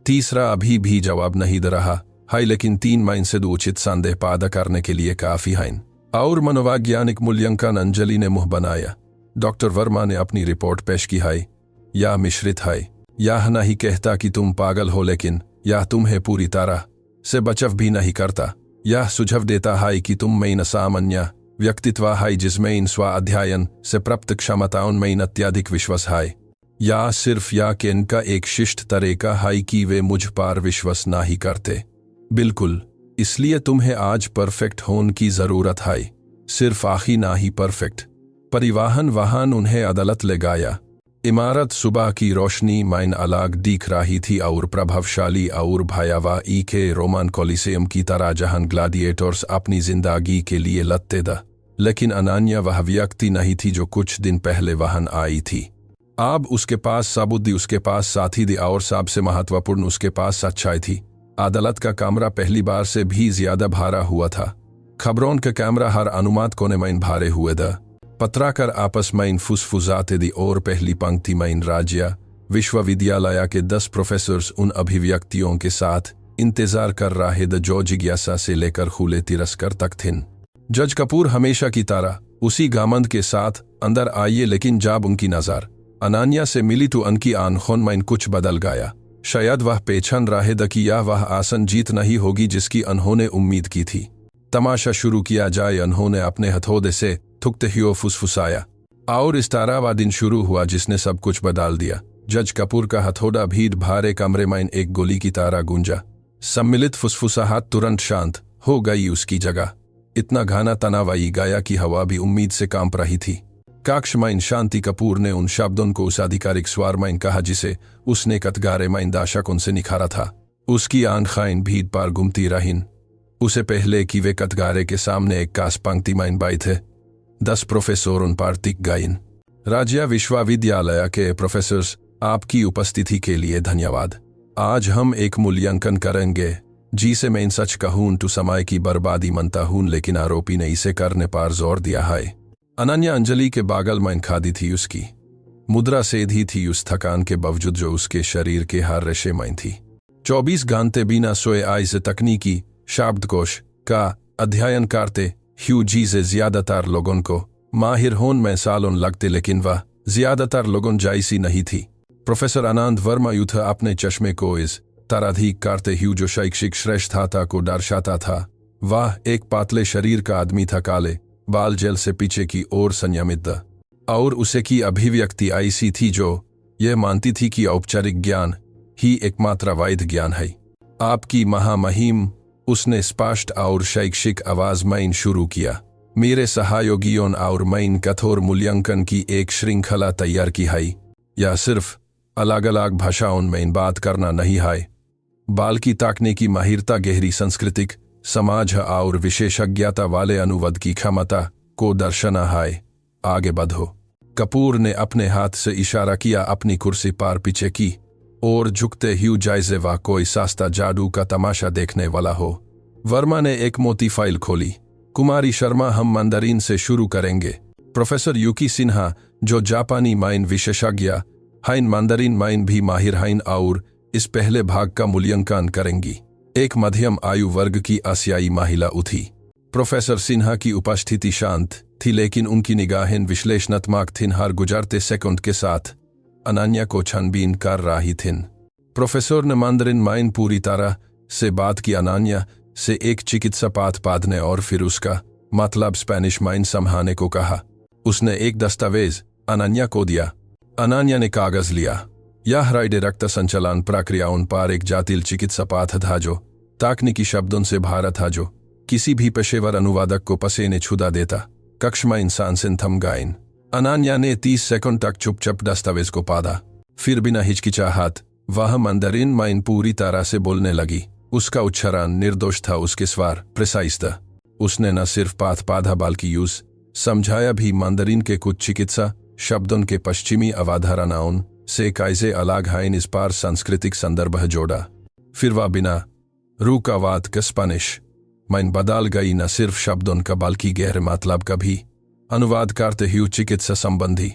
तीसरा अभी भी जवाब नहीं दे रहा है, लेकिन 3 महीने से उचित संदेह पैदा करने के लिए काफी है। और मनोवैज्ञानिक मूल्यांकन। अंजलि ने मुंह बनाया। डॉक्टर वर्मा ने अपनी रिपोर्ट पेश की है। यह मिश्रित है। यह नहीं कहता कि तुम पागल हो, लेकिन यह तुम्हें पूरी तरह से बचाव भी नहीं करता। यह सुझाव देता है कि तुम में असामान्य व्यक्तित्व है जिसमें इन स्व अध्ययन से प्राप्त क्षमताओं में अत्यधिक विश्वास है। या सिर्फ या कि इनका एक शिष्ट तरीका है कि वे मुझ पर विश्वास नहीं करते। बिल्कुल, इसलिए तुम्हें आज परफेक्ट होने की जरूरत है। सिर्फ आखी ना ही परफेक्ट। परिवहन वाहन उन्हें अदालत ले गया। इमारत सुबह की रोशनी में अलग दिख रही थी और प्रभावशाली और भयावह के रोमन कोलिसियम की तरह, जहां ग्लैडिएटर्स अपनी जिंदगी के लिए लड़ते थे। लेकिन अनन्या वह व्यक्ति नहीं थी जो कुछ दिन पहले वहां आई थी। अब उसके पास सबूत थी, उसके पास साथी थी और सबसे महत्वपूर्ण उसके पास सच्चाई थी। अदालत का कमरा पहली बार से भी ज्यादा भरा हुआ था। खबरों के कैमरा हर अनुमात कोने में भरे हुए थे। पत्रकार आपस में फुसफुसाते दी और पहली पंक्ति में राज्य विश्वविद्यालय के 10 प्रोफेसर्स उन अभिव्यक्तियों के साथ इंतजार कर रहे थे जो जिज्ञासा से लेकर खुले तिरस्कार तक थे। जज कपूर हमेशा की तरह उसी घमंड के साथ अंदर आइए, लेकिन जब उनकी नजर अनन्या से मिली तो उनकी आंखों में कुछ बदल गया। शायद वह पहचान रहे थे कि यह वह आसन जीत नहीं होगी जिसकी उन्होंने उम्मीद की थी। तमाशा शुरू किया जाए, उन्होंने अपने हथौड़े से थूकते हुए फुसफुसाया। और इस तरह वह दिन शुरू हुआ जिसने सब कुछ बदल दिया। जज कपूर का हथौड़ा भीड़ भारे कमरे में एक गोली की तरह गूंजा। सम्मिलित फुसफुसाहट तुरंत शांत हो गई। उसकी जगह इतना घना तनाव आई गया कि हवा भी उम्मीद से कांप रही थी। कक्ष में शांति कपूर ने उन शब्दों को उस आधिकारिक स्वर में कहा जिसे उसने कतगारे में दशक उनसे निखारा था। उसकी आंखें भीड़ पर घूमती रहीं। उसे पहले कि वे कतगारे के सामने एक कास पंक्ति में बैठे 10 प्रोफेसर उन पर टिक गए। राज्य विश्वविद्यालय के प्रोफेसर्स, आपकी उपस्थिति के लिए धन्यवाद। आज हम एक मूल्यांकन करेंगे जिसे मैं सच कहूं तो समय की बर्बादी मानता हूं, लेकिन आरोपी ने इसे करने पर जोर दिया है। अनन्या अंजलि के बागल में खादी थी। उसकी मुद्रा सीधी थी उस थकान के बावजूद जो उसके शरीर के हर रेशे में थी। 24 घंटे बिना सोए आई से तकनीकी शब्दकोश का अध्ययन करते ह्यू जी से ज्यादातर लोगों को माहिर होने में सालों लगते, लेकिन वह ज्यादातर लोगों जैसी नहीं थी। प्रोफेसर आनंद वर्मा यूथ अपने चश्मे को इस तरह ठीक करते ह्यू जो शैक्षिक श्रेष्ठता को दर्शाता था। वह एक पातले शरीर का आदमी था, काले बाल जेल से पीछे की ओर संयमित था, और उसे की अभिव्यक्ति ऐसी थी जो यह मानती थी कि औपचारिक ज्ञान ही एकमात्र वैध ज्ञान है। आपकी महामहिम, उसने स्पष्ट और शैक्षिक आवाज में शुरू किया। मेरे सहयोगियों और मैं कठोर मूल्यांकन की एक श्रृंखला तैयार की है। यह सिर्फ अलग अलग भाषाओं में बात करना नहीं है, बल्कि तकनीकी माहिरता, गहरी सांस्कृतिक समाज और विशेषज्ञता वाले अनुवाद की क्षमता को दर्शाना है। आगे बढ़ो। कपूर ने अपने हाथ से इशारा किया अपनी कुर्सी पर पीछे की और झुकते ह्यू जैसे वह कोई सस्ता जादू का तमाशा देखने वाला हो। वर्मा ने एक मोटी फाइल खोली। कुमारी शर्मा, हम मंdarin से शुरू करेंगे। प्रोफेसर यूकी सिन्हा, जो जापानी माइन विशेषज्ञ हाइन मंdarin माइन भी माहिर हाइन और इस पहले भाग का मूल्यांकन करेंगी। एक मध्यम आयु वर्ग की आसियाई महिला उठी। प्रोफेसर सिन्हा की उपस्थिति शांत थी, लेकिन उनकी निगाहें विश्लेषणात्मक थीं, हर गुजरते सेकंड के साथ अनन्या को छानबीन कर रही थीं। प्रोफेसर ने मंdarin माइन पूरी तरह से बात की अनन्या से एक चिकित्सा पाठ पढ़ने और फिर उसका मतलब स्पेनिश माइन समझाने को कहा। उसने एक दस्तावेज अनन्या को दिया। अनन्या ने कागज लिया। यह हृदय रक्त संचालन प्रक्रियाओं पर एक जटिल चिकित्सा पाठ था जो तकनीकी शब्दों से भरा था, जो किसी भी पेशेवर अनुवादक को पसीने छुड़ा देता। कक्ष में इंसान से थम गए। अनन्या ने 30 सेकंड तक चुपचाप दस्तावेज को पढ़ा, फिर बिना हिचकिचाहट वह मंdarin माइन पूरी तरह से बोलने लगी। उसका उच्चारण निर्दोष था, उसके स्वर प्रिसाइज था। उसने न सिर्फ पाठ पढ़ा बल्कि यूज समझाया भी। मंdarin के कुछ चिकित्सा शब्दों के पश्चिमी अवधारणाओं से कैसे अलग हैं, इस पर सांस्कृतिक संदर्भ जोड़ा। फिर वह बिना रुकावट के स्पेनिश माइन बदल गई, न सिर्फ शब्दों का बल्कि गहरे मतलब का भी अनुवाद करते हुए चिकित्सा संबंधी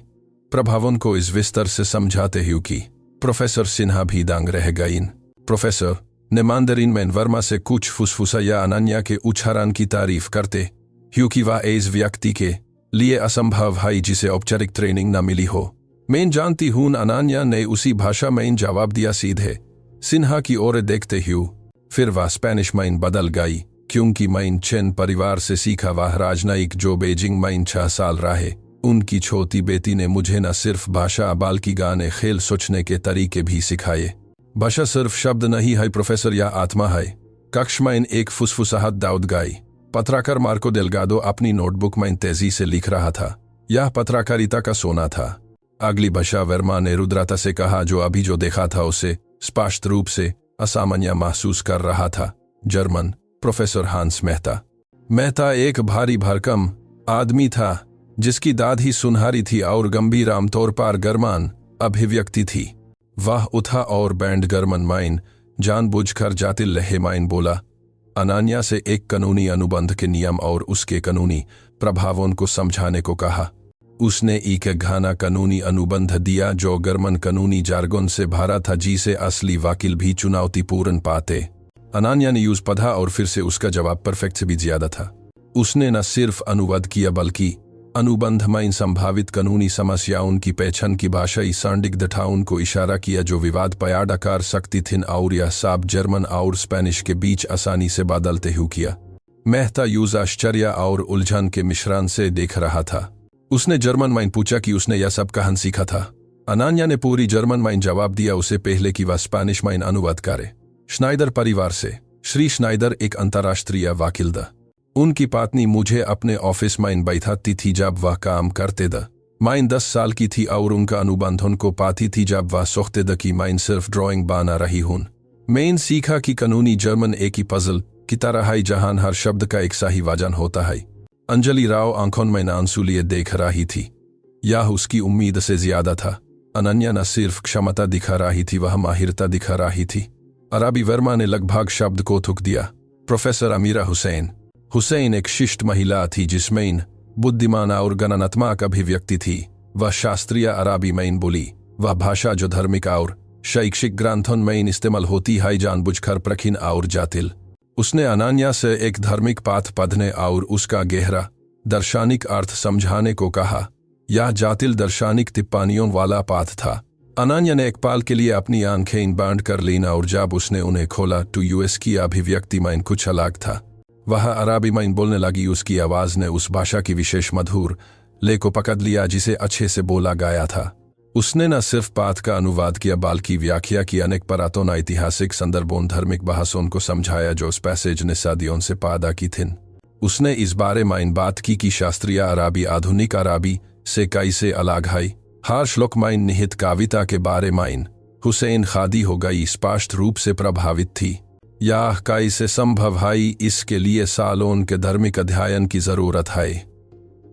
प्रभावों को इस विस्तार से समझाते हुए कि प्रोफेसर सिन्हा भी दंग रह गई। प्रोफेसर ने मंdarin में वर्मा से कुछ फुसफुसाया, अनन्या के उच्चारण की तारीफ करते हुए कि वह इस व्यक्ति के लिए असंभव है जिसे औपचारिक ट्रेनिंग न मिली हो। मैं जानती हूँ, अनन्या ने उसी भाषा में जवाब दिया, सीधे सिन्हा की ओर देखते हुए। फिर वह स्पेनिश में बदल गई, क्योंकि मैं चेन परिवार से सीखा। वह राजनयिक जो बीजिंग में 6 साल रहे। उनकी छोटी बेटी ने मुझे न सिर्फ भाषा बल्कि गाने, खेल, सोचने के तरीके भी सिखाए। भाषा सिर्फ शब्द नहीं है प्रोफेसर, यह आत्मा है। कक्ष में एक फुसफुसाहट दौड़ गई। पत्रकार मार्को डेल्गाडो अपनी नोटबुक में तेजी से लिख रहा था। यह पत्रकारिता का सोना था। अगली भाषा, वर्मा ने रुद्रता से कहा, जो अभी जो देखा था उसे स्पष्ट रूप से असामान्य महसूस कर रहा था। जर्मन। प्रोफेसर हांस मेहता। मेहता एक भारी भरकम आदमी था, जिसकी दाढ़ी सुनहरी थी और गंभीर, आमतौर पर गर्मान अभिव्यक्ति थी। वह उठा और बैंड गर्मन माइन जानबूझकर जटिल लहे माइन बोला। अनन्या से एक कानूनी अनुबंध के नियम और उसके कानूनी प्रभावों को समझाने को कहा। उसने एक घना कानूनी अनुबंध दिया जो गर्मन कानूनी जार्गन से भरा था, जिसे असली वकील भी चुनौतीपूर्ण पाते। अनन्या ने यूज पढ़ा और फिर से उसका जवाब परफेक्ट से भी ज्यादा था। उसने न सिर्फ अनुवाद किया बल्कि अनुबंध में संभावित कानूनी समस्याओं की पहचान की, भाषाई संदिग्धताओं को इशारा किया जो विवाद पैदा कर सकती थीं, और यह सब जर्मन और स्पेनिश के बीच आसानी से बदलते हुए किया। मेहता यूज आश्चर्य और उलझन के मिश्रण से देख रहा था। उसने जर्मन में पूछा कि उसने यह सब कहाँ सीखा था। अनन्या ने पूरी जर्मन में जवाब दिया, उसे पहले कि वह स्पेनिश में अनुवाद करे। श्नाइडर परिवार से। श्री श्नाइडर एक अंतर्राष्ट्रीय वकील था। उनकी पत्नी मुझे अपने ऑफिस में बैठाती थी जब वह काम करते थे। मैं 10 साल की थी और उनका अनुबंध उनको पाती थी जब वह सोचते थे कि मैं सिर्फ ड्राइंग बना रही हूँ। मैंने सीखा कि कानूनी जर्मन एक ही पजल की तरह है, जहां हर शब्द का एक सही वजन होता है। अंजलि राव आंखों में आंसू लिए देख रही थी। यह उसकी उम्मीद से ज्यादा था। अनन्या न सिर्फ क्षमता दिखा रही थी, वह माहिरता दिखा रही थी। अरबी वर्मा ने लगभग शब्द को थूक दिया। प्रोफेसर अमीरा हुसैन। हुसैन एक शिष्ट महिला थी जिसमें बुद्धिमान और गणनात्मक अभिव्यक्ति थी। वह शास्त्रीय अरबी में बोली। वह भाषा जो धार्मिक और शैक्षिक ग्रंथों में इस्तेमाल होती है जानबूझकर प्रखीन और जटिल। उसने अनन्या से एक धार्मिक पाठ पढ़ने और उसका गहरा दार्शनिक अर्थ समझाने को कहा। यह जटिल दार्शनिक टिप्पणियों वाला पाठ था। अनन्या ने एक पल के लिए अपनी आंखें बंद कर लीं और जब उसने उन्हें खोला तो यूएस की अभिव्यक्ति में कुछ अलग था। वह अरबी में बोलने लगी। उसकी आवाज ने उस भाषा की विशेष मधुर ले को पकड़ लिया जिसे अच्छे से बोला गया था। उसने न सिर्फ पाठ का अनुवाद किया बल्कि व्याख्या की अनेक पुरातन ऐतिहासिक संदर्भों धार्मिक बहसों को समझाया जो उस पैसेज ने सदियों से पैदा की थीं। उसने इस बारे में बात की कि शास्त्रीय अरबी आधुनिक अरबी से कैसे अलग है। हर श्लोक में निहित कविता के बारे में हुसैन खादी हो गई स्पष्ट रूप से प्रभावित थी। यह कैसे संभव है, इसके लिए सालों के धार्मिक अध्ययन की जरूरत है।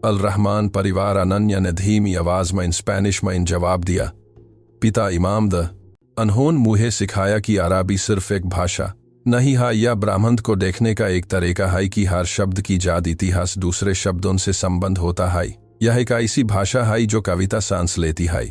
अल रहमान परिवार। अनन्या ने धीमी आवाज में स्पेनिश में जवाब दिया। पिता इमाम द अनहोन मुझे सिखाया कि अरबी सिर्फ एक भाषा नहीं हा, यह ब्राह्मण को देखने का एक तरीका है कि हर शब्द की जाद इतिहास दूसरे शब्दों से संबंध होता है। यह एक ऐसी भाषा है जो कविता सांस लेती है।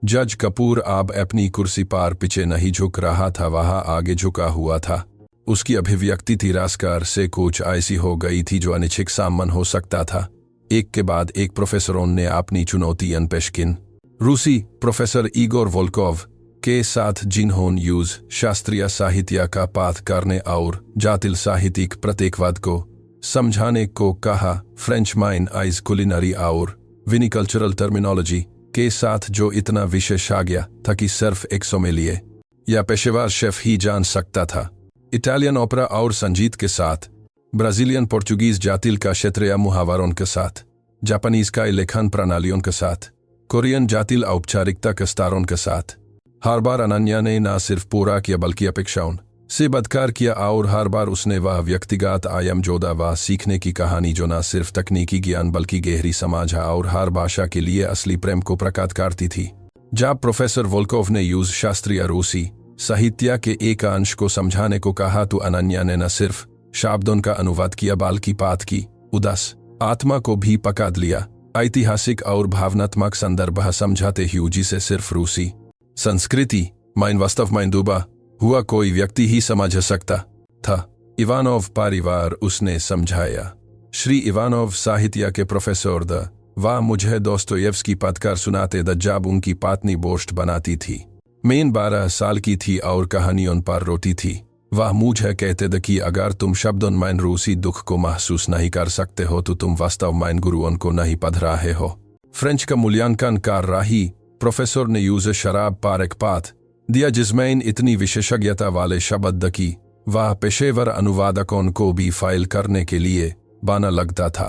जज कपूर अब अपनी कुर्सी पार पीछे नहीं झुक रहा था, वह आगे झुका हुआ था। उसकी अभिव्यक्ति तिरस्कार से कुछ ऐसी हो गई थी जो अनिच्छिक सामन हो सकता था। एक के बाद एक प्रोफेसरों ने अपनी चुनौतियां पेश किन। रूसी प्रोफेसर इगोर वोल्कोव के साथ जिन्होंने यूज शास्त्रीय साहित्य का पाठ करने और जातिल साहित्यिक प्रतीकवाद को समझाने को कहा। फ्रेंच माइन आइज कुलिनरी और विनिकल्चरल टर्मिनोलॉजी के साथ जो इतना विशेषज्ञ था कि सिर्फ एक सोमेलिए या पेशेवर शेफ ही जान सकता था। इटालियन ओपेरा और संगीत के साथ, ब्राजीलियन पोर्चुगीज जातिल का क्षेत्रीय मुहावरों के साथ, जापानीज का लेखन प्रणालियों के साथ, कोरियन जातिल औपचारिकता के स्तरों के साथ, हर बार अनन्या ने न सिर्फ पूरा किया बल्कि अपेक्षाओं से बदकार किया और हर बार उसने वह व्यक्तिगत आयाम जोड़ा, वह सीखने की कहानी जो न सिर्फ तकनीकी ज्ञान बल्कि गहरी समझ और हर भाषा के लिए असली प्रेम को प्रकट करती थी। जब प्रोफेसर वोल्कोव ने यूज शास्त्रीय रूसी साहित्य के एक अंश को समझाने को कहा तो अनन्या ने न सिर्फ शब्दों का अनुवाद किया बल्कि पाठ की उदास आत्मा को भी पकड़ लिया। ऐतिहासिक और भावनात्मक संदर्भ समझाते हुए जिसे सिर्फ रूसी संस्कृति माइन वास्तव माइन डूबा हुआ कोई व्यक्ति ही समझ सकता था। इवानोव परिवार उसने समझाया। श्री इवानोव साहित्य के प्रोफेसर द वह मुझे दोस्तोयेव्स्की पढ़कर सुनाते द जब उनकी पत्नी बोस्ट बनाती थी। मैं 12 साल की थी और कहानियों पर रोती थी। वह मुझे कहते थे कि अगर तुम शब्दों में रूसी दुख को महसूस नहीं कर सकते हो तो तुम वास्तव में गुरुओं को नहीं पढ़ रहे हो। फ्रेंच का मूल्यांकन कर रही प्रोफेसर ने यूज शराब पर एक पाठ दिया जिसमें इतनी विशेषज्ञता वाले शब्द की वह पेशेवर अनुवादकों को भी फाइल करने के लिए बना लगता था।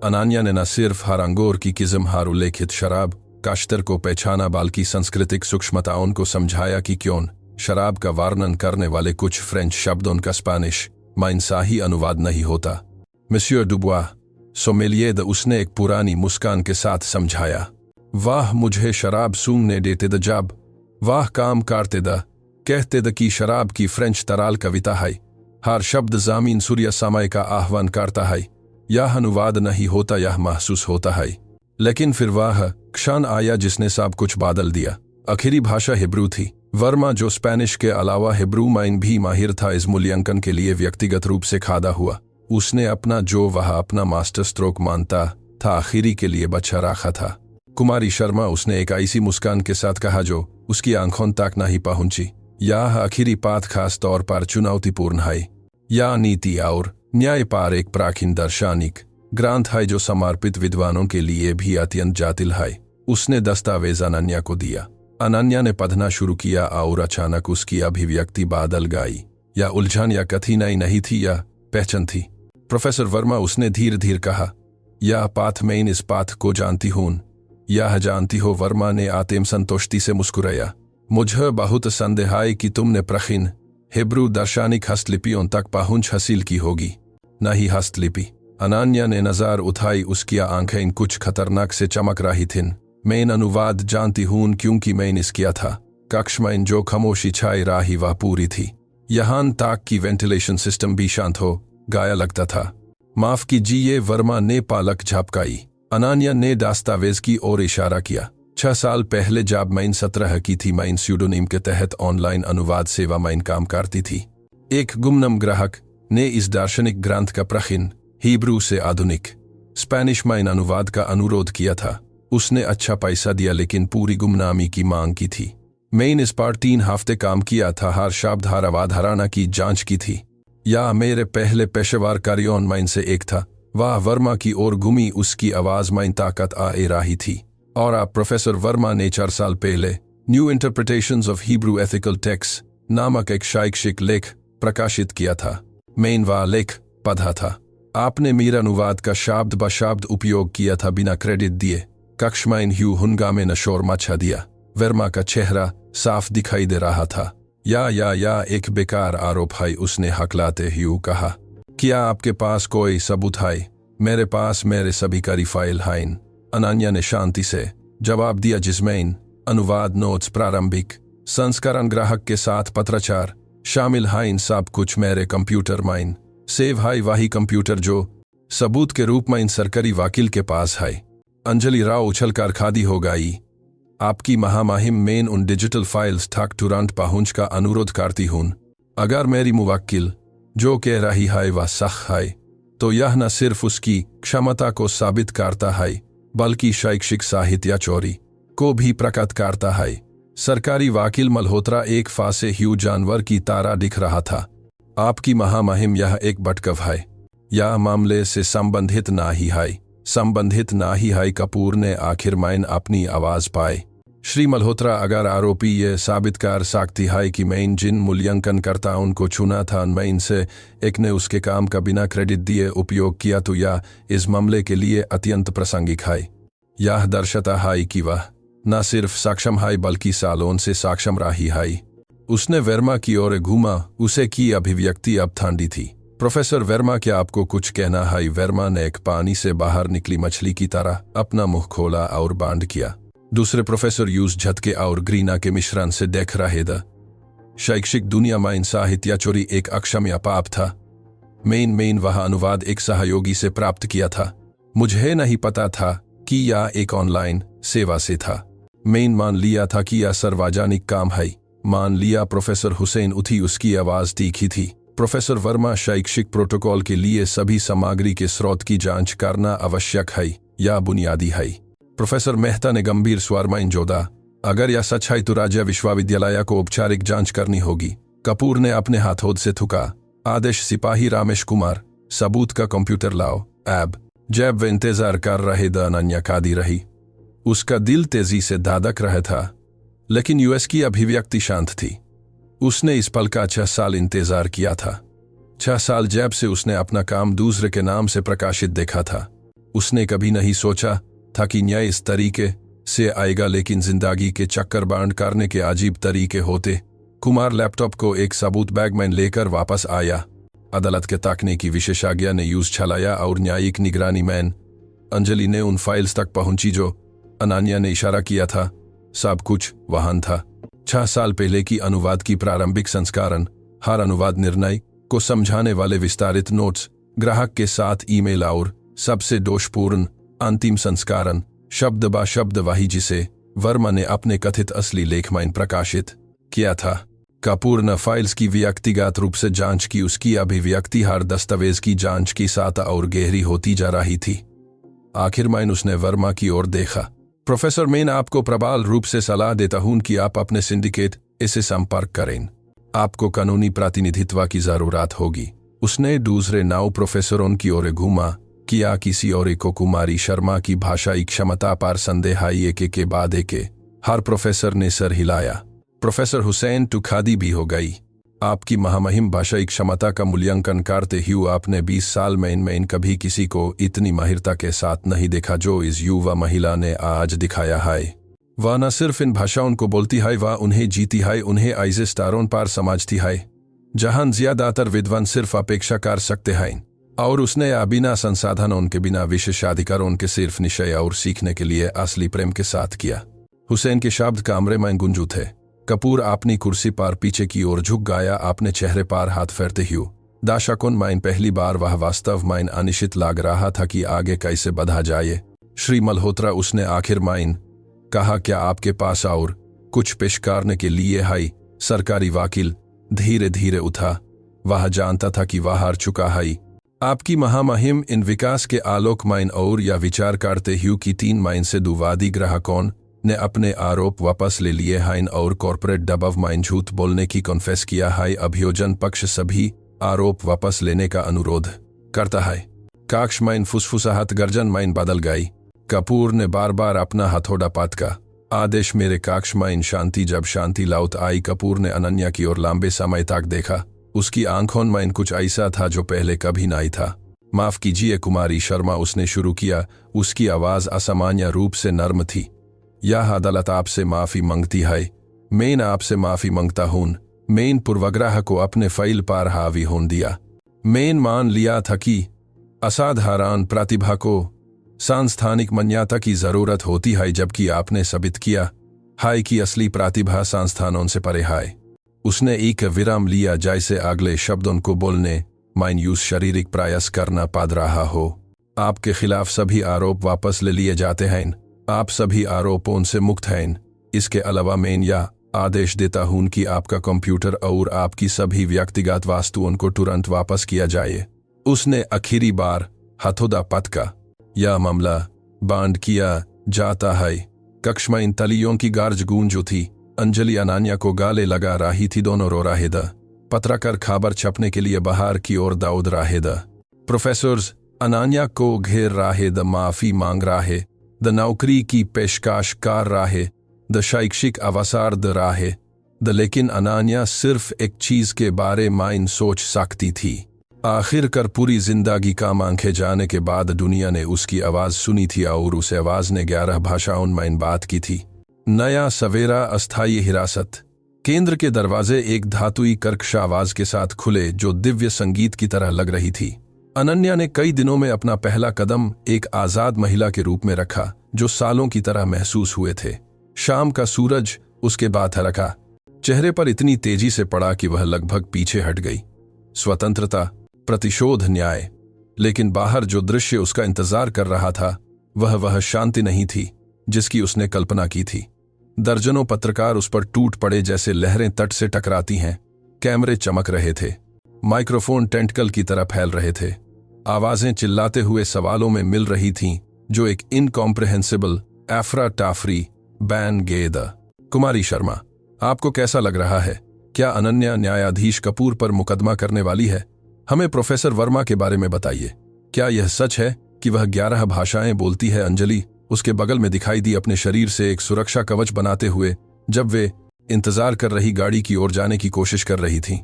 अनन्या ने न सिर्फ हर अंगूर की किस्म हर उल्लेखित शराब काश्तर को पहचाना बल्कि सांस्कृतिक सूक्ष्मताओं को समझाया कि क्यों शराब का वर्णन करने वाले कुछ फ्रेंच शब्दों का स्पेनिश में सही अनुवाद नहीं होता। मिस्टर डुबुआ सोमेलिए द उसने एक पुरानी मुस्कान के साथ समझाया। वाह मुझे शराब सूंघने देते द जब वाह काम करते द कहते द कि शराब की फ्रेंच तराल कविता है। हर शब्द ज़मीन सूर्य समय का आह्वान करता है। यह अनुवाद नहीं होता, यह महसूस होता है। लेकिन फिर वह क्षण आया जिसने सब कुछ बदल दिया। आखिरी भाषा हिब्रू थी। वर्मा जो स्पेनिश के अलावा हिब्रू में भी माहिर था, इस मूल्यांकन के लिए व्यक्तिगत रूप से खादा हुआ। उसने अपना जो वह अपना मास्टर स्ट्रोक मानता था आखिरी के लिए बचा रखा था। कुमारी शर्मा उसने एक ऐसी मुस्कान के साथ कहा जो उसकी आंखों तक नहीं पहुंची। यह आखिरी पाठ खास तौर पर चुनौतीपूर्ण है। यह नीति और न्याय पर एक प्राचीन दार्शनिक ग्रंथ है जो समर्पित विद्वानों के लिए भी अत्यंत जटिल है। उसने दस्तावेज अनन्या को दिया। अनन्या ने पढ़ना शुरू किया और अचानक उसकी अभिव्यक्ति बदल गई। या उलझन या कठिनाई नहीं थी, या पहचान थी। प्रोफेसर वर्मा उसने धीरे धीरे कहा, यह पाठ मैं इस पाठ को जानती हूँ। यह जानती हो? वर्मा ने आत्म संतुष्टि से मुस्कुराया। मुझे बहुत संदेह है कि तुमने प्राचीन हिब्रू दार्शनिक हस्तलिपियों तक पहुंच हासिल की होगी। नहीं हस्तलिपि। अनन्या ने नजर उठाई। उसकी आंखें कुछ खतरनाक से चमक रही थीं। मैं अनुवाद जानती हूँ क्योंकि मैंने इस किया था। कक्ष में जो खामोशी छाई रही वह पूरी थी। यहाँ तक कि वेंटिलेशन सिस्टम भी शांत हो गया लगता था। माफ कीजिए, वर्मा ने पलक झपकाई। अनन्या ने दस्तावेज की ओर इशारा किया। 6 साल पहले जब मैं 17 की थी, मैं स्यूडोनिम के तहत ऑनलाइन अनुवाद सेवा में काम करती थी। एक गुमनाम ग्राहक ने इस दार्शनिक ग्रंथ का प्राचीन हिब्रू से आधुनिक स्पेनिश में अनुवाद का अनुरोध किया था। उसने अच्छा पैसा दिया लेकिन पूरी गुमनामी की मांग की थी। मैंने इस पर 3 हफ्ते काम किया था। हर शब्द हर अवधारणा की जांच की थी। यह मेरे पहले पेशेवर कार्यों में से एक था। वह वर्मा की ओर घूमी। उसकी आवाज में ताकत आ रही थी। और आप प्रोफेसर वर्मा ने 4 साल पहले new interpretations of Hebrew ethical text नामक एक शैक्षिक लेख प्रकाशित किया था। मैंने वह लेख पढ़ा था। आपने मेरा अनुवाद का शब्द ब शब्द उपयोग किया था बिना क्रेडिट दिए। कक्ष में ह्यू हुंगामे ने शोर मचा दिया। वर्मा का चेहरा साफ दिखाई दे रहा था। या एक बेकार आरोप है, उसने हकलाते ह्यू कहा। क्या आपके पास कोई सबूत है? मेरे पास मेरे सभी कारी फाइल हैं। अनन्या ने शांति से जवाब दिया, जिसमें अनुवाद नोट्स, प्रारंभिक संस्करण, ग्राहक के साथ पत्राचार, शामिल हाइन सब कुछ मेरे कंप्यूटर माइन सेव हाई वाही कंप्यूटर जो सबूत के रूप में इन सरकारी वकील के पास है। अंजलि राव उछल कर खादी हो गई। आपकी महामहिम मेन उन डिजिटल फाइल्स तक तुरंत पहुंच का अनुरोध करती हूं। अगर मेरी मुवक्किल जो कह रही है वह सच है तो यह न सिर्फ उसकी क्षमता को साबित करता है बल्कि शैक्षिक साहित्य चोरी को भी प्रकट करता है। सरकारी वकील मल्होत्रा एक फांसे ह्यू जानवर की तरह दिख रहा था। आपकी महामहिम यह एक भटकव है, यह मामले से संबंधित ना ही है। कपूर ने आखिर मैन अपनी आवाज पाए। श्री मल्होत्रा, अगर आरोपी ये साबित कर सकती है कि मैं जिन मूल्यांकन करता उनको चुना था मैं इनसे एक ने उसके काम का बिना क्रेडिट दिए उपयोग किया तो यह इस मामले के लिए अत्यंत प्रासंगिक है। यह दर्शाता है कि वह न सिर्फ सक्षम है बल्कि सालों से सक्षम रही है। उसने वर्मा की ओर घूमा। उसे की अभिव्यक्ति अब ठंडी थी। प्रोफेसर वर्मा, क्या आपको कुछ कहना है? वर्मा ने एक पानी से बाहर निकली मछली की तरह अपना मुंह खोला और बंद किया। दूसरे प्रोफेसर यूज झटके और घृणा के मिश्रण से देख रहे थे। शैक्षिक दुनिया में साहित्य चोरी एक अक्षम्य पाप था। मेन वह अनुवाद एक सहयोगी से प्राप्त किया था। मुझे नहीं पता था कि यह एक ऑनलाइन सेवा से था। मैंने मान लिया था कि यह सार्वजनिक काम है। मान लिया। प्रोफेसर हुसैन उठी। उसकी आवाज तीखी थी। प्रोफेसर वर्मा, शैक्षिक प्रोटोकॉल के लिए सभी सामग्री के स्रोत की जांच करना आवश्यक है, यह बुनियादी है। प्रोफेसर मेहता ने गंभीर स्वर में जोड़ा, अगर यह सच है तो राज्य विश्वविद्यालय को औपचारिक जांच करनी होगी। कपूर ने अपने हाथों से थूका। आदेश। सिपाही रामेश कुमार, सबूत का कंप्यूटर लाओ। अब जब वे इंतजार कर रहे थे अनन्या कादी रही। उसका दिल तेजी से धड़क रहा था, लेकिन यूएस की अभिव्यक्ति शांत थी। उसने इस पल का 6 साल इंतजार किया था। 6 साल जब से उसने अपना काम दूसरे के नाम से प्रकाशित देखा था। उसने कभी नहीं सोचा था कि न्याय इस तरीके से आएगा, लेकिन जिंदगी के चक्कर बांध करने के अजीब तरीके होते। कुमार लैपटॉप को एक सबूत बैग में लेकर वापस आया। अदालत के तकनीकी विशेषज्ञ ने यूज चलाया और न्यायिक निगरानी मैन अंजलि ने उन फाइल्स तक पहुंची जो अनन्या ने इशारा किया था। सब कुछ वहां था। 6 साल पहले की अनुवाद की प्रारंभिक संस्करण, हर अनुवाद निर्णय को समझाने वाले विस्तारित नोट्स, ग्राहक के साथ ईमेल और सबसे दोषपूर्ण अंतिम संस्करण, शब्द ब शब्द वही जिसे वर्मा ने अपने कथित असली लेख में प्रकाशित किया था। कपूर ने फाइल्स की व्यक्तिगत रूप से जांच की। उसकी अभिव्यक्ति हर दस्तावेज की जांच की साथ और गहरी होती जा रही थी। आखिर में उसने वर्मा की ओर देखा। प्रोफेसर, मैं आपको प्रबल रूप से सलाह देता हूं कि आप अपने सिंडिकेट से संपर्क करें। आपको कानूनी प्रतिनिधित्व की जरूरत होगी। उसने दूसरे 9 प्रोफेसरों की ओर घूमा। किया किसी और को कुमारी शर्मा की भाषाई क्षमता पर संदेह है? एक के बाद एक हर प्रोफेसर ने सर हिलाया। प्रोफेसर हुसैन तो खादी भी हो गई। आपकी महामहिम भाषाई क्षमता का मूल्यांकन करते हुए आपने 20 साल में कभी किसी को इतनी माहिरता के साथ नहीं देखा जो इस युवा महिला ने आज दिखाया है। वह न सिर्फ इन भाषाओं को बोलती है, वह उन्हें जीती है, उन्हें ऐसे स्तरों पर समझती है जहां ज्यादातर विद्वान सिर्फ अपेक्षा कर सकते हैं। और उसने बिना संसाधनों के, बिना विशेषाधिकारों के, सिर्फ निश्चय और सीखने के लिए असली प्रेम के साथ किया। हुसैन के शब्द कमरे में गुंजू थे। कपूर अपनी कुर्सी पर पीछे की ओर झुक गया, अपने चेहरे पर हाथ फेरते हुए। दाशकुन माइन पहली बार वह वास्तव माइन अनिश्चित लग रहा था कि आगे कैसे बढ़ा जाए। श्री मल्होत्रा, उसने आखिर माइन कहा, क्या आपके पास और कुछ पेश करने के लिए है? सरकारी वकील धीरे धीरे उठा। वह जानता था कि वह हार चुका है। आपकी महामहिम इन विकास के आलोक माइन और या विचार करते हुए कि 3 माइन से दुवादी ग्राहकों ने अपने आरोप वापस ले लिए हैं और कॉर्पोरेट दबाव माइन झूठ बोलने की कॉन्फेस किया है। अभियोजन पक्ष सभी आरोप वापस लेने का अनुरोध करता है। काक्ष माइन फुसफुसाहट गर्जन माइन बदल गई। कपूर ने बार बार अपना हथौड़ा पटका। आदेश। मेरे काक्ष माइन शांति। जब शांति लौट आई, कपूर ने अनन्या की ओर लंबे समय तक देखा। उसकी आंखों में कुछ ऐसा था जो पहले कभी नहीं था। माफ कीजिए कुमारी शर्मा, उसने शुरू किया। उसकी आवाज असामान्य रूप से नर्म थी। यह अदालत आपसे माफी मांगती है। मैं आपसे माफी मांगता हूं। मैंने पूर्वाग्रह को अपने फाइल पर हावी होने दिया। मैंने मान लिया था कि असाधारण प्रतिभा को सांस्थानिक मान्यता की जरूरत होती है, जबकि आपने साबित किया है कि असली प्रतिभा संस्थानों से परे है। उसने एक विराम लिया, जैसे अगले शब्द उनको बोलने माइन यूज शारीरिक प्रयास करना पड़ रहा हो। आपके खिलाफ सभी आरोप वापस ले लिए जाते हैं। आप सभी आरोपों से मुक्त हैं। इसके अलावा मैं यह आदेश देता हूं कि आपका कंप्यूटर और आपकी सभी व्यक्तिगत वस्तुओं को तुरंत वापस किया जाए। उसने आखिरी बार हथौड़ा पटका। यह मामला बंद किया जाता है। कक्ष में इन तलियों की गार्ज गूंज उठी। अंजलि अनन्या को गाले लगा रही थी। दोनों रो रहे थे। पत्रकार खबर छपने के लिए बाहर की ओर दौड़ रहे थे। प्रोफेसर्स अनन्या को घेर रहे थे, माफी मांग रहे द नौकरी की पेशकश कर रहे द शैक्षिक अवसर दे रहे द, लेकिन अनन्या सिर्फ एक चीज के बारे में सोच सकती थी। आखिरकार पूरी जिंदगी का मांगे जाने के बाद दुनिया ने उसकी आवाज सुनी थी और उस आवाज ने 11 भाषाओं में बात की थी। नया सवेरा, अस्थायी हिरासत। केंद्र के दरवाजे एक धातुई कर्कश आवाज के साथ खुले जो दिव्य संगीत की तरह लग रही थी। अनन्या ने कई दिनों में अपना पहला कदम एक आजाद महिला के रूप में रखा, जो सालों की तरह महसूस हुए थे। शाम का सूरज उसके बाथ रखा, चेहरे पर इतनी तेजी से पड़ा कि वह लगभग पीछे हट गई। स्वतंत्रता, प्रतिशोध, न्याय। लेकिन बाहर जो दृश्य उसका इंतजार कर रहा था वह शांति नहीं थी जिसकी उसने कल्पना की थी। दर्जनों पत्रकार उस पर टूट पड़े जैसे लहरें तट से टकराती हैं। कैमरे चमक रहे थे, माइक्रोफोन टेंटकल की तरह फैल रहे थे। आवाजें चिल्लाते हुए सवालों में मिल रही थीं जो एक इनकॉम्प्रिहेंसिबल एफ्रा टाफरी बैन गेद। कुमारी शर्मा, आपको कैसा लग रहा है? क्या अनन्या न्यायाधीश कपूर पर मुकदमा करने वाली है? हमें प्रोफेसर वर्मा के बारे में बताइए। क्या यह सच है कि वह 11 भाषाएं बोलती है? अंजलि उसके बगल में दिखाई दी, अपने शरीर से एक सुरक्षा कवच बनाते हुए, जब वे इंतजार कर रही गाड़ी की ओर जाने की कोशिश कर रही थीं।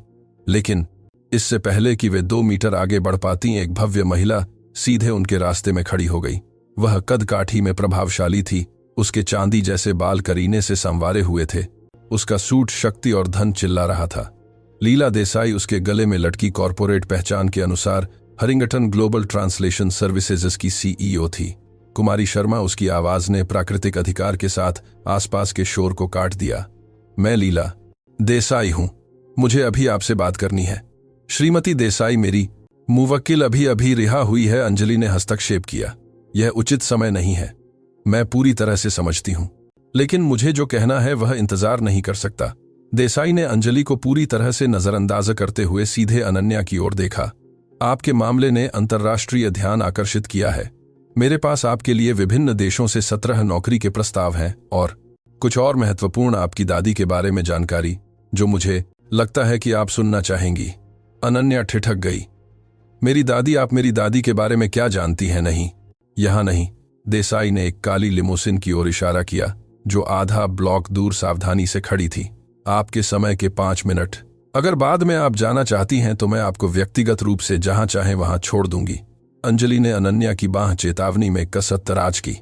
लेकिन इससे पहले कि वे 2 मीटर आगे बढ़ पाती, एक भव्य महिला सीधे उनके रास्ते में खड़ी हो गई। वह कद काठी में प्रभावशाली थी। उसके चांदी जैसे बाल करीने से संवारे हुए थे। उसका सूट शक्ति और धन चिल्ला रहा था। लीला देसाई उसके गले में लटकी कॉरपोरेट पहचान के अनुसार हरिंगटन ग्लोबल ट्रांसलेशन सर्विसेज की सीईओ थी। कुमारी शर्मा, उसकी आवाज ने प्राकृतिक अधिकार के साथ आसपास के शोर को काट दिया। मैं लीला देसाई हूं, मुझे अभी आपसे बात करनी है। श्रीमती देसाई, मेरी मुवक्किल अभी अभी रिहा हुई है। अंजलि ने हस्तक्षेप किया। यह उचित समय नहीं है, मैं पूरी तरह से समझती हूं, लेकिन मुझे जो कहना है वह इंतजार नहीं कर सकता। देसाई ने अंजलि को पूरी तरह से नजरअंदाज करते हुए सीधे अनन्या की ओर देखा। आपके मामले ने अंतर्राष्ट्रीय ध्यान आकर्षित किया है। मेरे पास आपके लिए विभिन्न देशों से 17 नौकरी के प्रस्ताव हैं और कुछ और महत्वपूर्ण आपकी दादी के बारे में जानकारी जो मुझे लगता है कि आप सुनना चाहेंगी। अनन्या ठिठक गई। मेरी दादी? आप मेरी दादी के बारे में क्या जानती हैं? नहीं, यहां नहीं। देसाई ने एक काली लिमोसिन की ओर इशारा किया जो आधा ब्लॉक दूर सावधानी से खड़ी थी। आपके समय के 5 मिनट। अगर बाद में आप जाना चाहती हैं तो मैं आपको व्यक्तिगत रूप से जहां चाहें वहां छोड़ दूंगी। अंजलि ने अनन्या की बांह चेतावनी में कसरत तराज की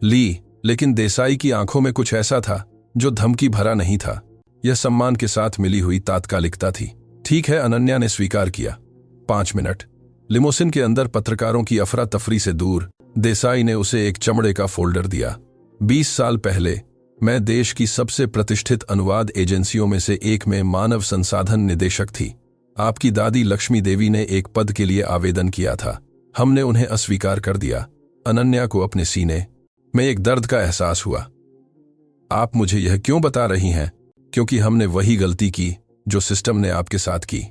ली, लेकिन देसाई की आंखों में कुछ ऐसा था जो धमकी भरा नहीं था। यह सम्मान के साथ मिली हुई तात्कालिकता थी। ठीक है, अनन्या ने स्वीकार किया। 5 मिनट। लिमोसिन के अंदर पत्रकारों की अफरा तफरी से दूर देसाई ने उसे एक चमड़े का फोल्डर दिया। 20 साल पहले मैं देश की सबसे प्रतिष्ठित अनुवाद एजेंसियों में से एक में मानव संसाधन निदेशक थी। आपकी दादी लक्ष्मी देवी ने एक पद के लिए आवेदन किया था। हमने उन्हें अस्वीकार कर दिया। अनन्या को अपने सीने में एक दर्द का एहसास हुआ। आप मुझे यह क्यों बता रही हैं? क्योंकि हमने वही गलती की जो सिस्टम ने आपके साथ की।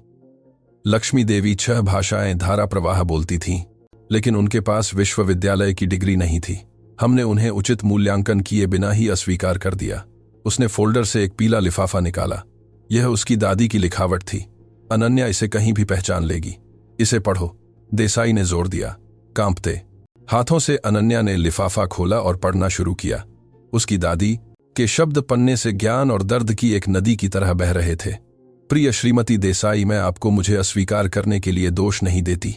लक्ष्मी देवी 6 भाषाएं धारा प्रवाह बोलती थीं, लेकिन उनके पास विश्वविद्यालय की डिग्री नहीं थी। हमने उन्हें उचित मूल्यांकन किए बिना ही अस्वीकार कर दिया। उसने फोल्डर से एक पीला लिफाफा निकाला। यह उसकी दादी की लिखावट थी। अनन्या इसे कहीं भी पहचान लेगी। इसे पढ़ो, देसाई ने जोर दिया। कांपते हाथों से अनन्या ने लिफाफा खोला और पढ़ना शुरू किया। उसकी दादी के शब्द पन्ने से ज्ञान और दर्द की एक नदी की तरह बह रहे थे। प्रिय श्रीमती देसाई, मैं आपको मुझे अस्वीकार करने के लिए दोष नहीं देती।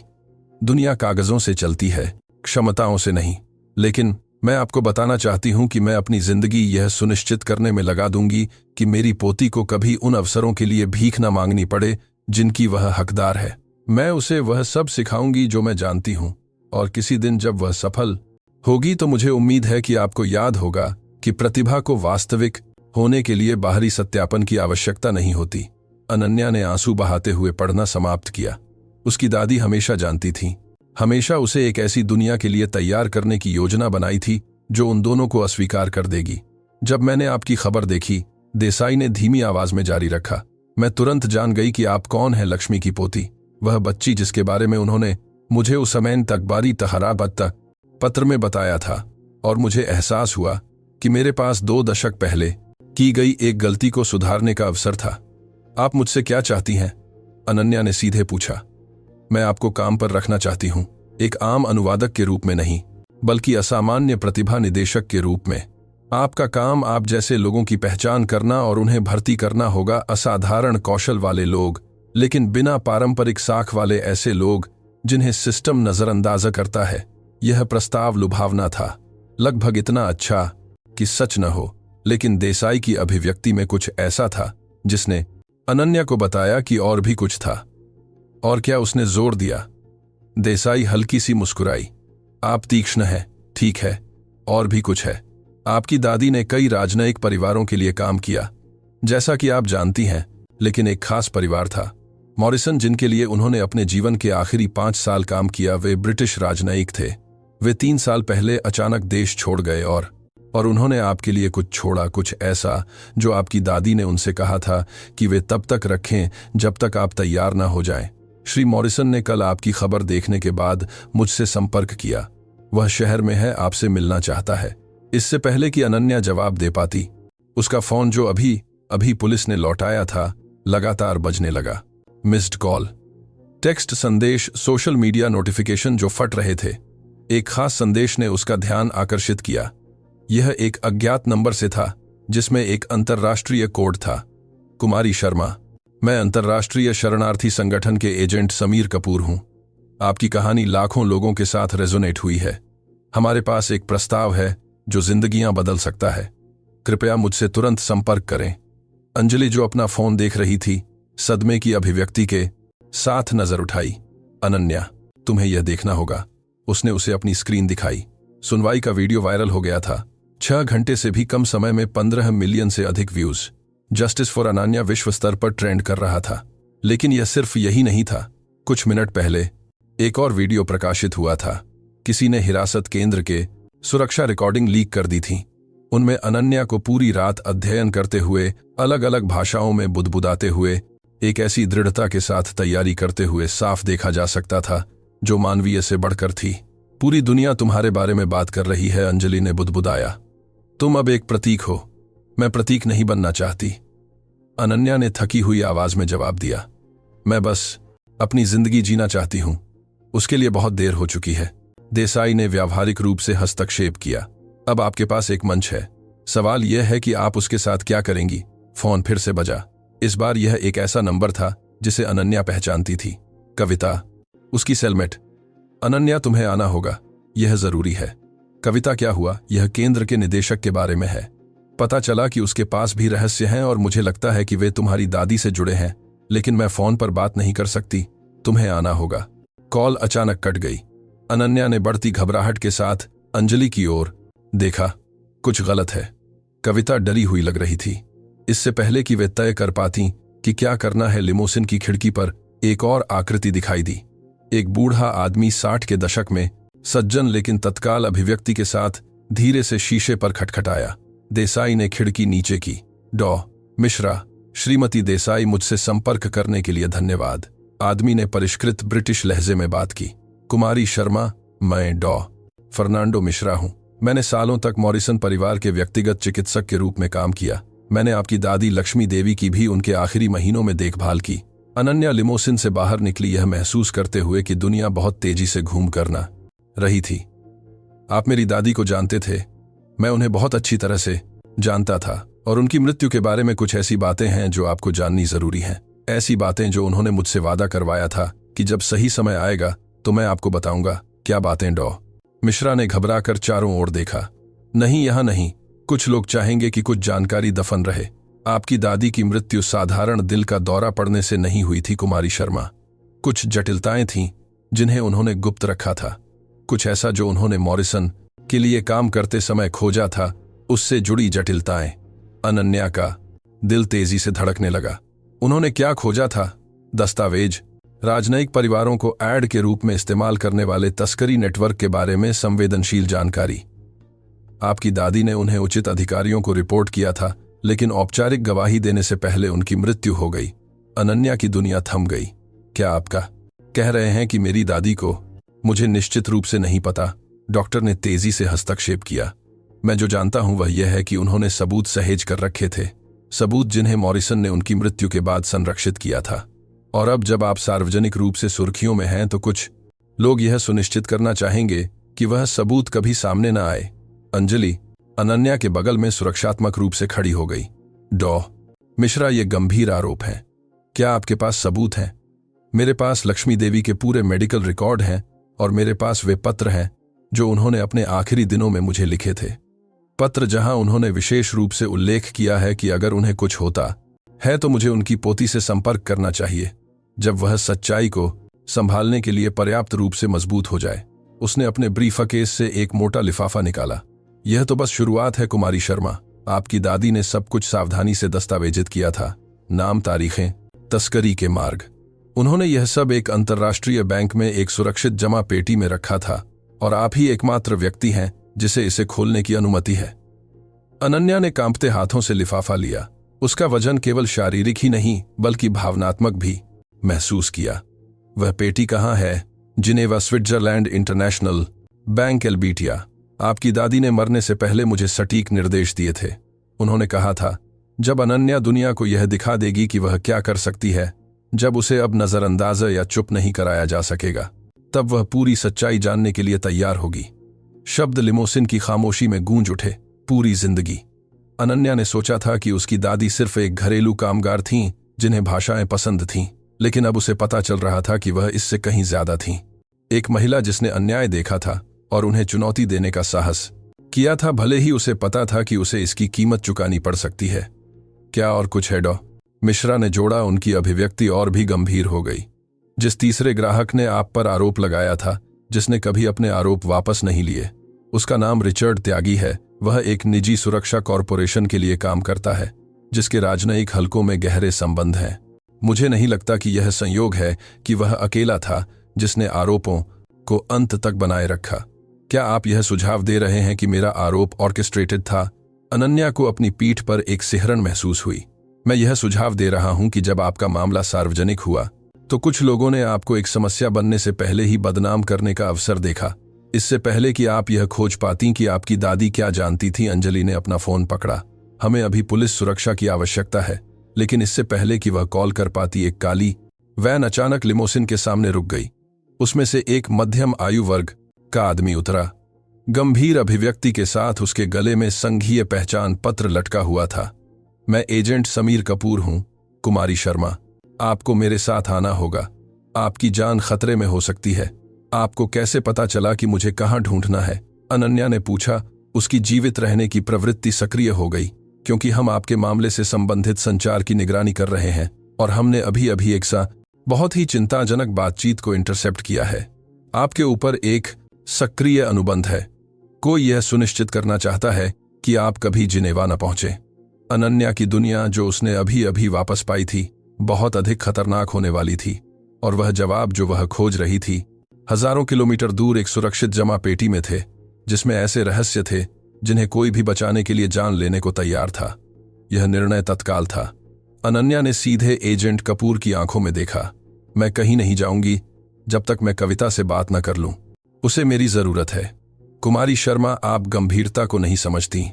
दुनिया कागजों से चलती है, क्षमताओं से नहीं। लेकिन मैं आपको बताना चाहती हूं कि मैं अपनी जिंदगी यह सुनिश्चित करने में लगा दूंगी कि मेरी पोती को कभी उन अवसरों के लिए भीख न मांगनी पड़े जिनकी वह हकदार है। मैं उसे वह सब सिखाऊंगी जो मैं जानती हूं, और किसी दिन जब वह सफल होगी तो मुझे उम्मीद है कि आपको याद होगा कि प्रतिभा को वास्तविक होने के लिए बाहरी सत्यापन की आवश्यकता नहीं होती। अनन्या ने आंसू बहाते हुए पढ़ना समाप्त किया। उसकी दादी हमेशा जानती थी, हमेशा उसे एक ऐसी दुनिया के लिए तैयार करने की योजना बनाई थी जो उन दोनों को अस्वीकार कर देगी। जब मैंने आपकी खबर देखी, देसाई ने धीमी आवाज में जारी रखा, मैं तुरंत जान गई कि आप कौन है, लक्ष्मी की पोती, वह बच्ची जिसके बारे में उन्होंने मुझे उस समय तकबारी तहराबत पत्र में बताया था। और मुझे एहसास हुआ कि मेरे पास 2 दशक पहले की गई एक गलती को सुधारने का अवसर था। आप मुझसे क्या चाहती हैं? अनन्या ने सीधे पूछा। मैं आपको काम पर रखना चाहती हूं, एक आम अनुवादक के रूप में नहीं, बल्कि असामान्य प्रतिभा निदेशक के रूप में। आपका काम आप जैसे लोगों की पहचान करना और उन्हें भर्ती करना होगा, असाधारण कौशल वाले लोग, लेकिन बिना पारंपरिक साख वाले ऐसे लोग जिन्हें सिस्टम नजरअंदाज करता है। यह प्रस्ताव लुभावना था, लगभग इतना अच्छा कि सच न हो, लेकिन देसाई की अभिव्यक्ति में कुछ ऐसा था जिसने अनन्या को बताया कि और भी कुछ था। और क्या? उसने जोर दिया। देसाई हल्की सी मुस्कुराई। आप तीक्ष्ण हैं, ठीक है, और भी कुछ है। आपकी दादी ने कई राजनयिक परिवारों के लिए काम किया, जैसा कि आप जानती हैं, लेकिन एक खास परिवार था मॉरिसन, जिनके लिए उन्होंने अपने जीवन के आखिरी 5 साल काम किया। वे ब्रिटिश राजनयिक थे। वे 3 साल पहले अचानक देश छोड़ गए और उन्होंने आपके लिए कुछ छोड़ा, कुछ ऐसा जो आपकी दादी ने उनसे कहा था कि वे तब तक रखें जब तक आप तैयार ना हो जाएं। श्री मॉरिसन ने कल आपकी खबर देखने के बाद मुझसे संपर्क किया। वह शहर में है, आपसे मिलना चाहता है। इससे पहले कि अनन्या जवाब दे पाती, उसका फोन जो अभी अभी पुलिस ने लौटाया था लगातार बजने लगा। मिस्ड कॉल, टेक्स्ट संदेश, सोशल मीडिया नोटिफिकेशन जो फट रहे थे। एक खास संदेश ने उसका ध्यान आकर्षित किया। यह एक अज्ञात नंबर से था जिसमें एक अंतर्राष्ट्रीय कोड था। कुमारी शर्मा, मैं अंतर्राष्ट्रीय शरणार्थी संगठन के एजेंट समीर कपूर हूं। आपकी कहानी लाखों लोगों के साथ रेजोनेट हुई है। हमारे पास एक प्रस्ताव है जो जिंदगियां बदल सकता है। कृपया मुझसे तुरंत संपर्क करें। अंजलि, जो अपना फोन देख रही थी, सदमे की अभिव्यक्ति के साथ नजर उठाई। अनन्या, तुम्हें यह देखना होगा। उसने उसे अपनी स्क्रीन दिखाई। सुनवाई का वीडियो वायरल हो गया था। 6 घंटे से भी कम समय में 15 मिलियन से अधिक व्यूज। जस्टिस फॉर अनन्या विश्व स्तर पर ट्रेंड कर रहा था। लेकिन यह सिर्फ यही नहीं था। कुछ मिनट पहले एक और वीडियो प्रकाशित हुआ था। किसी ने हिरासत केंद्र के सुरक्षा रिकॉर्डिंग लीक कर दी थी। उनमें अनन्या को पूरी रात अध्ययन करते हुए, अलग अलग भाषाओं में बुदबुदाते हुए, एक ऐसी दृढ़ता के साथ तैयारी करते हुए साफ देखा जा सकता था जो मानवीय से बढ़कर थी। पूरी दुनिया तुम्हारे बारे में बात कर रही है, अंजलि ने बुदबुदाया। तुम अब एक प्रतीक हो। मैं प्रतीक नहीं बनना चाहती, अनन्या ने थकी हुई आवाज में जवाब दिया। मैं बस अपनी जिंदगी जीना चाहती हूं। उसके लिए बहुत देर हो चुकी है। देसाई ने व्यावहारिक रूप से हस्तक्षेप किया। अब आपके पास एक मंच है। सवाल यह है कि आप उसके साथ क्या करेंगी। फोन फिर से बजा। इस बार यह एक ऐसा नंबर था जिसे अनन्या पहचानती थी। कविता, उसकी सेलमेट। अनन्या, तुम्हें आना होगा, यह जरूरी है। कविता, क्या हुआ? यह केंद्र के निदेशक के बारे में है। पता चला कि उसके पास भी रहस्य हैं और मुझे लगता है कि वे तुम्हारी दादी से जुड़े हैं, लेकिन मैं फोन पर बात नहीं कर सकती। तुम्हें आना होगा। कॉल अचानक कट गई। अनन्या ने बढ़ती घबराहट के साथ अंजलि की ओर देखा। कुछ गलत है। कविता डरी हुई लग रही थी। इससे पहले कि वे तय कर पाती कि क्या करना है, लिमोसिन की खिड़की पर एक और आकृति दिखाई दी। एक बूढ़ा आदमी 60 के दशक में, सज्जन लेकिन तत्काल अभिव्यक्ति के साथ धीरे से शीशे पर खटखटाया। देसाई ने खिड़की नीचे की। डॉ मिश्रा, श्रीमती देसाई, मुझसे संपर्क करने के लिए धन्यवाद। आदमी ने परिष्कृत ब्रिटिश लहजे में बात की। कुमारी शर्मा, मैं डॉ फर्नांडो मिश्रा हूं। मैंने सालों तक मॉरिसन परिवार के व्यक्तिगत चिकित्सक के रूप में काम किया। मैंने आपकी दादी लक्ष्मी देवी की भी उनके आखिरी महीनों में देखभाल की। अनन्या लिमोसिन से बाहर निकली, यह महसूस करते हुए कि दुनिया बहुत तेजी से घूम करना रही थी। आप मेरी दादी को जानते थे? मैं उन्हें बहुत अच्छी तरह से जानता था और उनकी मृत्यु के बारे में कुछ ऐसी बातें हैं जो आपको जाननी जरूरी हैं। ऐसी बातें जो उन्होंने मुझसे वादा करवाया था कि जब सही समय आएगा तो मैं आपको बताऊंगा। क्या बातें? डॉ मिश्रा ने घबराकर चारों ओर देखा। नहीं, यहां नहीं। कुछ लोग चाहेंगे कि कुछ जानकारी दफन रहे। आपकी दादी की मृत्यु साधारण दिल का दौरा पड़ने से नहीं हुई थी कुमारी शर्मा। कुछ जटिलताएं थीं जिन्हें उन्होंने गुप्त रखा था। कुछ ऐसा जो उन्होंने मॉरिसन के लिए काम करते समय खोजा था, उससे जुड़ी जटिलताएं। अनन्या का दिल तेजी से धड़कने लगा। उन्होंने क्या खोजा था? दस्तावेज, राजनयिक परिवारों को ऐड के रूप में इस्तेमाल करने वाले तस्करी नेटवर्क के बारे में संवेदनशील जानकारी। आपकी दादी ने उन्हें उचित अधिकारियों को रिपोर्ट किया था, लेकिन औपचारिक गवाही देने से पहले उनकी मृत्यु हो गई। अनन्या की दुनिया थम गई। क्या आपका कह रहे हैं कि मेरी दादी को? मुझे निश्चित रूप से नहीं पता, डॉक्टर ने तेजी से हस्तक्षेप किया। मैं जो जानता हूं वह यह है कि उन्होंने सबूत सहेज कर रखे थे, सबूत जिन्हें मॉरिसन ने उनकी मृत्यु के बाद संरक्षित किया था। और अब जब आप सार्वजनिक रूप से सुर्खियों में हैं तो कुछ लोग यह सुनिश्चित करना चाहेंगे कि वह सबूत कभी सामने न आए। अंजलि अनन्या के बगल में सुरक्षात्मक रूप से खड़ी हो गई। डॉ मिश्रा, ये गंभीर आरोप है। क्या आपके पास सबूत हैं? मेरे पास लक्ष्मी देवी के पूरे मेडिकल रिकॉर्ड हैं और मेरे पास वे पत्र हैं जो उन्होंने अपने आखिरी दिनों में मुझे लिखे थे। पत्र जहां उन्होंने विशेष रूप से उल्लेख किया है कि अगर उन्हें कुछ होता है तो मुझे उनकी पोती से संपर्क करना चाहिए जब वह सच्चाई को संभालने के लिए पर्याप्त रूप से मजबूत हो जाए। उसने अपने ब्रीफकेस से एक मोटा लिफाफा निकाला। यह तो बस शुरुआत है कुमारी शर्मा। आपकी दादी ने सब कुछ सावधानी से दस्तावेजित किया था, नाम, तारीखें, तस्करी के मार्ग। उन्होंने यह सब एक अंतर्राष्ट्रीय बैंक में एक सुरक्षित जमा पेटी में रखा था और आप ही एकमात्र व्यक्ति हैं जिसे इसे खोलने की अनुमति है। अनन्या ने कांपते हाथों से लिफाफा लिया। उसका वजन केवल शारीरिक ही नहीं बल्कि भावनात्मक भी महसूस किया। वह पेटी कहाँ है? जिनेवा, स्विट्जरलैंड, इंटरनेशनल बैंक, एल्बीटिया। आपकी दादी ने मरने से पहले मुझे सटीक निर्देश दिए थे। उन्होंने कहा था, जब अनन्या दुनिया को यह दिखा देगी कि वह क्या कर सकती है, जब उसे अब नजरअंदाज या चुप नहीं कराया जा सकेगा, तब वह पूरी सच्चाई जानने के लिए तैयार होगी। शब्द लिमोसिन की खामोशी में गूंज उठे। पूरी जिंदगी। अनन्या ने सोचा था कि उसकी दादी सिर्फ एक घरेलू कामगार थीं जिन्हें भाषाएं पसंद थीं, लेकिन अब उसे पता चल रहा था कि वह इससे कहीं ज्यादा थीं। एक महिला जिसने अन्याय देखा था और उन्हें चुनौती देने का साहस किया था, भले ही उसे पता था कि उसे इसकी कीमत चुकानी पड़ सकती है। क्या और कुछ है? डॉ मिश्रा ने जोड़ा। उनकी अभिव्यक्ति और भी गंभीर हो गई। जिस तीसरे ग्राहक ने आप पर आरोप लगाया था, जिसने कभी अपने आरोप वापस नहीं लिए, उसका नाम रिचर्ड त्यागी है। वह एक निजी सुरक्षा कॉरपोरेशन के लिए काम करता है जिसके राजनयिक हलकों में गहरे संबंध हैं। मुझे नहीं लगता कि यह संयोग है कि वह अकेला था जिसने आरोपों को अंत तक बनाए रखा। क्या आप यह सुझाव दे रहे हैं कि मेरा आरोप ऑर्केस्ट्रेटेड था? अनन्या को अपनी पीठ पर एक सिहरन महसूस हुई। मैं यह सुझाव दे रहा हूं कि जब आपका मामला सार्वजनिक हुआ तो कुछ लोगों ने आपको एक समस्या बनने से पहले ही बदनाम करने का अवसर देखा। इससे पहले कि आप यह खोज पाती कि आपकी दादी क्या जानती थी, अंजलि ने अपना फोन पकड़ा। हमें अभी पुलिस सुरक्षा की आवश्यकता है, लेकिन इससे पहले कि वह कॉल कर पाती, एक काली वैन अचानक लिमोसिन के सामने रुक गई। उसमें से एक मध्यम आयु वर्ग का आदमी उतरा। गंभीर अभिव्यक्ति के साथ उसके गले में संघीय पहचान पत्र लटका हुआ था। मैं एजेंट समीर कपूर हूं, कुमारी शर्मा। आपको मेरे साथ आना होगा। आपकी जान खतरे में हो सकती है। आपको कैसे पता चला कि मुझे कहां ढूंढना है? अनन्या ने पूछा। उसकी जीवित रहने की प्रवृत्ति सक्रिय हो गई। क्योंकि हम आपके मामले से संबंधित संचार की निगरानी कर रहे हैं और हमने अभी अभी एक बहुत ही चिंताजनक बातचीत को इंटरसेप्ट किया है। आपके ऊपर एक सक्रिय अनुबंध है। कोई यह सुनिश्चित करना चाहता है कि आप कभी जिनेवा न पहुंचे। अनन्या की दुनिया, जो उसने अभी अभी वापस पाई थी, बहुत अधिक खतरनाक होने वाली थी, और वह जवाब जो वह खोज रही थी हजारों किलोमीटर दूर एक सुरक्षित जमा पेटी में थे, जिसमें ऐसे रहस्य थे जिन्हें कोई भी बचाने के लिए जान लेने को तैयार था। यह निर्णय तत्काल था। अनन्या ने सीधे एजेंट कपूर की आंखों में देखा। मैं कहीं नहीं जाऊंगी जब तक मैं कविता से बात न कर लूं। उसे मेरी जरूरत है। कुमारी शर्मा, आप गंभीरता को नहीं समझती,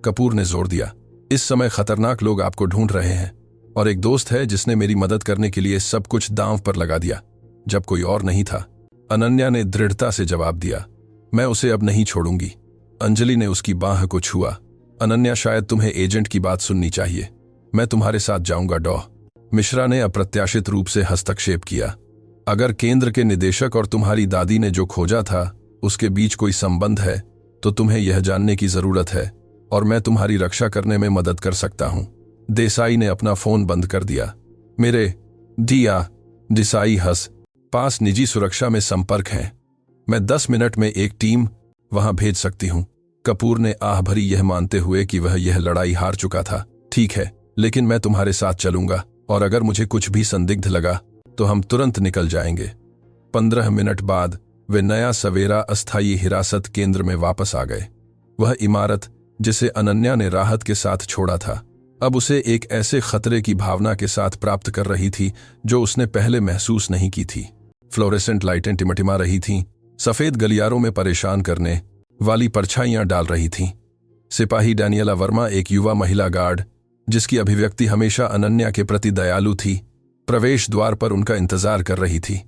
कपूर ने जोर दिया। इस समय खतरनाक लोग आपको ढूंढ रहे हैं और एक दोस्त है जिसने मेरी मदद करने के लिए सब कुछ दांव पर लगा दिया जब कोई और नहीं था। अनन्या ने दृढ़ता से जवाब दिया। मैं उसे अब नहीं छोड़ूंगी। अंजलि ने उसकी बाह को छुआ। अनन्या, शायद तुम्हें एजेंट की बात सुननी चाहिए। मैं तुम्हारे साथ जाऊंगा। डॉ मिश्रा ने अप्रत्याशित रूप से हस्तक्षेप किया। अगर केंद्र के निदेशक और तुम्हारी दादी ने जो खोजा था उसके बीच कोई संबंध है तो तुम्हें यह जानने की जरूरत है, और मैं तुम्हारी रक्षा करने में मदद कर सकता हूं। देसाई ने अपना फोन बंद कर दिया। मेरे देसाई हंस पास निजी सुरक्षा में संपर्क हैं। मैं 10 मिनट में एक टीम वहां भेज सकती हूं। कपूर ने आह भरी, यह मानते हुए कि वह यह लड़ाई हार चुका था। ठीक है, लेकिन मैं तुम्हारे साथ चलूंगा। और अगर मुझे कुछ भी संदिग्ध लगा तो हम तुरंत निकल जाएंगे। 15 मिनट बाद वे नया सवेरा अस्थायी हिरासत केंद्र में वापस आ गए। वह इमारत जिसे अनन्या ने राहत के साथ छोड़ा था अब उसे एक ऐसे खतरे की भावना के साथ प्राप्त कर रही थी जो उसने पहले महसूस नहीं की थी। फ्लोरेसेंट लाइटें टिमटिमा रही थीं, सफेद गलियारों में परेशान करने वाली परछाइयां डाल रही थीं। सिपाही डैनियला वर्मा, एक युवा महिला गार्ड जिसकी अभिव्यक्ति हमेशा अनन्या के प्रति दयालु थी, प्रवेश द्वार पर उनका इंतजार कर रही थी।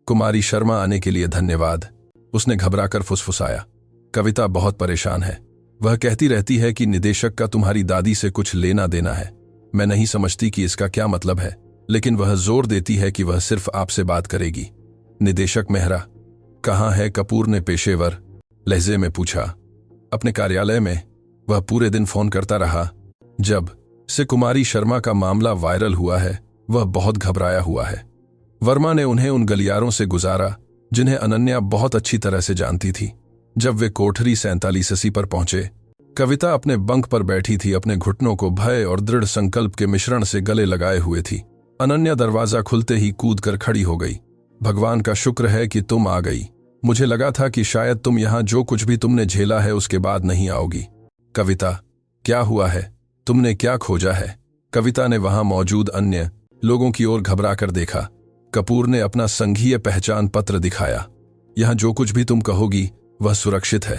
कुमारी शर्मा, आने के लिए धन्यवाद, उसने घबराकर फुसफुसाया। कविता बहुत परेशान है। वह कहती रहती है कि निदेशक का तुम्हारी दादी से कुछ लेना देना है। मैं नहीं समझती कि इसका क्या मतलब है, लेकिन वह जोर देती है कि वह सिर्फ आपसे बात करेगी। निदेशक मेहरा कहाँ है? कपूर ने पेशेवर लहजे में पूछा। अपने कार्यालय में। वह पूरे दिन फोन करता रहा। जब से कुमारी शर्मा का मामला वायरल हुआ है वह बहुत घबराया हुआ है। वर्मा ने उन्हें उन गलियारों से गुजारा जिन्हें अनन्या बहुत अच्छी तरह से जानती थी। जब वे कोठरी 47 पर पहुंचे, कविता अपने बंक पर बैठी थी, अपने घुटनों को भय और दृढ़ संकल्प के मिश्रण से गले लगाए हुए थी। अनन्या दरवाजा खुलते ही कूद कर खड़ी हो गई। भगवान का शुक्र है कि तुम आ गई। मुझे लगा था कि शायद तुम यहां जो कुछ भी तुमने झेला है उसके बाद नहीं आओगी। कविता, क्या हुआ है? तुमने क्या खोजा है? कविता ने वहां मौजूद अन्य लोगों की ओर घबरा कर देखा। कपूर ने अपना संघीय पहचान पत्र दिखाया। यहां जो कुछ भी तुम कहोगी वह सुरक्षित है।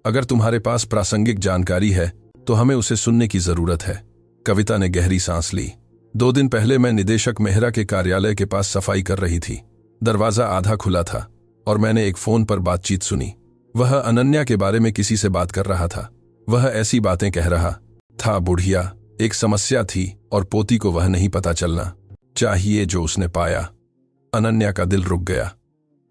अगर तुम्हारे पास प्रासंगिक जानकारी है तो हमें उसे सुनने की जरूरत है। कविता ने गहरी सांस ली। 2 दिन पहले मैं निदेशक मेहरा के कार्यालय के पास सफाई कर रही थी। दरवाजा आधा खुला था और मैंने एक फोन पर बातचीत सुनी। वह अनन्या के बारे में किसी से बात कर रहा था। वह ऐसी बातें कह रहा था, बुढ़िया एक समस्या थी और पोती को वह नहीं पता चलना चाहिए जो उसने पाया। अनन्या का दिल रुक गया।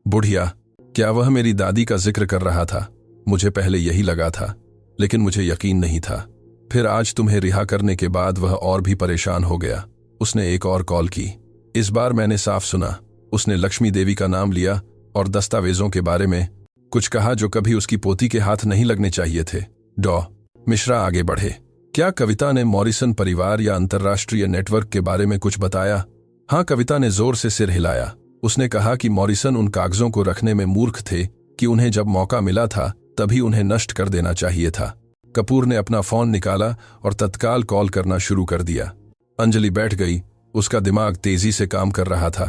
बुढ़िया, क्या वह मेरी दादी का जिक्र कर रहा था? मुझे पहले यही लगा था, लेकिन मुझे यकीन नहीं था। फिर आज तुम्हें रिहा करने के बाद वह और भी परेशान हो गया। उसने एक और कॉल की। इस बार मैंने साफ सुना। उसने लक्ष्मी देवी का नाम लिया और दस्तावेजों के बारे में कुछ कहा जो कभी उसकी पोती के हाथ नहीं लगने चाहिए थे। डॉ मिश्रा आगे बढ़े। क्या कविता ने मॉरिसन परिवार या अंतर्राष्ट्रीय नेटवर्क के बारे में कुछ बताया? हाँ, कविता ने जोर से सिर हिलाया। उसने कहा कि मॉरिसन उन कागजों को रखने में मूर्ख थे कि उन्हें जब मौका मिला था तभी उन्हें नष्ट कर देना चाहिए था। कपूर ने अपना फोन निकाला और तत्काल कॉल करना शुरू कर दिया। अंजलि बैठ गई। उसका दिमाग तेजी से काम कर रहा था,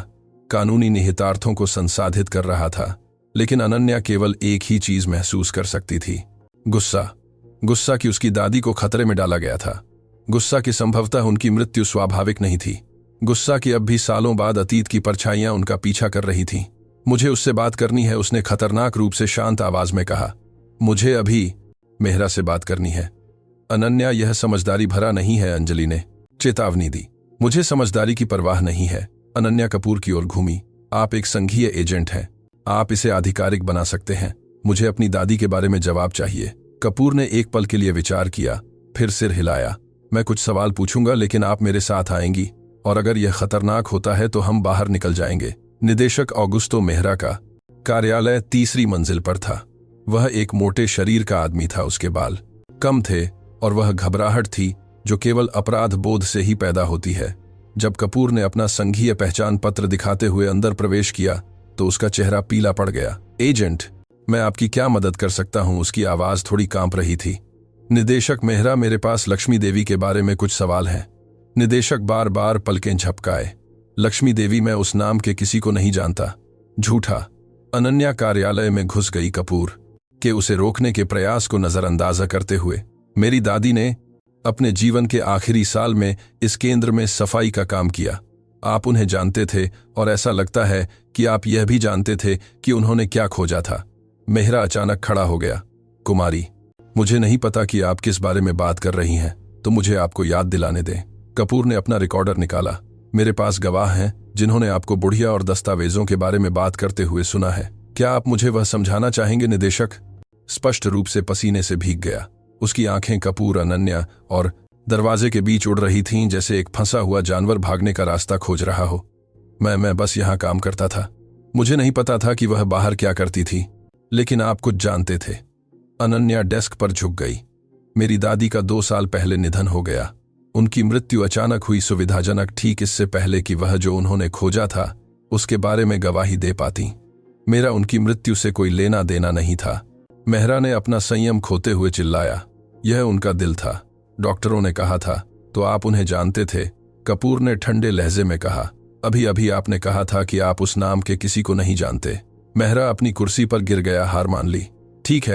कानूनी निहितार्थों को संसाधित कर रहा था। लेकिन अनन्या केवल एक ही चीज महसूस कर सकती थी, गुस्सा। गुस्सा कि उसकी दादी को खतरे में डाला गया था। गुस्सा कि संभवतः उनकी मृत्यु स्वाभाविक नहीं थी। गुस्सा कि अब भी सालों बाद अतीत की परछाइयां उनका पीछा कर रही थीं। मुझे उससे बात करनी है, उसने खतरनाक रूप से शांत आवाज में कहा। मुझे अभी मेहरा से बात करनी है। अनन्या, यह समझदारी भरा नहीं है, अंजलि ने चेतावनी दी। मुझे समझदारी की परवाह नहीं है। अनन्या कपूर की ओर घूमी। आप एक संघीय एजेंट हैं, आप इसे आधिकारिक बना सकते हैं। मुझे अपनी दादी के बारे में जवाब चाहिए। कपूर ने एक पल के लिए विचार किया, फिर सिर हिलाया। मैं कुछ सवाल पूछूंगा, लेकिन आप मेरे साथ आएंगी, और अगर यह खतरनाक होता है तो हम बाहर निकल जाएंगे। निदेशक ऑगुस्तो मेहरा का कार्यालय 3री मंजिल पर था। वह एक मोटे शरीर का आदमी था। उसके बाल कम थे और वह घबराहट थी जो केवल अपराध बोध से ही पैदा होती है। जब कपूर ने अपना संघीय पहचान पत्र दिखाते हुए अंदर प्रवेश किया तो उसका चेहरा पीला पड़ गया। एजेंट, मैं आपकी क्या मदद कर सकता हूं? उसकी आवाज थोड़ी कांप रही थी। निदेशक मेहरा, मेरे पास लक्ष्मी देवी के बारे में कुछ सवाल हैं। निदेशक बार बार पलकें झपकाए। लक्ष्मी देवी, मैं उस नाम के किसी को नहीं जानता। झूठा। अनन्या कार्यालय में घुस गई, कपूर के उसे रोकने के प्रयास को नजरअंदाजा करते हुए। मेरी दादी ने अपने जीवन के आखिरी साल में इस केंद्र में सफाई का काम किया। आप उन्हें जानते थे और ऐसा लगता है कि आप यह भी जानते थे कि उन्होंने क्या खोजा था। मेहरा अचानक खड़ा हो गया। कुमारी, मुझे नहीं पता कि आप किस बारे में बात कर रही हैं, तो मुझे आपको याद दिलाने दें। कपूर ने अपना रिकॉर्डर निकाला। मेरे पास गवाह हैं जिन्होंने आपको बुढ़िया और दस्तावेजों के बारे में बात करते हुए सुना है। क्या आप मुझे वह समझाना चाहेंगे? निदेशक स्पष्ट रूप से पसीने से भीग गया। उसकी आंखें कपूर, अनन्या और दरवाजे के बीच उड़ रही थीं, जैसे एक फंसा हुआ जानवर भागने का रास्ता खोज रहा हो। मैं बस यहां काम करता था। मुझे नहीं पता था कि वह बाहर क्या करती थी, लेकिन आप कुछ जानते थे। अनन्या डेस्क पर झुक गई। मेरी दादी का 2 साल पहले निधन हो गया। उनकी मृत्यु अचानक हुई, सुविधाजनक, ठीक इससे पहले कि वह जो उन्होंने खोजा था उसके बारे में गवाही दे पाती। मेरा उनकी मृत्यु से कोई लेना देना नहीं था। मेहरा ने अपना संयम खोते हुए चिल्लाया, यह उनका दिल था। डॉक्टरों ने कहा था, तो आप उन्हें जानते थे? कपूर ने ठंडे लहजे में कहा, अभी अभी आपने कहा था कि आप उस नाम के किसी को नहीं जानते। मेहरा अपनी कुर्सी पर गिर गया, हार मान ली। ठीक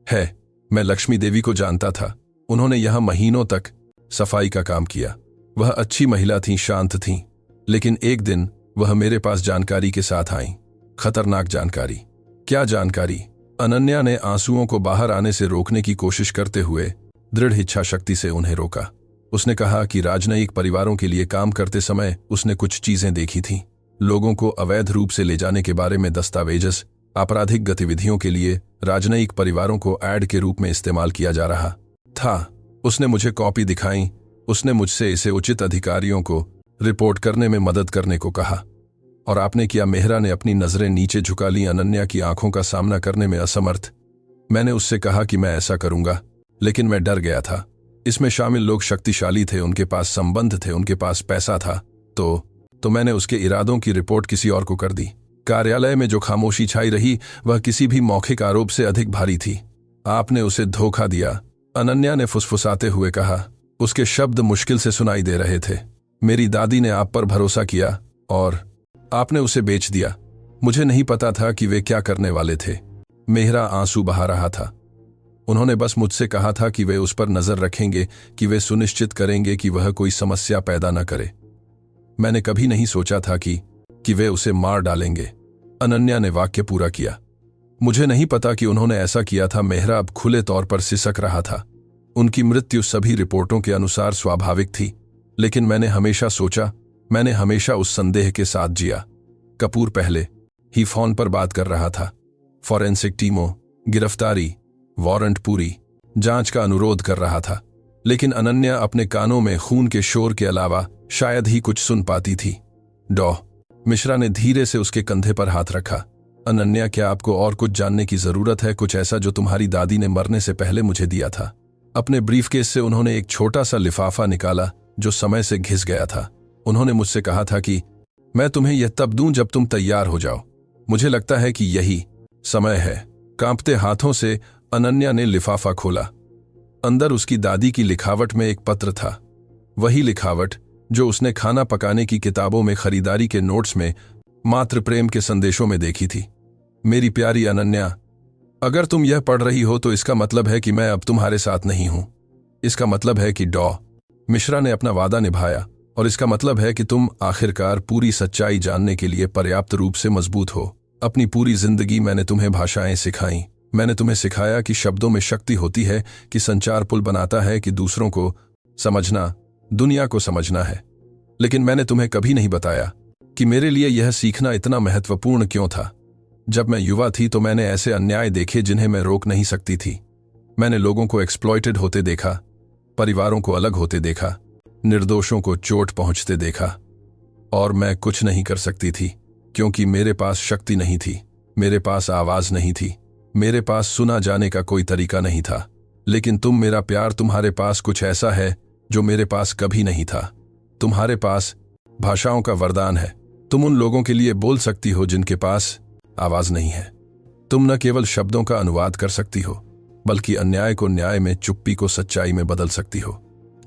है, मैं लक्ष्मी देवी को जानता था। उन्होंने यहां महीनों तक सफाई का काम किया। वह अच्छी महिला थीं, शांत थीं, लेकिन एक दिन वह मेरे पास जानकारी के साथ आईं। खतरनाक जानकारी। क्या जानकारी? अनन्या ने आंसुओं को बाहर आने से रोकने की कोशिश करते हुए दृढ़ इच्छा शक्ति से उन्हें रोका। उसने कहा कि राजनयिक परिवारों के लिए काम करते समय उसने कुछ चीजें देखी थीं। लोगों को अवैध रूप से ले जाने के बारे में दस्तावेज आपराधिक गतिविधियों के लिए राजनयिक परिवारों को ऐड के रूप में इस्तेमाल किया जा रहा था। उसने मुझे कॉपी दिखाई। उसने मुझसे इसे उचित अधिकारियों को रिपोर्ट करने में मदद करने को कहा। और आपने किया? मेहरा ने अपनी नजरें नीचे झुका ली, अनन्या की आंखों का सामना करने में असमर्थ। मैंने उससे कहा कि मैं ऐसा करूंगा, लेकिन मैं डर गया था। इसमें शामिल लोग शक्तिशाली थे, उनके पास संबंध थे, उनके पास पैसा था। तो मैंने उसके इरादों की रिपोर्ट किसी और को कर दी। कार्यालय में जो खामोशी छाई रही वह किसी भी मौखिक आरोप से अधिक भारी थी। आपने उसे धोखा दिया, अनन्या ने फुसफुसाते हुए कहा। उसके शब्द मुश्किल से सुनाई दे रहे थे। मेरी दादी ने आप पर भरोसा किया और आपने उसे बेच दिया। मुझे नहीं पता था कि वे क्या करने वाले थे। मेहरा आंसू बहा रहा था। उन्होंने बस मुझसे कहा था कि वे उस पर नजर रखेंगे, कि वे सुनिश्चित करेंगे कि वह कोई समस्या पैदा न करे। मैंने कभी नहीं सोचा था कि वे उसे मार डालेंगे। अनन्या ने वाक्य पूरा किया। मुझे नहीं पता कि उन्होंने ऐसा किया था। मेहरा अब खुले तौर पर सिसक रहा था। उनकी मृत्यु सभी रिपोर्टों के अनुसार स्वाभाविक थी, लेकिन मैंने हमेशा उस संदेह के साथ जिया। कपूर पहले ही फोन पर बात कर रहा था। फॉरेंसिक टीमों, गिरफ्तारी, वारंट, पूरी जांच का अनुरोध कर रहा था, लेकिन अनन्या अपने कानों में खून के शोर के अलावा शायद ही कुछ सुन पाती थी। डॉ मिश्रा ने धीरे से उसके कंधे पर हाथ रखा। अनन्या, क्या आपको और कुछ जानने की जरूरत है? कुछ ऐसा जो तुम्हारी दादी ने मरने से पहले मुझे दिया था? अपने ब्रीफकेस से उन्होंने एक छोटा सा लिफाफा निकाला जो समय से घिस गया था। उन्होंने मुझसे कहा था कि मैं तुम्हें यह तब दूं जब तुम तैयार हो जाओ। मुझे लगता है कि यही समय है। कांपते हाथों से अनन्या ने लिफाफा खोला। अंदर उसकी दादी की लिखावट में एक पत्र था। वही लिखावट जो उसने खाना पकाने की किताबों में, खरीदारी के नोट्स में, मात्र प्रेम के संदेशों में देखी थी। मेरी प्यारी अनन्या, अगर तुम यह पढ़ रही हो तो इसका मतलब है कि मैं अब तुम्हारे साथ नहीं हूं। इसका मतलब है कि डॉ मिश्रा ने अपना वादा निभाया, और इसका मतलब है कि तुम आखिरकार पूरी सच्चाई जानने के लिए पर्याप्त रूप से मजबूत हो। अपनी पूरी जिंदगी मैंने तुम्हें भाषाएं सिखाई। मैंने तुम्हें सिखाया कि शब्दों में शक्ति होती है, कि संचार पुल बनाता है, कि दूसरों को समझना दुनिया को समझना है। लेकिन मैंने तुम्हें कभी नहीं बताया कि मेरे लिए यह सीखना इतना महत्वपूर्ण क्यों था। जब मैं युवा थी तो मैंने ऐसे अन्याय देखे जिन्हें मैं रोक नहीं सकती थी। मैंने लोगों को एक्सप्लॉइटेड होते देखा, परिवारों को अलग होते देखा, निर्दोषों को चोट पहुंचते देखा, और मैं कुछ नहीं कर सकती थी, क्योंकि मेरे पास शक्ति नहीं थी, मेरे पास आवाज नहीं थी, मेरे पास सुना जाने का कोई तरीका नहीं था। लेकिन तुम, मेरा प्यार, तुम्हारे पास कुछ ऐसा है जो मेरे पास कभी नहीं था। तुम्हारे पास भाषाओं का वरदान है। तुम उन लोगों के लिए बोल सकती हो जिनके पास आवाज नहीं है। तुम न केवल शब्दों का अनुवाद कर सकती हो, बल्कि अन्याय को न्याय में, चुप्पी को सच्चाई में बदल सकती हो।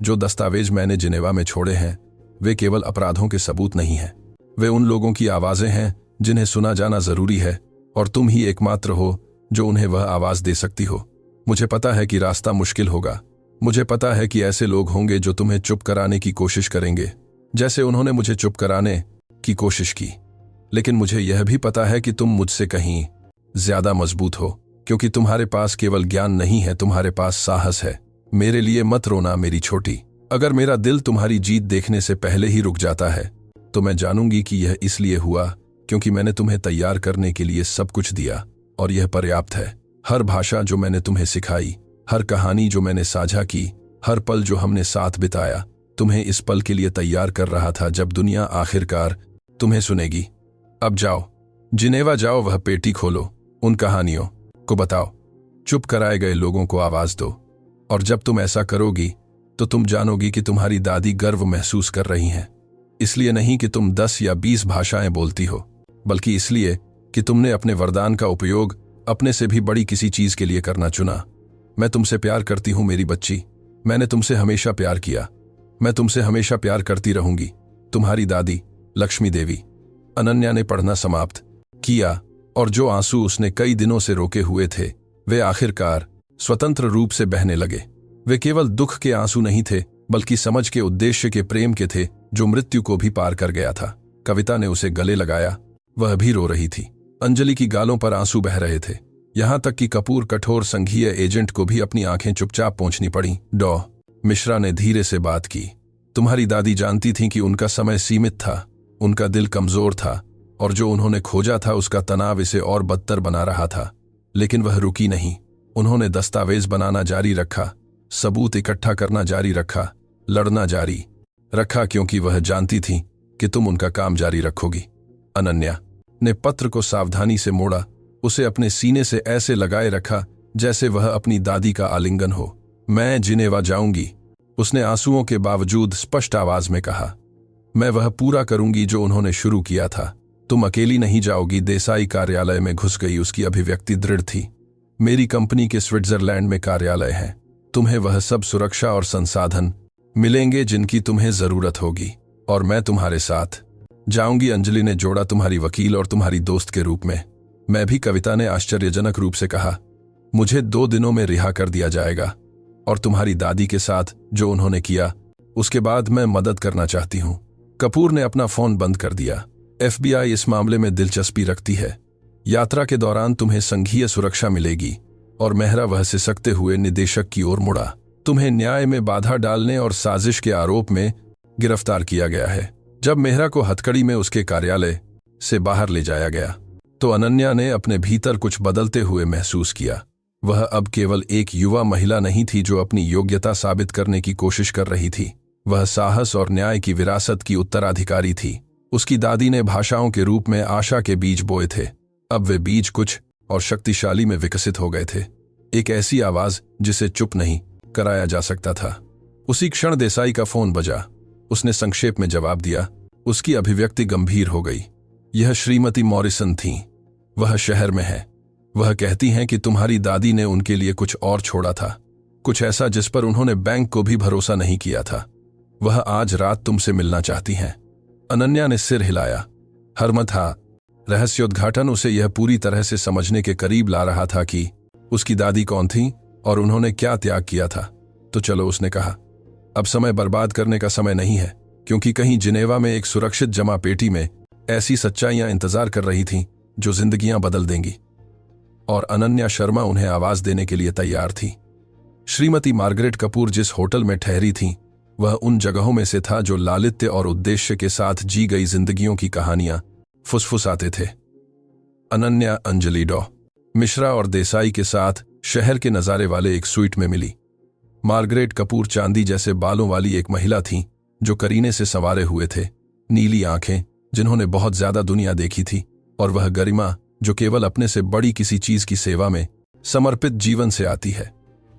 जो दस्तावेज मैंने जिनेवा में छोड़े हैं वे केवल अपराधों के सबूत नहीं हैं। वे उन लोगों की आवाजें हैं जिन्हें सुना जाना जरूरी है, और तुम ही एकमात्र हो जो उन्हें वह आवाज दे सकती हो। मुझे पता है कि रास्ता मुश्किल होगा। मुझे पता है कि ऐसे लोग होंगे जो तुम्हें चुप कराने की कोशिश करेंगे, जैसे उन्होंने मुझे चुप कराने की कोशिश की। लेकिन मुझे यह भी पता है कि तुम मुझसे कहीं ज्यादा मजबूत हो, क्योंकि तुम्हारे पास केवल ज्ञान नहीं है, तुम्हारे पास साहस है। मेरे लिए मत रोना मेरी छोटी। अगर मेरा दिल तुम्हारी जीत देखने से पहले ही रुक जाता है तो मैं जानूंगी कि यह इसलिए हुआ क्योंकि मैंने तुम्हें तैयार करने के लिए सब कुछ दिया, और यह पर्याप्त है। हर भाषा जो मैंने तुम्हें सिखाई, हर कहानी जो मैंने साझा की, हर पल जो हमने साथ बिताया, तुम्हें इस पल के लिए तैयार कर रहा था जब दुनिया आखिरकार तुम्हें सुनेगी। अब जाओ, जिनेवा जाओ, वह पेटी खोलो, उन कहानियों को बताओ, चुप कराए गए लोगों को आवाज दो। और जब तुम ऐसा करोगी तो तुम जानोगी कि तुम्हारी दादी गर्व महसूस कर रही हैं। इसलिए नहीं कि तुम 10 या 20 भाषाएं बोलती हो, बल्कि इसलिए कि तुमने अपने वरदान का उपयोग अपने से भी बड़ी किसी चीज के लिए करना चुना। मैं तुमसे प्यार करती हूं मेरी बच्ची। मैंने तुमसे हमेशा प्यार किया। मैं तुमसे हमेशा प्यार करती रहूंगी। तुम्हारी दादी लक्ष्मी देवी। अनन्या ने पढ़ना समाप्त किया और जो आंसू उसने कई दिनों से रोके हुए थे वे आखिरकार स्वतंत्र रूप से बहने लगे। वे केवल दुख के आंसू नहीं थे, बल्कि समझ के उद्देश्य के प्रेम के थे जो मृत्यु को भी पार कर गया था। कविता ने उसे गले लगाया। वह भी रो रही थी। अंजलि की गालों पर आंसू बह रहे थे। यहां तक कि कपूर कठोर संघीय एजेंट को भी अपनी आंखें चुपचाप पोंछनी पड़ी। डॉ मिश्रा ने धीरे से बात की। तुम्हारी दादी जानती थीं कि उनका समय सीमित था, उनका दिल कमजोर था और जो उन्होंने खोजा था उसका तनाव इसे और बदतर बना रहा था। लेकिन वह रुकी नहीं। उन्होंने दस्तावेज बनाना जारी रखा, सबूत इकट्ठा करना जारी रखा, लड़ना जारी रखा, क्योंकि वह जानती थी कि तुम उनका काम जारी रखोगी। अनन्या ने पत्र को सावधानी से मोड़ा, उसे अपने सीने से ऐसे लगाए रखा जैसे वह अपनी दादी का आलिंगन हो। मैं जिनेवा जाऊंगी, उसने आंसुओं के बावजूद स्पष्ट आवाज में कहा। मैं वह पूरा करूंगी जो उन्होंने शुरू किया था। तुम अकेली नहीं जाओगी। देसाई कार्यालय में घुस गई। उसकी अभिव्यक्ति दृढ़ थी। मेरी कंपनी के स्विट्जरलैंड में कार्यालय है। तुम्हें वह सब सुरक्षा और संसाधन मिलेंगे जिनकी तुम्हें जरूरत होगी, और मैं तुम्हारे साथ जाऊंगी। अंजलि ने जोड़ा, तुम्हारी वकील और तुम्हारी दोस्त के रूप में। मैं भी, कविता ने आश्चर्यजनक रूप से कहा। मुझे 2 दिनों में रिहा कर दिया जाएगा, और तुम्हारी दादी के साथ जो उन्होंने किया उसके बाद मैं मदद करना चाहती हूं। कपूर ने अपना फोन बंद कर दिया। FBI इस मामले में दिलचस्पी रखती है। यात्रा के दौरान तुम्हें संघीय सुरक्षा मिलेगी। और मेहरा वह सिसकते हुए निदेशक की ओर मुड़ा। तुम्हें न्याय में बाधा डालने और साजिश के आरोप में गिरफ्तार किया गया है। जब मेहरा को हथकड़ी में उसके कार्यालय से बाहर ले जाया गया तो अनन्या ने अपने भीतर कुछ बदलते हुए महसूस किया। वह अब केवल एक युवा महिला नहीं थी जो अपनी योग्यता साबित करने की कोशिश कर रही थी। वह साहस और न्याय की विरासत की उत्तराधिकारी थी। उसकी दादी ने भाषाओं के रूप में आशा के बीज बोए थे। अब वे बीज कुछ और शक्तिशाली में विकसित हो गए थे। एक ऐसी आवाज जिसे चुप नहीं कराया जा सकता था। उसी क्षण देसाई का फोन बजा। उसने संक्षेप में जवाब दिया। उसकी अभिव्यक्ति गंभीर हो गई। यह श्रीमती मॉरिसन थीं। वह शहर में है। वह कहती हैं कि तुम्हारी दादी ने उनके लिए कुछ और छोड़ा था, कुछ ऐसा जिस पर उन्होंने बैंक को भी भरोसा नहीं किया था। वह आज रात तुमसे मिलना चाहती हैं। अनन्या ने सिर हिलाया। हरमत हा रहस्योद्घाटन उसे यह पूरी तरह से समझने के करीब ला रहा था कि उसकी दादी कौन थी और उन्होंने क्या त्याग किया था। तो चलो, उसने कहा, अब समय बर्बाद करने का समय नहीं है, क्योंकि कहीं जिनेवा में एक सुरक्षित जमा पेटी में ऐसी सच्चाइयां इंतजार कर रही थीं जो जिंदगियां बदल देंगी। और अनन्या शर्मा उन्हें आवाज देने के लिए तैयार थी। श्रीमती मार्गरेट कपूर जिस होटल में ठहरी थीं, वह उन जगहों में से था जो लालित्य और उद्देश्य के साथ जी गई जिंदगियों की कहानियां फुसफुसाते थे। अनन्या अंजलि, डॉ मिश्रा और देसाई के साथ शहर के नजारे वाले एक स्वीट में मिली। मार्गरेट कपूर चांदी जैसे बालों वाली एक महिला थीं जो करीने से संवारे हुए थे। नीली आंखें जिन्होंने बहुत ज्यादा दुनिया देखी थी, और वह गरिमा जो केवल अपने से बड़ी किसी चीज की सेवा में समर्पित जीवन से आती है।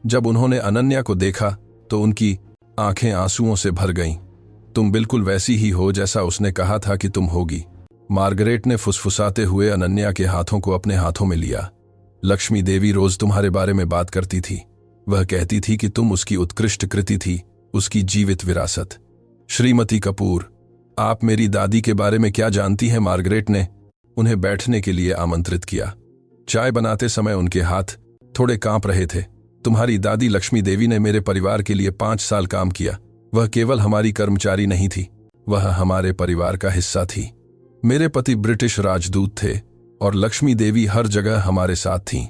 जब उन्होंने अनन्या को देखा तो उनकी आंखें आंसुओं से भर गईं। तुम बिल्कुल वैसी ही हो जैसा उसने कहा था कि तुम होगी। मार्गरेट ने फुसफुसाते हुए अनन्या के हाथों को अपने हाथों में लिया। लक्ष्मी देवी रोज तुम्हारे बारे में बात करती थी। वह कहती थी कि तुम उसकी उत्कृष्ट कृति थी, उसकी जीवित विरासत। श्रीमती कपूर, आप मेरी दादी के बारे में क्या जानती हैं? मार्गरेट ने उन्हें बैठने के लिए आमंत्रित किया। चाय बनाते समय उनके हाथ थोड़े कांप रहे थे। तुम्हारी दादी लक्ष्मी देवी ने मेरे परिवार के लिए 5 साल काम किया। वह केवल हमारी कर्मचारी नहीं थी, वह हमारे परिवार का हिस्सा थी। मेरे पति ब्रिटिश राजदूत थे और लक्ष्मी देवी हर जगह हमारे साथ थीं।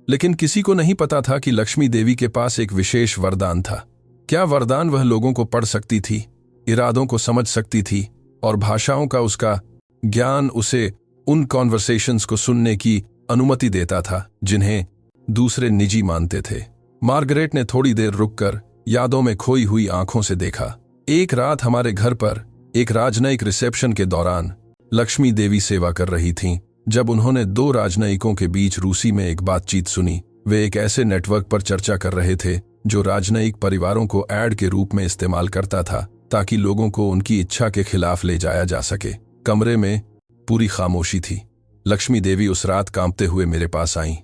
लेकिन किसी को नहीं पता था कि लक्ष्मी देवी के पास एक विशेष वरदान था। क्या वरदान? वह लोगों को पढ़ सकती थी, इरादों को समझ सकती थी, और भाषाओं का उसका ज्ञान उसे उन कॉन्वर्सेशंस को सुनने की अनुमति देता था जिन्हें दूसरे निजी मानते थे। मार्गरेट ने थोड़ी देर रुककर यादों में खोई हुई आंखों से देखा। एक रात हमारे घर पर एक राजनयिक रिसेप्शन के दौरान लक्ष्मी देवी सेवा कर रही थीं, जब उन्होंने 2 राजनयिकों के बीच रूसी में एक बातचीत सुनी। वे एक ऐसे नेटवर्क पर चर्चा कर रहे थे जो राजनयिक परिवारों को ऐड के रूप में इस्तेमाल करता था ताकि लोगों को उनकी इच्छा के खिलाफ ले जाया जा सके। कमरे में पूरी खामोशी थी। लक्ष्मी देवी उस रात कांपते हुए मेरे पास आईं।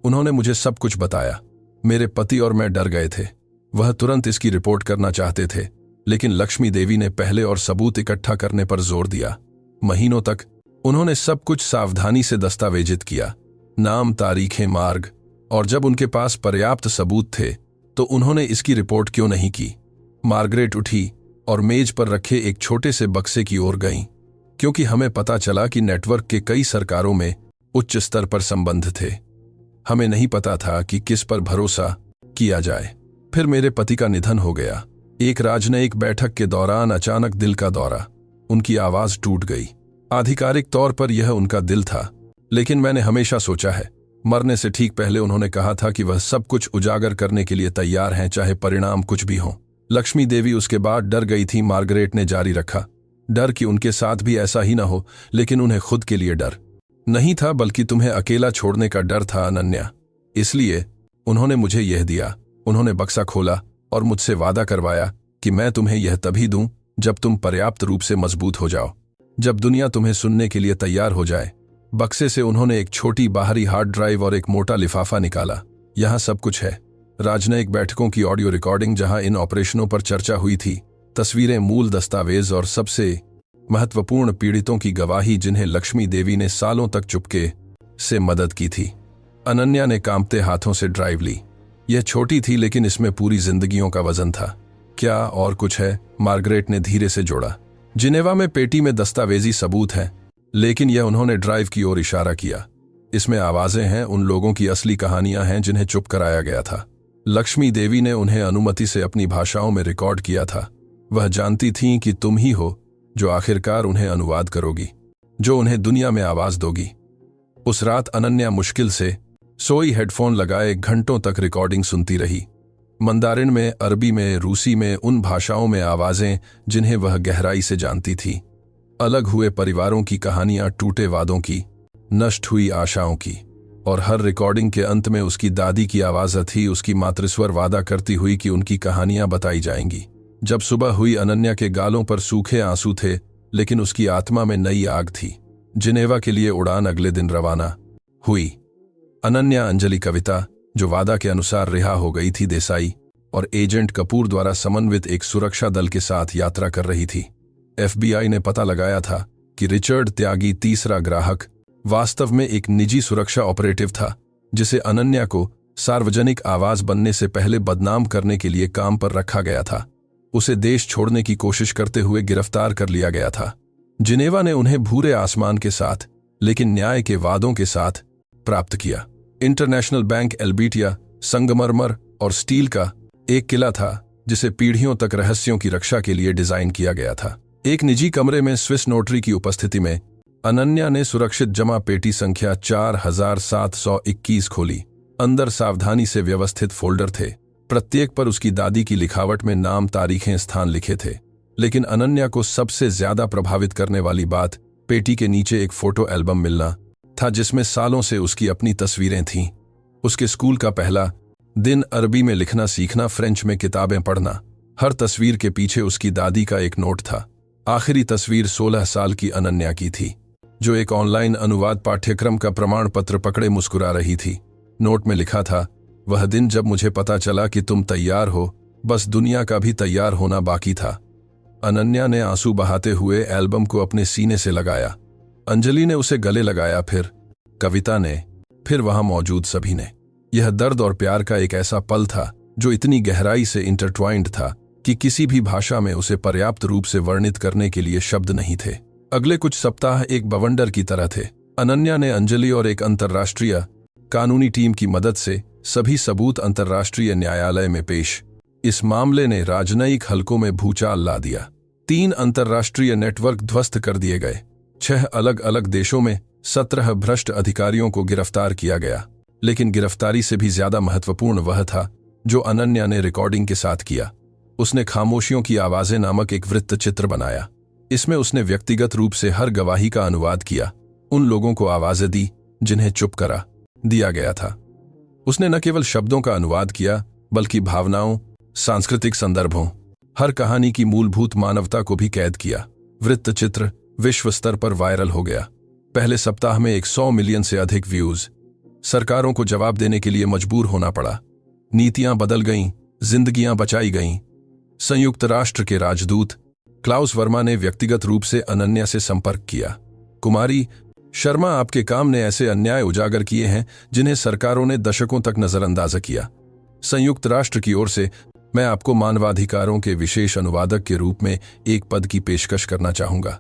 उन्होंने मुझे सब कुछ बताया। मेरे पति और मैं डर गए थे। वह तुरंत इसकी रिपोर्ट करना चाहते थे, लेकिन लक्ष्मी देवी ने पहले और सबूत इकट्ठा करने पर जोर दिया। महीनों तक उन्होंने सब कुछ सावधानी से दस्तावेजित किया, नाम, तारीखें, मार्ग, और जब उनके पास पर्याप्त सबूत थे तो उन्होंने इसकी रिपोर्ट क्यों नहीं की। मार्गरेट उठी और मेज पर रखे एक छोटे से बक्से की ओर गईं, क्योंकि हमें पता चला कि नेटवर्क के कई सरकारों में उच्च स्तर पर संबंध थे। हमें नहीं पता था कि किस पर भरोसा किया जाए। फिर मेरे पति का निधन हो गया। एक राजनयिक बैठक के दौरान अचानक दिल का दौरा। उनकी आवाज टूट गई। आधिकारिक तौर पर यह उनका दिल था, लेकिन मैंने हमेशा सोचा है, मरने से ठीक पहले उन्होंने कहा था कि वह सब कुछ उजागर करने के लिए तैयार हैं, चाहे परिणाम कुछ भी हो। लक्ष्मी देवी उसके बाद डर गई थी। मार्गरेट ने जारी रखा, डर कि उनके साथ भी ऐसा ही ना हो, लेकिन उन्हें खुद के लिए डर नहीं था, बल्कि तुम्हें अकेला छोड़ने का डर था, अनन्या। इसलिए उन्होंने मुझे यह दिया। उन्होंने बक्सा खोला और मुझसे वादा करवाया कि मैं तुम्हें यह तभी दूं जब तुम पर्याप्त रूप से मजबूत हो जाओ, जब दुनिया तुम्हें सुनने के लिए तैयार हो जाए। बक्से से उन्होंने एक छोटी बाहरी हार्ड ड्राइव और एक मोटा लिफाफा निकाला। यहाँ सब कुछ है। राजनयिक बैठकों की ऑडियो रिकॉर्डिंग जहां इन ऑपरेशनों पर चर्चा हुई थी, तस्वीरें, मूल दस्तावेज और सबसे महत्वपूर्ण पीड़ितों की गवाही जिन्हें लक्ष्मी देवी ने सालों तक चुपके से मदद की थी। अनन्या ने कांपते हाथों से ड्राइव ली। यह छोटी थी, लेकिन इसमें पूरी जिंदगियों का वजन था। क्या और कुछ है? मार्गरेट ने धीरे से जोड़ा। जिनेवा में पेटी में दस्तावेजी सबूत हैं, लेकिन यह उन्होंने ड्राइव की ओर इशारा किया। इसमें आवाजें हैं, उन लोगों की असली कहानियां हैं जिन्हें चुप कराया गया था। लक्ष्मी देवी ने उन्हें अनुमति से अपनी भाषाओं में रिकॉर्ड किया था। वह जानती थीं कि तुम ही हो जो आखिरकार उन्हें अनुवाद करोगी, जो उन्हें दुनिया में आवाज दोगी। उस रात अनन्या मुश्किल से सोई, हेडफोन लगाए घंटों तक रिकॉर्डिंग सुनती रही। मंदारिन में, अरबी में, रूसी में, उन भाषाओं में आवाजें जिन्हें वह गहराई से जानती थी। अलग हुए परिवारों की कहानियां, टूटे वादों की, नष्ट हुई आशाओं की। और हर रिकॉर्डिंग के अंत में उसकी दादी की आवाज थी, उसकी मातृस्वर वादा करती हुई कि उनकी कहानियां बताई जाएंगी। जब सुबह हुई, अनन्या के गालों पर सूखे आंसू थे, लेकिन उसकी आत्मा में नई आग थी। जिनेवा के लिए उड़ान अगले दिन रवाना हुई। अनन्या, अंजलि, कविता, जो वादा के अनुसार रिहा हो गई थी, देसाई और एजेंट कपूर द्वारा समन्वित एक सुरक्षा दल के साथ यात्रा कर रही थी। FBI ने पता लगाया था कि रिचर्ड त्यागी, तीसरा ग्राहक, वास्तव में एक निजी सुरक्षा ऑपरेटिव था, जिसे अनन्या को सार्वजनिक आवाज बनने से पहले बदनाम करने के लिए काम पर रखा गया था। उसे देश छोड़ने की कोशिश करते हुए गिरफ्तार कर लिया गया था। जिनेवा ने उन्हें भूरे आसमान के साथ, लेकिन न्याय के वादों के साथ प्राप्त किया। इंटरनेशनल बैंक एल्बिटिया संगमरमर और स्टील का एक किला था, जिसे पीढ़ियों तक रहस्यों की रक्षा के लिए डिजाइन किया गया था। एक निजी कमरे में स्विस नोटरी की उपस्थिति में अनन्या ने सुरक्षित जमा पेटी संख्या 4721 खोली। अंदर सावधानी से व्यवस्थित फोल्डर थे। प्रत्येक पर उसकी दादी की लिखावट में नाम, तारीखें, स्थान लिखे थे। लेकिन अनन्या को सबसे ज्यादा प्रभावित करने वाली बात पेटी के नीचे एक फोटो एल्बम मिलना था, जिसमें सालों से उसकी अपनी तस्वीरें थीं। उसके स्कूल का पहला दिन, अरबी में लिखना सीखना, फ्रेंच में किताबें पढ़ना। हर तस्वीर के पीछे उसकी दादी का एक नोट था। आखिरी तस्वीर 16 साल की अनन्या की थी, जो एक ऑनलाइन अनुवाद पाठ्यक्रम का प्रमाण पत्र पकड़े मुस्कुरा रही थी। नोट में लिखा था, वह दिन जब मुझे पता चला कि तुम तैयार हो, बस दुनिया का भी तैयार होना बाकी था। अनन्या ने आंसू बहाते हुए एल्बम को अपने सीने से लगाया। अंजलि ने उसे गले लगाया, फिर कविता ने, फिर वहां मौजूद सभी ने। यह दर्द और प्यार का एक ऐसा पल था जो इतनी गहराई से इंटरट्वाइंड था कि किसी भी भाषा में उसे पर्याप्त रूप से वर्णित करने के लिए शब्द नहीं थे। अगले कुछ सप्ताह एक बवंडर की तरह थे। अनन्या ने अंजलि और एक अंतर्राष्ट्रीय कानूनी टीम की मदद से सभी सबूत अंतर्राष्ट्रीय न्यायालय में पेश। इस मामले ने राजनयिक हलकों में भूचाल ला दिया। 3 अंतर्राष्ट्रीय नेटवर्क ध्वस्त कर दिए गए। 6 अलग अलग देशों में 17 भ्रष्ट अधिकारियों को गिरफ्तार किया गया। लेकिन गिरफ्तारी से भी ज्यादा महत्वपूर्ण वह था जो अनन्या ने रिकॉर्डिंग के साथ किया। उसने खामोशियों की आवाजें नामक एक वृत्त चित्र बनाया। इसमें उसने व्यक्तिगत रूप से हर गवाही का अनुवाद किया, उन लोगों को आवाजें दी जिन्हें चुप करा दिया गया था। उसने न केवल शब्दों का अनुवाद किया, बल्कि भावनाओं, सांस्कृतिक संदर्भों, हर कहानी की मूलभूत मानवता को भी कैद किया। वृत्तचित्र विश्व स्तर पर वायरल हो गया। पहले सप्ताह में 100 मिलियन से अधिक व्यूज। सरकारों को जवाब देने के लिए मजबूर होना पड़ा। नीतियां बदल गईं, जिंदगियां बचाई गईं। संयुक्त राष्ट्र के राजदूत क्लाउस वर्मा ने व्यक्तिगत रूप से अनन्या से संपर्क किया। कुमारी शर्मा, आपके काम ने ऐसे अन्याय उजागर किए हैं जिन्हें सरकारों ने दशकों तक नजरअंदाज किया। संयुक्त राष्ट्र की ओर से मैं आपको मानवाधिकारों के विशेष अनुवादक के रूप में एक पद की पेशकश करना चाहूंगा।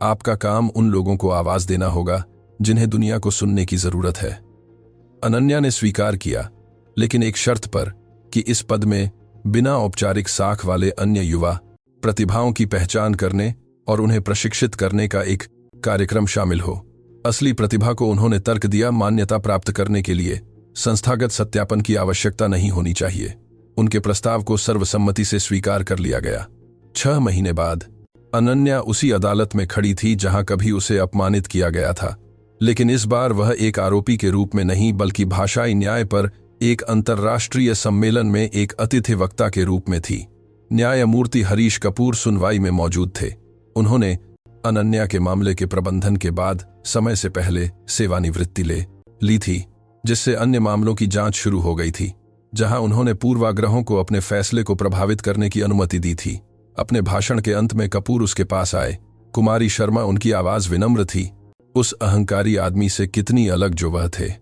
आपका काम उन लोगों को आवाज देना होगा जिन्हें दुनिया को सुनने की जरूरत है। अनन्या ने स्वीकार किया, लेकिन एक शर्त पर कि इस पद में बिना औपचारिक साख वाले अन्य युवा प्रतिभाओं की पहचान करने और उन्हें प्रशिक्षित करने का एक कार्यक्रम शामिल हो। असली प्रतिभा को उन्होंने तर्क दिया, मान्यता प्राप्त करने के लिए संस्थागत सत्यापन की आवश्यकता नहीं होनी चाहिए। उनके प्रस्ताव को सर्वसम्मति से स्वीकार कर लिया गया। 6 महीने बाद अनन्या उसी अदालत में खड़ी थी जहां कभी उसे अपमानित किया गया था, लेकिन इस बार वह एक आरोपी के रूप में नहीं बल्कि भाषाई न्याय पर एक अंतर्राष्ट्रीय सम्मेलन में एक अतिथि वक्ता के रूप में थी। न्यायमूर्ति हरीश कपूर सुनवाई में मौजूद थे। उन्होंने अनन्या के मामले के प्रबंधन के बाद समय से पहले सेवानिवृत्ति ले ली थी, जिससे अन्य मामलों की जांच शुरू हो गई थी, जहां उन्होंने पूर्वाग्रहों को अपने फैसले को प्रभावित करने की अनुमति दी थी। अपने भाषण के अंत में कपूर उसके पास आए। कुमारी शर्मा, उनकी आवाज विनम्र थी, उस अहंकारी आदमी से कितनी अलग जो वह थे।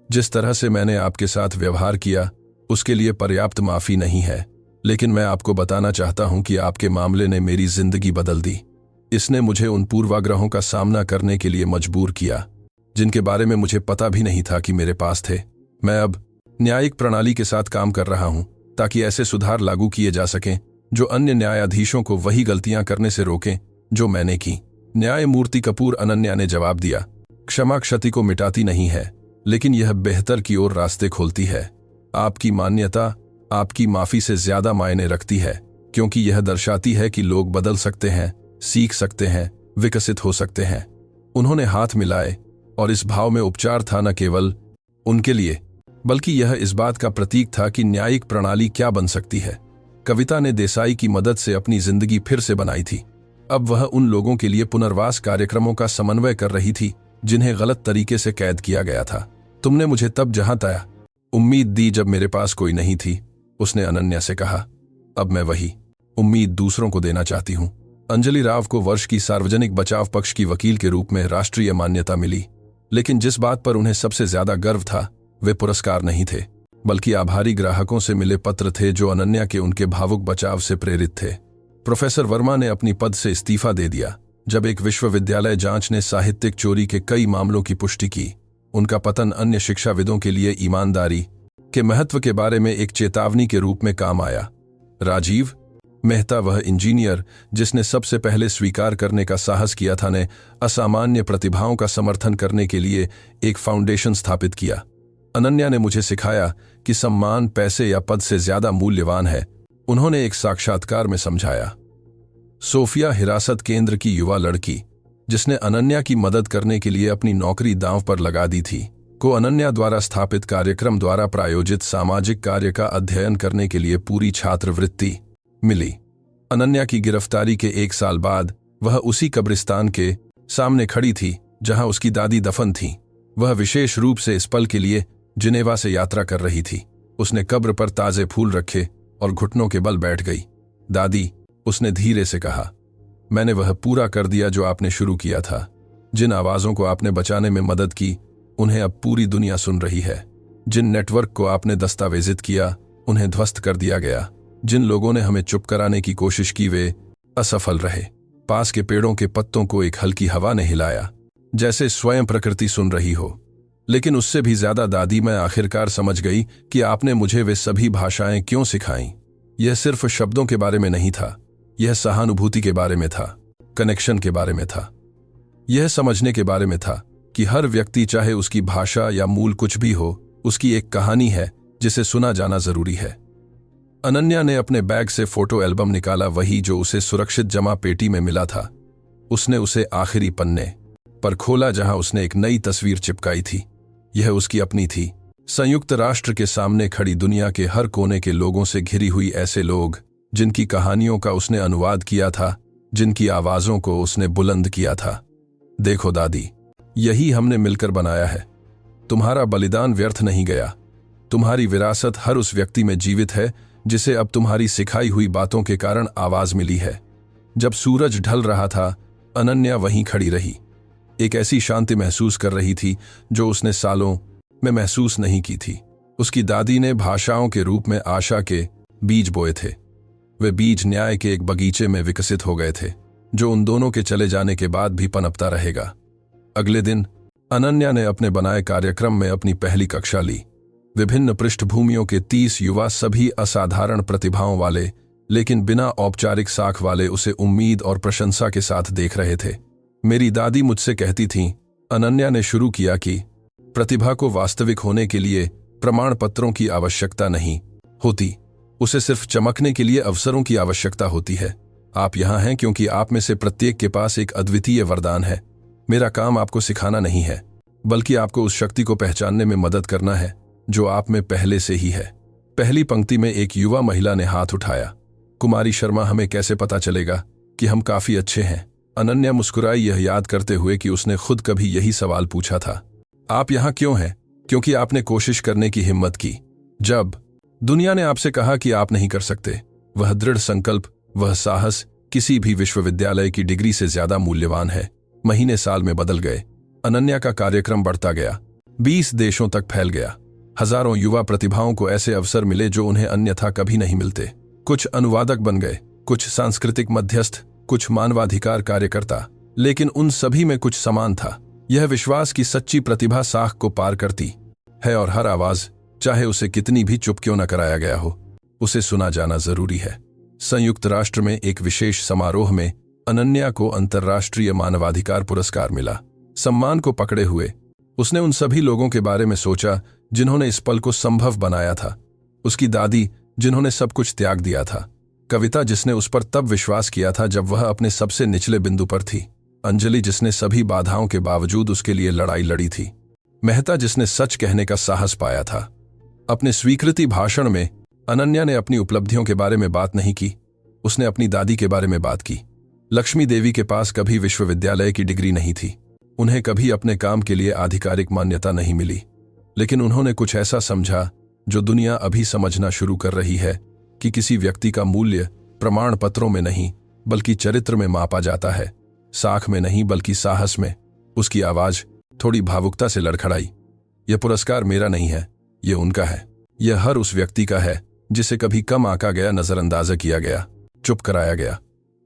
जिस तरह से मैंने आपके साथ व्यवहार किया उसके लिए पर्याप्त माफी नहीं है, लेकिन मैं आपको बताना चाहता हूं कि आपके मामले ने मेरी जिंदगी बदल दी। इसने मुझे उन पूर्वाग्रहों का सामना करने के लिए मजबूर किया जिनके बारे में मुझे पता भी नहीं था कि मेरे पास थे। मैं अब न्यायिक प्रणाली के साथ काम कर रहा हूं ताकि ऐसे सुधार लागू किए जा सकें जो अन्य न्यायाधीशों को वही गलतियां करने से रोकें जो मैंने की। न्यायमूर्ति कपूर, अनन्या ने जवाब दिया, क्षमा क्षति को मिटाती नहीं है, लेकिन यह बेहतर की ओर रास्ते खोलती है। आपकी मान्यता आपकी माफी से ज्यादा मायने रखती है, क्योंकि यह दर्शाती है कि लोग बदल सकते हैं, सीख सकते हैं, विकसित हो सकते हैं। उन्होंने हाथ मिलाए और इस भाव में उपचार था न केवल उनके लिए बल्कि यह इस बात का प्रतीक था कि न्यायिक प्रणाली क्या बन सकती है। कविता ने देसाई की मदद से अपनी जिंदगी फिर से बनाई थी। अब वह उन लोगों के लिए पुनर्वास कार्यक्रमों का समन्वय कर रही थी जिन्हें गलत तरीके से कैद किया गया था। तुमने मुझे तब जहां तया उम्मीद दी जब मेरे पास कोई नहीं थी, उसने अनन्या से कहा। अब मैं वही उम्मीद दूसरों को देना चाहती हूं। अंजलि राव को वर्ष की सार्वजनिक बचाव पक्ष की वकील के रूप में राष्ट्रीय मान्यता मिली, लेकिन जिस बात पर उन्हें सबसे ज्यादा गर्व था वे पुरस्कार नहीं थे, बल्कि आभारी ग्राहकों से मिले पत्र थे जो अनन्या के उनके भावुक बचाव से प्रेरित थे। प्रोफेसर वर्मा ने अपनी पद से इस्तीफा दे दिया जब एक विश्वविद्यालय जांच ने साहित्यिक चोरी के कई मामलों की पुष्टि की। उनका पतन अन्य शिक्षाविदों के लिए ईमानदारी के महत्व के बारे में एक चेतावनी के रूप में काम आया। राजीव मेहता, वह इंजीनियर जिसने सबसे पहले स्वीकार करने का साहस किया था, ने असामान्य प्रतिभाओं का समर्थन करने के लिए एक फाउंडेशन स्थापित किया। अनन्या ने मुझे सिखाया कि सम्मान पैसे या पद से ज्यादा मूल्यवान है, उन्होंने एक साक्षात्कार में समझाया। सोफिया, हिरासत केंद्र की युवा लड़की जिसने अनन्या की मदद करने के लिए अपनी नौकरी दांव पर लगा दी थी, को अनन्या द्वारा स्थापित कार्यक्रम द्वारा प्रायोजित सामाजिक कार्य का अध्ययन करने के लिए पूरी छात्रवृत्ति मिली। अनन्या की गिरफ्तारी के 1 साल बाद वह उसी कब्रिस्तान के सामने खड़ी थी जहां उसकी दादी दफन थी। वह विशेष रूप से इस पल के लिए जिनेवा से यात्रा कर रही थी। उसने कब्र पर ताजे फूल रखे और घुटनों के बल बैठ गई। दादी, उसने धीरे से कहा, मैंने वह पूरा कर दिया जो आपने शुरू किया था। जिन आवाजों को आपने बचाने में मदद की उन्हें अब पूरी दुनिया सुन रही है। जिन नेटवर्क को आपने दस्तावेजित किया उन्हें ध्वस्त कर दिया गया। जिन लोगों ने हमें चुप कराने की कोशिश की वे असफल रहे। पास के पेड़ों के पत्तों को एक हल्की हवा ने हिलाया, जैसे स्वयं प्रकृति सुन रही हो। लेकिन उससे भी ज्यादा दादी, मैं आखिरकार समझ गई कि आपने मुझे वे सभी भाषाएं क्यों सिखाईं। यह सिर्फ शब्दों के बारे में नहीं था, यह सहानुभूति के बारे में था, कनेक्शन के बारे में था। यह समझने के बारे में था कि हर व्यक्ति, चाहे उसकी भाषा या मूल कुछ भी हो, उसकी एक कहानी है जिसे सुना जाना जरूरी है। अनन्या ने अपने बैग से फोटो एल्बम निकाला, वही जो उसे सुरक्षित जमा पेटी में मिला था। उसने उसे आखिरी पन्ने पर खोला जहां उसने एक नई तस्वीर चिपकाई थी। यह उसकी अपनी थी, संयुक्त राष्ट्र के सामने खड़ी दुनिया के हर कोने के लोगों से घिरी हुई ऐसे लोग जिनकी कहानियों का उसने अनुवाद किया था, जिनकी आवाजों को उसने बुलंद किया था। देखो दादी, यही हमने मिलकर बनाया है। तुम्हारा बलिदान व्यर्थ नहीं गया। तुम्हारी विरासत हर उस व्यक्ति में जीवित है जिसे अब तुम्हारी सिखाई हुई बातों के कारण आवाज मिली है। जब सूरज ढल रहा था, अनन्या वहीं खड़ी रही। एक ऐसी शांति महसूस कर रही थी जो उसने सालों में महसूस नहीं की थी। उसकी दादी ने भाषाओं के रूप में आशा के बीज बोए थे। वे बीज न्याय के एक बगीचे में विकसित हो गए थे, जो उन दोनों के चले जाने के बाद भी पनपता रहेगा। अगले दिन अनन्या ने अपने बनाए कार्यक्रम में अपनी पहली कक्षा ली। विभिन्न पृष्ठभूमियों के 30 युवा, सभी असाधारण प्रतिभाओं वाले, लेकिन बिना औपचारिक साख वाले, उसे उम्मीद और प्रशंसा के साथ देख रहे थे। मेरी दादी मुझसे कहती थीं, अनन्या ने शुरू किया, कि प्रतिभा को वास्तविक होने के लिए प्रमाण पत्रों की आवश्यकता नहीं होती, उसे सिर्फ चमकने के लिए अवसरों की आवश्यकता होती है। आप यहाँ हैं क्योंकि आप में से प्रत्येक के पास एक अद्वितीय वरदान है। मेरा काम आपको सिखाना नहीं है, बल्कि आपको उस शक्ति को पहचानने में मदद करना है जो आप में पहले से ही है। पहली पंक्ति में एक युवा महिला ने हाथ उठाया। कुमारी शर्मा, हमें कैसे पता चलेगा कि हम काफी अच्छे हैं? अनन्या मुस्कुराई, यह याद करते हुए कि उसने खुद कभी यही सवाल पूछा था। आप यहाँ क्यों हैं? क्योंकि आपने कोशिश करने की हिम्मत की। जब दुनिया ने आपसे कहा कि आप नहीं कर सकते, वह दृढ़ संकल्प, वह साहस किसी भी विश्वविद्यालय की डिग्री से ज्यादा मूल्यवान है। महीने साल में बदल गए। अनन्या का कार्यक्रम बढ़ता गया, 20 देशों तक फैल गया। हजारों युवा प्रतिभाओं को ऐसे अवसर मिले जो उन्हें अन्यथा कभी नहीं मिलते। कुछ अनुवादक बन गए, कुछ सांस्कृतिक मध्यस्थ, कुछ मानवाधिकार कार्यकर्ता, लेकिन उन सभी में कुछ समान था, यह विश्वास कि सच्ची प्रतिभा साख को पार करती है और हर आवाज, चाहे उसे कितनी भी चुप क्यों न कराया गया हो, उसे सुना जाना जरूरी है। संयुक्त राष्ट्र में एक विशेष समारोह में अनन्या को अंतर्राष्ट्रीय मानवाधिकार पुरस्कार मिला। सम्मान को पकड़े हुए उसने उन सभी लोगों के बारे में सोचा जिन्होंने इस पल को संभव बनाया था। उसकी दादी, जिन्होंने सब कुछ त्याग दिया था। कविता, जिसने उस पर तब विश्वास किया था जब वह अपने सबसे निचले बिंदु पर थी। अंजलि, जिसने सभी बाधाओं के बावजूद उसके लिए लड़ाई लड़ी थी। मेहता, जिसने सच कहने का साहस पाया था। अपने स्वीकृति भाषण में अनन्या ने अपनी उपलब्धियों के बारे में बात नहीं की, उसने अपनी दादी के बारे में बात की। लक्ष्मी देवी के पास कभी विश्वविद्यालय की डिग्री नहीं थी, उन्हें कभी अपने काम के लिए आधिकारिक मान्यता नहीं मिली, लेकिन उन्होंने कुछ ऐसा समझा जो दुनिया अभी समझना शुरू कर रही है, कि किसी व्यक्ति का मूल्य प्रमाण पत्रों में नहीं बल्कि चरित्र में मापा जाता है, साख में नहीं बल्कि साहस में। उसकी आवाज थोड़ी भावुकता से लड़खड़ाई। यह पुरस्कार मेरा नहीं है, यह उनका है। यह हर उस व्यक्ति का है जिसे कभी कम आंका गया, नजरअंदाज किया गया, चुप कराया गया।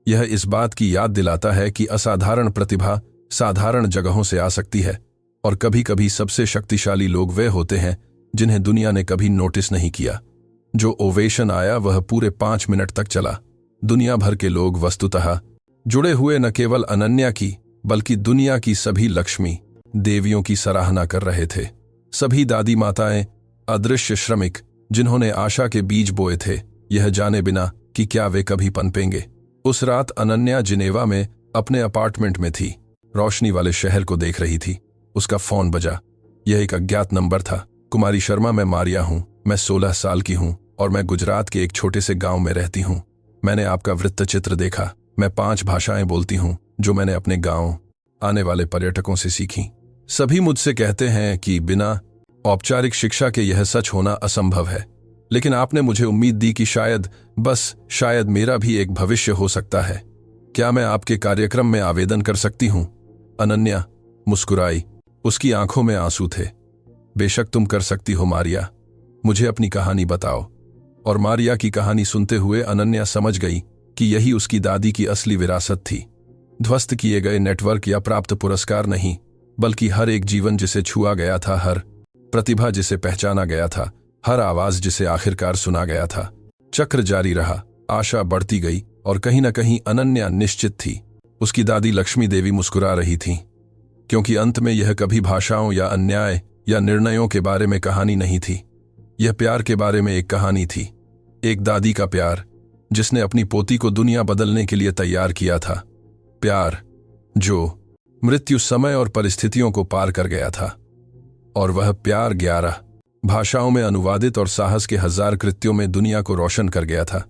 यह इस बात की याद दिलाता है कि असाधारण प्रतिभा साधारण जगहों से आ सकती है, और कभी कभी सबसे शक्तिशाली लोग वे होते हैं जिन्हें दुनिया ने कभी नोटिस नहीं किया। जो ओवेशन आया वह पूरे 5 मिनट तक चला। दुनिया भर के लोग वस्तुतः जुड़े हुए न केवल अनन्या की बल्कि दुनिया की सभी लक्ष्मी देवियों की सराहना कर रहे थे। सभी दादी माताएं, अदृश्य श्रमिक जिन्होंने आशा के बीज बोए थे, यह जाने बिना कि क्या वे कभी पनपेंगे। उस रात अनन्या जिनेवा में अपने अपार्टमेंट में थी, रोशनी वाले शहर को देख रही थी। उसका फोन बजा। यह एक अज्ञात नंबर था। कुमारी शर्मा, मैं मारिया हूं, मैं 16 साल की हूं और मैं गुजरात के एक छोटे से गांव में रहती हूं। मैंने आपका वृत्तचित्र देखा। मैं 5 भाषाएं बोलती हूं जो मैंने अपने गांव आने वाले पर्यटकों से सीखी। सभी मुझसे कहते हैं कि बिना औपचारिक शिक्षा के यह सच होना असंभव है, लेकिन आपने मुझे उम्मीद दी कि शायद, बस शायद, मेरा भी एक भविष्य हो सकता है। क्या मैं आपके कार्यक्रम में आवेदन कर सकती हूं? अनन्या मुस्कुराई, उसकी आंखों में आंसू थे। बेशक तुम कर सकती हो मारिया, मुझे अपनी कहानी बताओ। और मारिया की कहानी सुनते हुए अनन्या समझ गई कि यही उसकी दादी की असली विरासत थी। ध्वस्त किए गए नेटवर्क या प्राप्त पुरस्कार नहीं, बल्कि हर एक जीवन जिसे छुआ गया था, हर प्रतिभा जिसे पहचाना गया था, हर आवाज जिसे आखिरकार सुना गया था। चक्र जारी रहा, आशा बढ़ती गई और कहीं न कहीं अनन्या निश्चित थी। उसकी दादी लक्ष्मी देवी मुस्कुरा रही थीं, क्योंकि अंत में यह कभी भाषाओं या अन्याय या निर्णयों के बारे में कहानी नहीं थी। यह प्यार के बारे में एक कहानी थी। एक दादी का प्यार जिसने अपनी पोती को दुनिया बदलने के लिए तैयार किया था। प्यार जो मृत्यु, समय और परिस्थितियों को पार कर गया था। और वह प्यार 11 भाषाओं में अनुवादित और साहस के हजार कृत्यों में दुनिया को रोशन कर गया था।